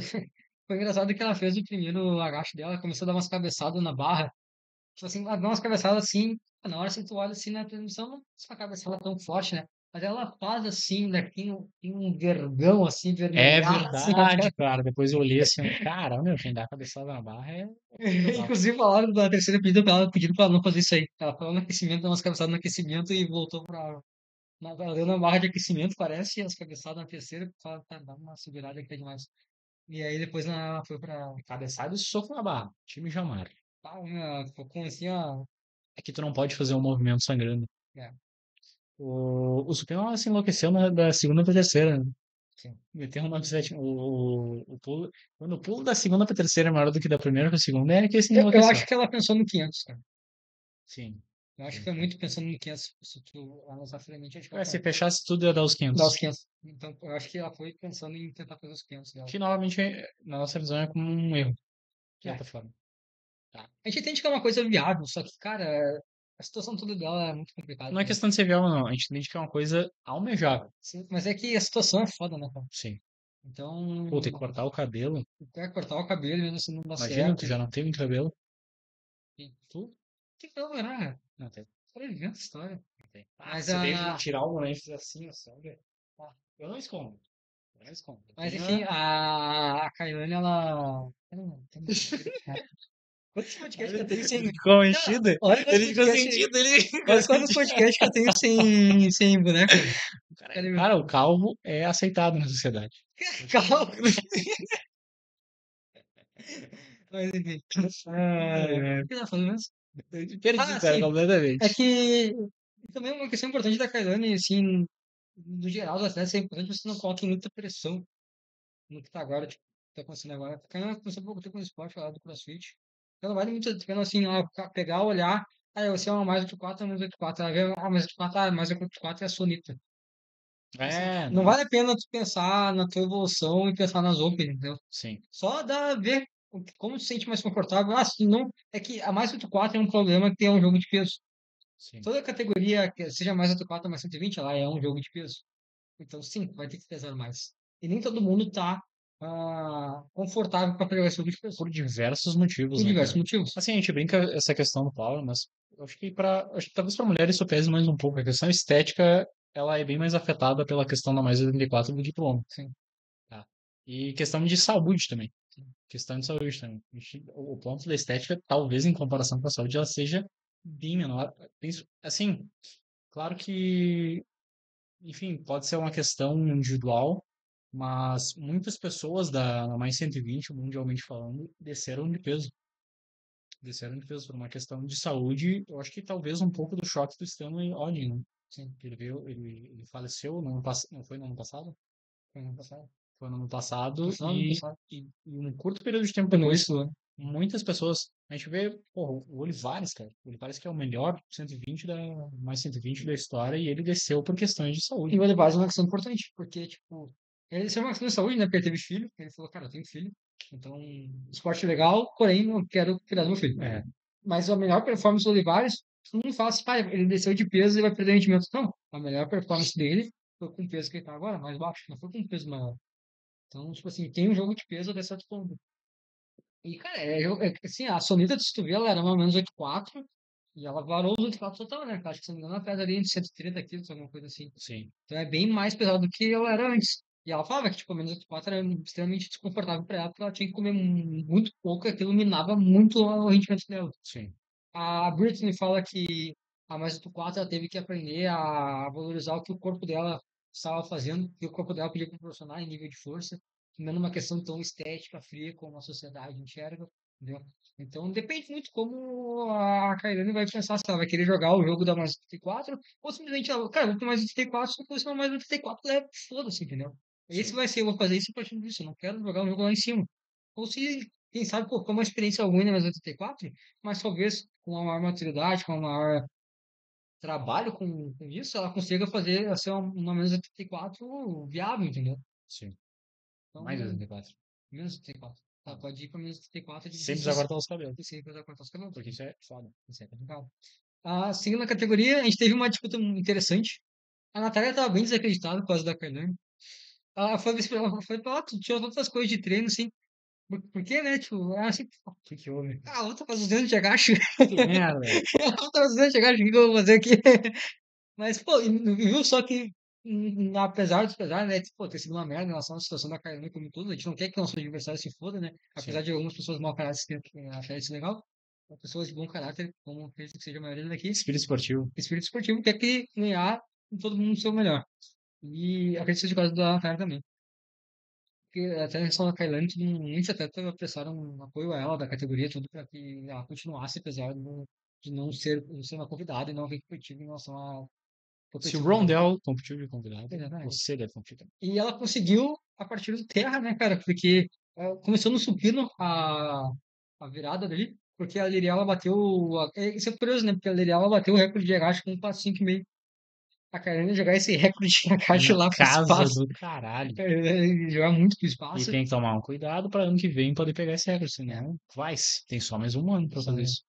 foi engraçado que ela fez o primeiro agacho dela, começou a dar umas cabeçadas na barra. Tipo assim, ela dá umas cabeçadas assim, na hora que tu olha assim na transmissão, não é uma cabeçada tão forte, né? Mas ela faz assim, né? Tem um vergão assim, É vermelhaço na verdade, cara. cara. Depois eu olhei assim, cara, meu, quem dá a cabeçada na barra é brutal. Inclusive falaram da terceira pedido pra ela não fazer isso aí. Ela falou no aquecimento, deu umas cabeçadas no aquecimento e voltou pra. Ela deu na barra de aquecimento, parece, e as cabeçadas na terceira, fala, tá, dá uma segurada aqui demais. E aí depois ela foi pra. Cabeçada e soco na barra. Time Jamar. Pá, ficou assim, ó. É que tu não pode fazer um movimento sangrando. É, O Supremo se enlouqueceu da segunda pra terceira, né? sim. Meteu um 97. O pulo, quando o pulo da segunda pra terceira é maior do que da primeira pra segunda, é que ele se Eu enlouqueceu. acho que ela pensou no 500, cara. Sim, Eu acho que sim, foi sim. muito pensando no 500. Se tu analisar friamente, acho que ela Ué, se tá. fechasse tudo ia dar os Dá os 500. 500. Então, eu acho que ela foi pensando em tentar fazer os 500 dela. Que novamente, na nossa visão, é como um erro, de É. certa forma. Tá. A gente entende que é uma coisa viável, só que, cara, a situação toda dela é muito complicada Não é também. questão de ser viável, não. A gente entende que é uma coisa almejável. Sim, mas é que a situação é foda, né, cara? Sim. Pô, ter que Então, cortar o cabelo. quer cortar o cabelo mesmo assim não dá Imagina, certo. tu já não tem muito cabelo. E tu tem que melhorar. Não tem. Só inventa história. Não tem. Ah, Mas se veio de a. tirar o momento e fizer assim, assim, olha. Ah, eu não escondo. Eu não escondo. Eu Mas tenho enfim, a... a Kailane, ela. Tem quantos podcasts que eu tenho sem. Ele ficou Cara, sentido. olha quantos Ele ficou podcasts. sentido, ele ficou Olha quantos sentido. podcasts que eu tenho sem boneco. Cara, Cara, cara, o calvo é aceitado na sociedade. calma. Mas enfim. Ai, O ai. que eu tava falando mesmo? Eu perdi, Ah, cara, sim. É completamente. que também uma questão importante da Kailane, assim, no geral, dos atletas, é importante que você não coloque muita pressão no que tá agora, tipo, tá acontecendo agora. A Kailane começou há pouco tempo no esporte lá do CrossFit. Então não vale muito a pena, assim, pegar, olhar, você é uma mais 84, mais 84, ela vê, mais 84, mais 84 é a Sonita. Assim, É, não não. vale a pena tu pensar na tua evolução e pensar nas Open, entendeu? Sim, Só dá ver como tu se sente mais confortável. Ah, se não, é que a mais 84 é um problema que tem um jogo de peso. sim. Toda categoria, que seja mais 84 ou mais 120, ela é um jogo de peso. Então, sim, vai ter que pesar mais. E nem todo mundo tá confortável para pegar esse jogo de peso. Por diversos motivos, Por né, diversos cara? motivos. Assim, a gente brinca essa questão do power, mas eu acho que acho que talvez para mulheres isso pese mais um pouco. A questão estética, ela é bem mais afetada pela questão da mais 84 do que pro homem, Sim, tá? E questão de saúde também. sim. Questão de saúde também. O ponto da estética, talvez em comparação com a saúde, ela seja bem menor. Assim, claro que, enfim, pode ser uma questão individual, mas muitas pessoas da mais 120, mundialmente falando, desceram de peso por uma questão de saúde. Eu acho que talvez um pouco do choque do Stanley Odin, né? Sim, Ele faleceu não foi no ano passado? foi no ano passado. Foi no ano passado No final do ano passado. e um curto período de tempo Foi no depois início do ano. muitas pessoas. A gente vê, pô, o Olivares, cara. O Olivares que é o melhor 120 mais 120 da história e ele desceu por questões de saúde. E o Olivares é uma questão importante, porque, tipo, ele é uma questão de saúde, né? Porque ele teve filho. Ele falou, cara, eu tenho filho. Então, esporte é legal, porém, eu quero cuidar do meu filho. É, Mas a melhor performance do Olivares, todo mundo fala assim, pai, ele desceu de peso e vai perder rendimento. Não, a melhor performance dele foi com o peso que ele tá agora, mais baixo, não foi com um peso maior. Então, tipo assim, tem um jogo de peso até certo ponto. E, cara, assim, a Sonita, se tu vê, ela era mais ou menos 8,4 e ela varou os 8,4 total, né? Acho que, se não me engano, ela pesa ali entre 130 quilos, alguma coisa assim. sim, Então é bem mais pesado do que ela era antes. E ela falava que, tipo, a menos 8,4 era extremamente desconfortável para ela, porque ela tinha que comer muito pouco, e aquilo minava muito o rendimento dela. sim, A Britney fala que a mais do 4 ela teve que aprender a valorizar o que o corpo dela estava fazendo, que o corpo dela podia proporcionar em nível de força, não numa questão tão estética, fria como a sociedade enxerga, entendeu? Então depende muito como a Kailane vai pensar, se ela vai querer jogar o jogo da mais 34, ou simplesmente ela, cara, eu vou ter mais 34, se eu posicionar mais 34, foda-se, entendeu? Esse sim. vai ser, eu vou fazer isso a partir disso, eu não quero jogar o jogo lá em cima. Ou se, quem sabe, pô, como uma experiência ruim na mais 84, mas talvez com uma maior maturidade, com um maior trabalho com isso, ela consiga fazer ser uma menos 84 viável, entendeu? Sim. Mais Então, 84. menos 84. Ela pode ir para menos 84 e Sem dividir precisar isso. cortar os cabelos. E sem precisar cortar os cabelos. Porque isso é foda. Isso é complicado. A segunda categoria, a gente teve uma disputa interessante. A Natália estava bem desacreditada por causa da Carlane. Ela foi pra lá, tirou todas as coisas de treino, assim. Por quê, né? Tipo, assim, O que que houve? a outra faz 200 de agacho. Que merda! A outra faz 200 de agacho, o que que eu vou fazer aqui? Mas, pô, viu só que, apesar dos pesar, né, pô, ter sido uma merda em relação à situação da Carolina como um todo, a gente não quer que nosso adversário se foda, né? Apesar Sim. de algumas pessoas mau caráter acharem isso legal, pessoas de bom caráter, como acredito que seja a maioria daqui, Espírito esportivo. espírito esportivo quer que ganhar todo mundo ser o melhor. E acredito que seja o caso da Natália também. Porque até a questão da Kailane, muitos atletas prestaram um apoio a ela, da categoria, tudo, para que ela continuasse, apesar de não ser uma convidada e não vir competitiva em relação a Se o competição geral. Rondell competiu de convidado, Exatamente. você deve competir também. E ela conseguiu a partir do terra, né, cara? Porque começou no supino a virada dali, porque a Liriela bateu. Isso é curioso, né? Porque a Liriela bateu o recorde de agacho com 4,5,5. A Karine jogar esse recorde de agacho Na lá pro casa espaço. do caralho. Jogar muito pro E espaço. tem que tomar um cuidado para ano que vem poder pegar esse recorde, É, senão vai. Tem só mais um ano para fazer sim. isso.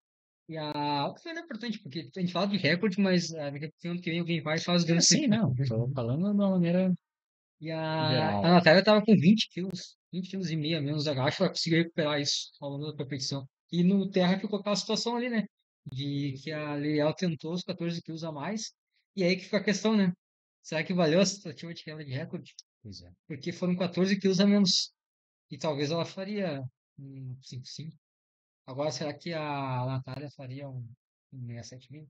E o que é importante, porque a gente fala de recorde, mas daqui a ano que vem alguém vai e faz É grande. sim, não. Tô falando de uma maneira E a geral. Natália tava com 20 quilos, 20 quilos e meio a menos da gasto, ela conseguiu recuperar isso ao longo da competição. E no terra ficou aquela situação ali, né? De que a Lilial tentou os 14 quilos a mais. E aí que fica a questão, né? Será que valeu a tentativa de quebra de recorde? Pois é. Porque foram 14 quilos a menos. E talvez ela faria um 5,5. Agora, será que a Natália faria um 67,5?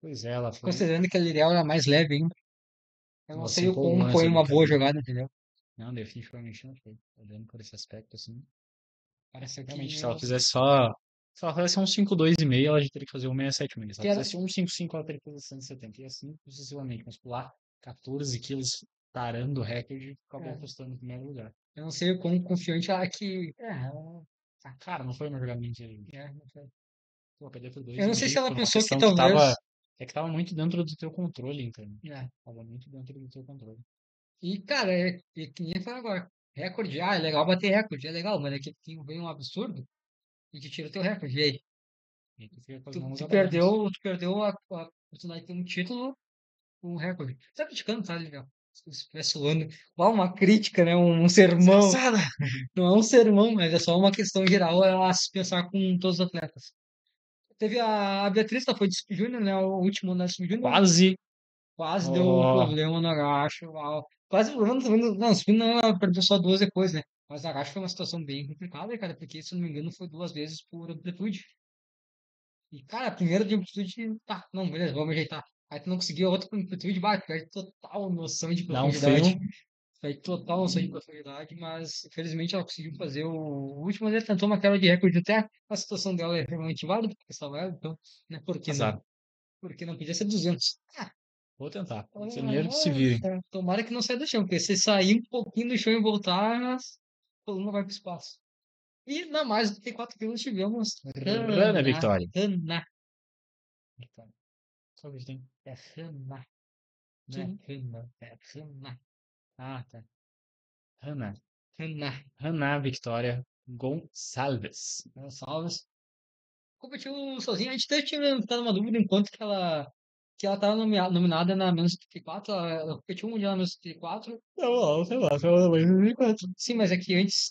Pois é, ela foi. Considerando que a Lilial era mais leve ainda. Eu não Ela se sei o empolgou como foi nessa uma boa brincadeira. jogada, entendeu? Não, definitivamente não foi. Olhando por esse aspecto, assim. Parece que Realmente, se ela fizesse só. Se ela fizesse um 5,2,5, ela já teria que fazer um 67,5. Se que ela era, fizesse um 5,5, ela teria que fazer 170. E assim sucessivamente. Mas pular 14 quilos tarando o recorde, acabou é, custando o primeiro lugar. eu não sei o quão confiante que. Cara, não foi uma jogada mentira. Não sei. Pô, perder por Eu não sei se 2,5 ela por uma pensou que questão que talvez. tava. É que tava muito dentro do teu controle, então. É. Tava muito dentro do teu controle. E, cara, que nem falar agora. Recorde, é legal bater recorde, é legal, mas daqui a pouquinho vem um absurdo e te tira o teu recorde. E aí? E tu fica com as Tu, mãos tu abanando. perdeu, tu perdeu a oportunidade de ter um título, um recorde. Você tá criticando, tá, legal? Se estivesse suando. Uau, uma crítica, né? Um sermão. Desgraçada! Não é um sermão, mas é só uma questão geral a se pensar com todos os atletas. Teve a Beatriz, ela foi de Speed Junior, né? O último ano da Speed Junior. Quase. Quase deu um Ó, problema no agacho. Quase problema também. Não, Speed não, ela perdeu só duas depois, né? Mas o agacho foi uma situação bem complicada, cara, porque, se eu não me engano, foi duas vezes por amplitude. E, cara, a primeira de amplitude, tá, não, beleza, vamos ajeitar. Aí tu não conseguiu a outra por amplitude, perde total noção de dá um profundidade. frio. Perde total noção de profundidade, mas infelizmente ela conseguiu fazer o último, mas ele tentou uma quebra de recorde até. A situação dela é realmente válida, porque estava ela, então, né, por que não? Azar. Porque não podia ser 200. Vou tentar. Os mineiros que se virem. Tomara que não saia do chão, porque se sair um pouquinho do chão e voltar, a coluna vai para o espaço. E na mais do que 4 quilos tivemos Rana Victoria. Rana. Só que tem. É Rana. Não é Sim. Rana. É Rana. Ah, tá. Rana. Rana. Rana Victoria Gonçalves. Salves. Competiu sozinha. A gente até tinha ficado numa dúvida enquanto que ela estava nominada na menos 34. Ela competiu um mundial na menos 34. Não, sei lá, foi uma 2004. Sim, mas é que antes.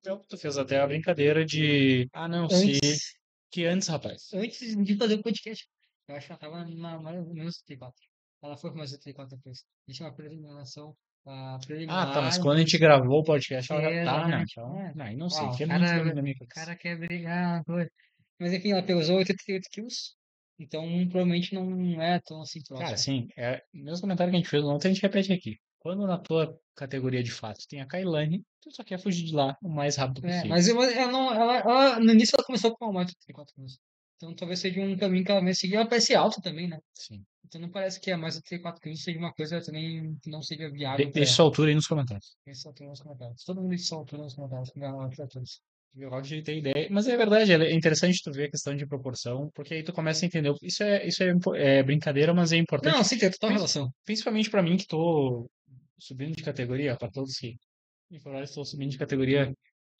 Então, tu fez até a brincadeira de. Ah, não, se. Antes. Que antes, rapaz. Antes de fazer o podcast. Eu acho que ela estava na menos 34. Ela foi com mais 34 depois. A gente tinha uma preliminação. A Ah, tá, mas preliminar. quando a gente gravou o podcast, ela já É, tá, né? exatamente. Então. É. Não, aí não sei, Uau, que é muito da minha o cabeça. cara quer brigar. Coisa. Mas enfim, ela pesou 88 quilos. Então provavelmente não é tão assim Cara, próximo. assim, é, mesmo comentário que a gente fez ontem, a gente repete aqui. Quando na tua categoria de fato tem a Kailane, tu só quer fugir de lá o mais rápido É, possível. mas ela não. No início ela começou com uma moto de 34 quilos. Então talvez seja um caminho que ela vai seguir. Ela parece alta também, né? Sim. Então não parece que a mais de 34 quilos seja uma coisa também que não seja viável para Deixa ela. sua altura aí nos comentários. Esse altura nos comentários. Todo mundo disse altura nos comentários. Que não é criaturas. Eu gosto de ter ideia. Mas é verdade, é interessante tu ver a questão de proporção, porque aí tu começa a entender. É brincadeira, mas é importante. Não, sim, tem total Prin- relação. Principalmente pra mim que tô subindo de categoria, pra todos que em Ferrari estou subindo de categoria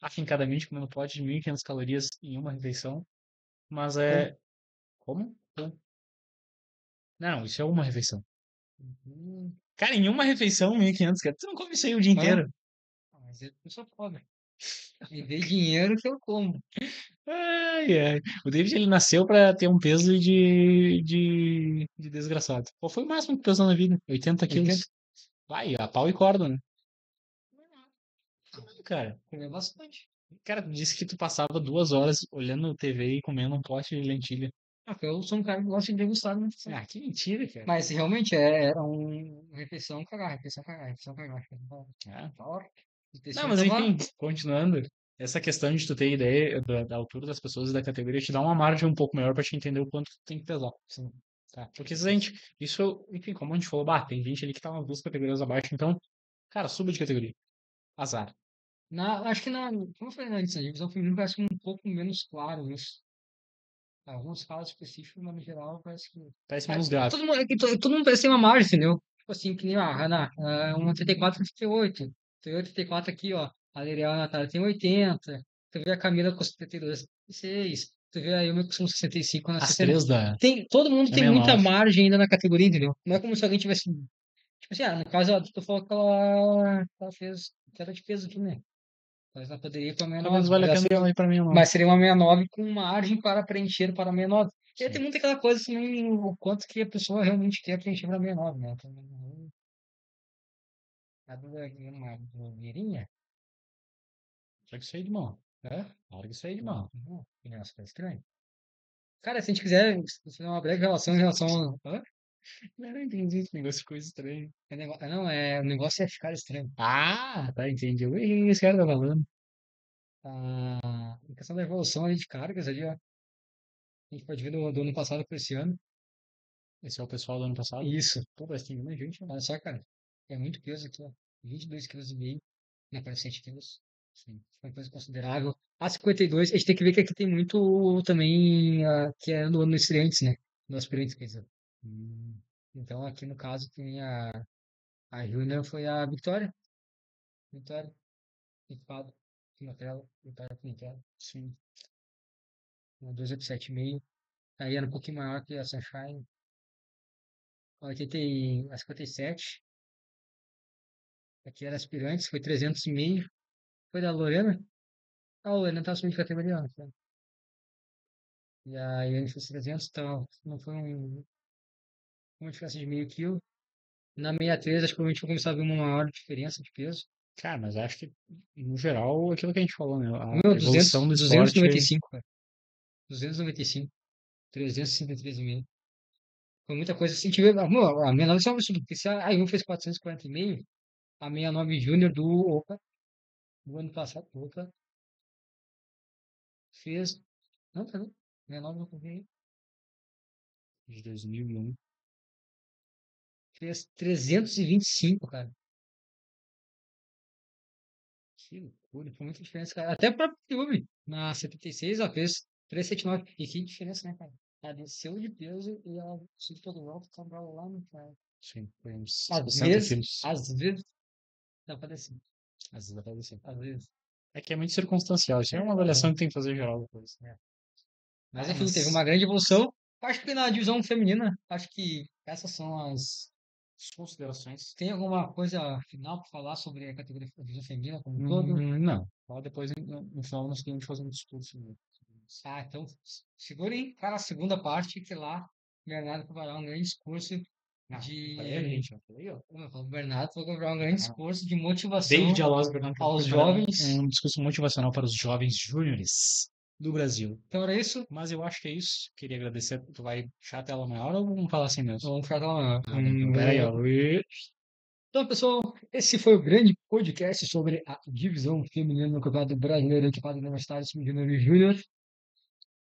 afincadamente, comendo pote de 1.500 calorias em uma refeição. Mas Como? é. Como? Não, isso é uma refeição. Uhum. Cara, em uma refeição, 1.500, cara, tu não come isso aí o dia Ah, inteiro. mas eu sou pobre. Me dê dinheiro que eu como. Ai, ai. O David, ele nasceu pra ter um peso de desgraçado. Qual foi o máximo que pesou na vida? 80 80. quilos. Vai, a pau e corda, né? Cara, Comer bastante. tu disse que tu passava 2 horas olhando TV e comendo um pote de lentilha. Ah, eu sou um cara que gosta de degustar muito. Ah, que mentira, cara. Mas realmente era uma refeição cagar, refeição cagar, refeição cagar. Ah. Na hora. O Não, intestino mas tava. enfim, continuando. Essa questão de tu ter ideia da altura das pessoas e da categoria te dá uma margem um pouco maior pra te entender o quanto tu tem que pesar. Sim. Tá? Porque se a gente, isso, enfim, como a gente falou, tem gente ali que tá umas 2 categorias abaixo, então, cara, suba de categoria. Azar. Acho que como eu falei antes, a divisão feminina parece um pouco menos claro isso. Alguns casos específicos, mas no geral parece que. Parece Ah, menos grave. todo mundo, é que todo mundo parece ter uma margem, entendeu? Tipo assim, que nem a Hannah, uma 34 e 38. Tem 84 aqui, ó. A Lerial Natália tem 80. Tu vê a Camila com 72, 6. Tu vê a Yumi com 65 na As 60. três Todo mundo da tem muita 69. margem ainda na categoria, entendeu? Não é como se alguém tivesse. Tipo assim, no caso, tu falou que ela fez queda de peso aqui, né? Mas ela poderia ir para Pelo menos 69, vale a pena ela ir pra mim, não. mas seria uma 69 com margem para preencher para 69. E aí tem Sim. muita aquela coisa assim, o quanto que a pessoa realmente quer preencher para 69, né? Então, a dúvida aqui, uma blogueirinha, Larga isso aí de mão. né? Larga isso aí de mão. Nossa, tá estranho. Cara, se a gente quiser fazer uma breve relação em relação. Hã? Eu não entendi esse negócio, ficou estranho. Não, o negócio é ficar estranho. Ah, tá, entendi. Ui, esse cara tá falando. A questão da evolução ali de cargas ali, ó. A gente pode ver do ano passado para esse ano. Esse é o pessoal do ano passado? Isso. Pô, parece que tem muita gente, né? Olha só, cara. É muito peso aqui, ó. 22,5 kg, né? Para 7 quilos. Sim. Foi uma coisa considerável. A 52, a gente tem que ver que aqui tem muito também, que é no estreantes, né? No aspirantes, quer dizer. Hum, Então, aqui no caso, tem a Júnior foi a Vitória. Vitória, equipado, aqui na tela. Vitória aqui na tela. sim. Uma 287,5. Aí era um pouquinho maior que a Sunshine. A 57. Aqui era aspirantes, foi 300,5. Foi da Lorena. A Lorena tá subindo de categoria, né? E a Yane fez 300, então não foi uma diferença de meio quilo. Na 63, acho que provavelmente vou começar a ver uma maior diferença de peso. Cara, mas acho que, no geral, aquilo que a gente falou, né? Meu, A evolução 200, do esporte. 295, cara. 295. 363,5. Foi muita coisa assim. A 69 é um absurdo, porque se a Yane fez 440,5, a 69 Júnior do Opa, do ano passado, do Opa, fez. Não, tá não. 69 não comprei. De 2001. Fez 325, cara. Que loucura, foi muita diferença, cara. Até o próprio clube, na 76, ela fez 379. E que diferença, né, cara? Ela desceu de peso e ela subiu todo alto, sobrava lá no cara. Sim, foi uns Às 60 vezes, quilos. às vezes, dá pra descer. Às vezes vai assim. Às vezes. É que é muito circunstancial. Isso é uma avaliação que tem que fazer geral depois. Mas Ah, enfim, teve mas uma grande evolução. Acho que na divisão feminina, acho que essas são as. as considerações. Tem alguma coisa final para falar sobre a categoria a divisão feminina como um todo? Não. Fala depois, no final, nós podemos fazer um discurso. Ah, então segurem para a segunda parte, que lá o Bernardo vai um grande discurso Não, falei a de. gente, eu falei eu. O Bernardo vai um grande Ah, discurso de motivação David Alonso Bernardo aos preparando jovens. um discurso motivacional para os jovens júniores do Brasil. Então era isso. Mas eu acho que é isso. Queria agradecer. Tu vai puxar a tela maior ou vamos falar assim mesmo? Vamos ficar lá. Ah, então, peraí, ó. Então, pessoal, esse foi o grande podcast sobre a divisão feminina no Campeonato Brasileiro de Quadro Universitário Sub-Júnior e Júnior.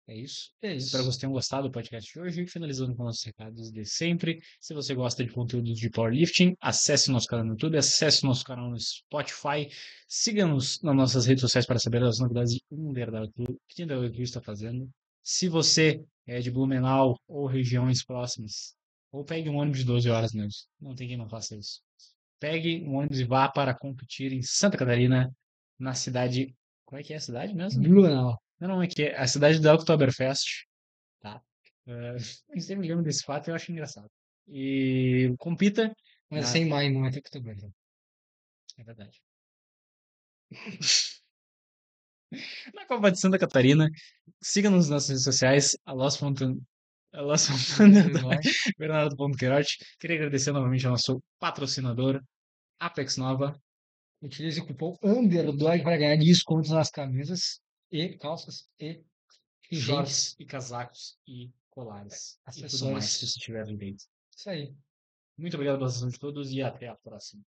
É isso. É Espero que isso. vocês tenham gostado do podcast de hoje. Finalizando com nossos recados de sempre. Se você gosta de conteúdos de powerlifting, acesse o nosso canal no YouTube, acesse o nosso canal no Spotify. Siga-nos nas nossas redes sociais para saber das novidades de Underdog que Underdog está fazendo. Se você é de Blumenau ou regiões próximas, ou pegue um ônibus de 12 horas mesmo. Não tem quem não faça isso. Pegue um ônibus e vá para competir em Santa Catarina, na cidade. Qual é que é a cidade mesmo? Blumenau. Não, é que é a cidade do Oktoberfest, tá? Eu sempre me lembro desse fato e eu acho engraçado. E compita Mas na... sem mais, não vai ter que ter bem. É verdade. Na Copa de Santa Catarina. Siga-nos nas redes sociais, Bernardo.Queiroz. Queria agradecer novamente ao nosso patrocinador, Apex Nova, Utilize o cupom UNDERDOG para ganhar descontos nas camisas e calças e pingentes, shorts e casacos e colares. E tudo mais que acessórios. você tiver direito. Isso aí. Muito obrigado pela atenção de todos e até a próxima.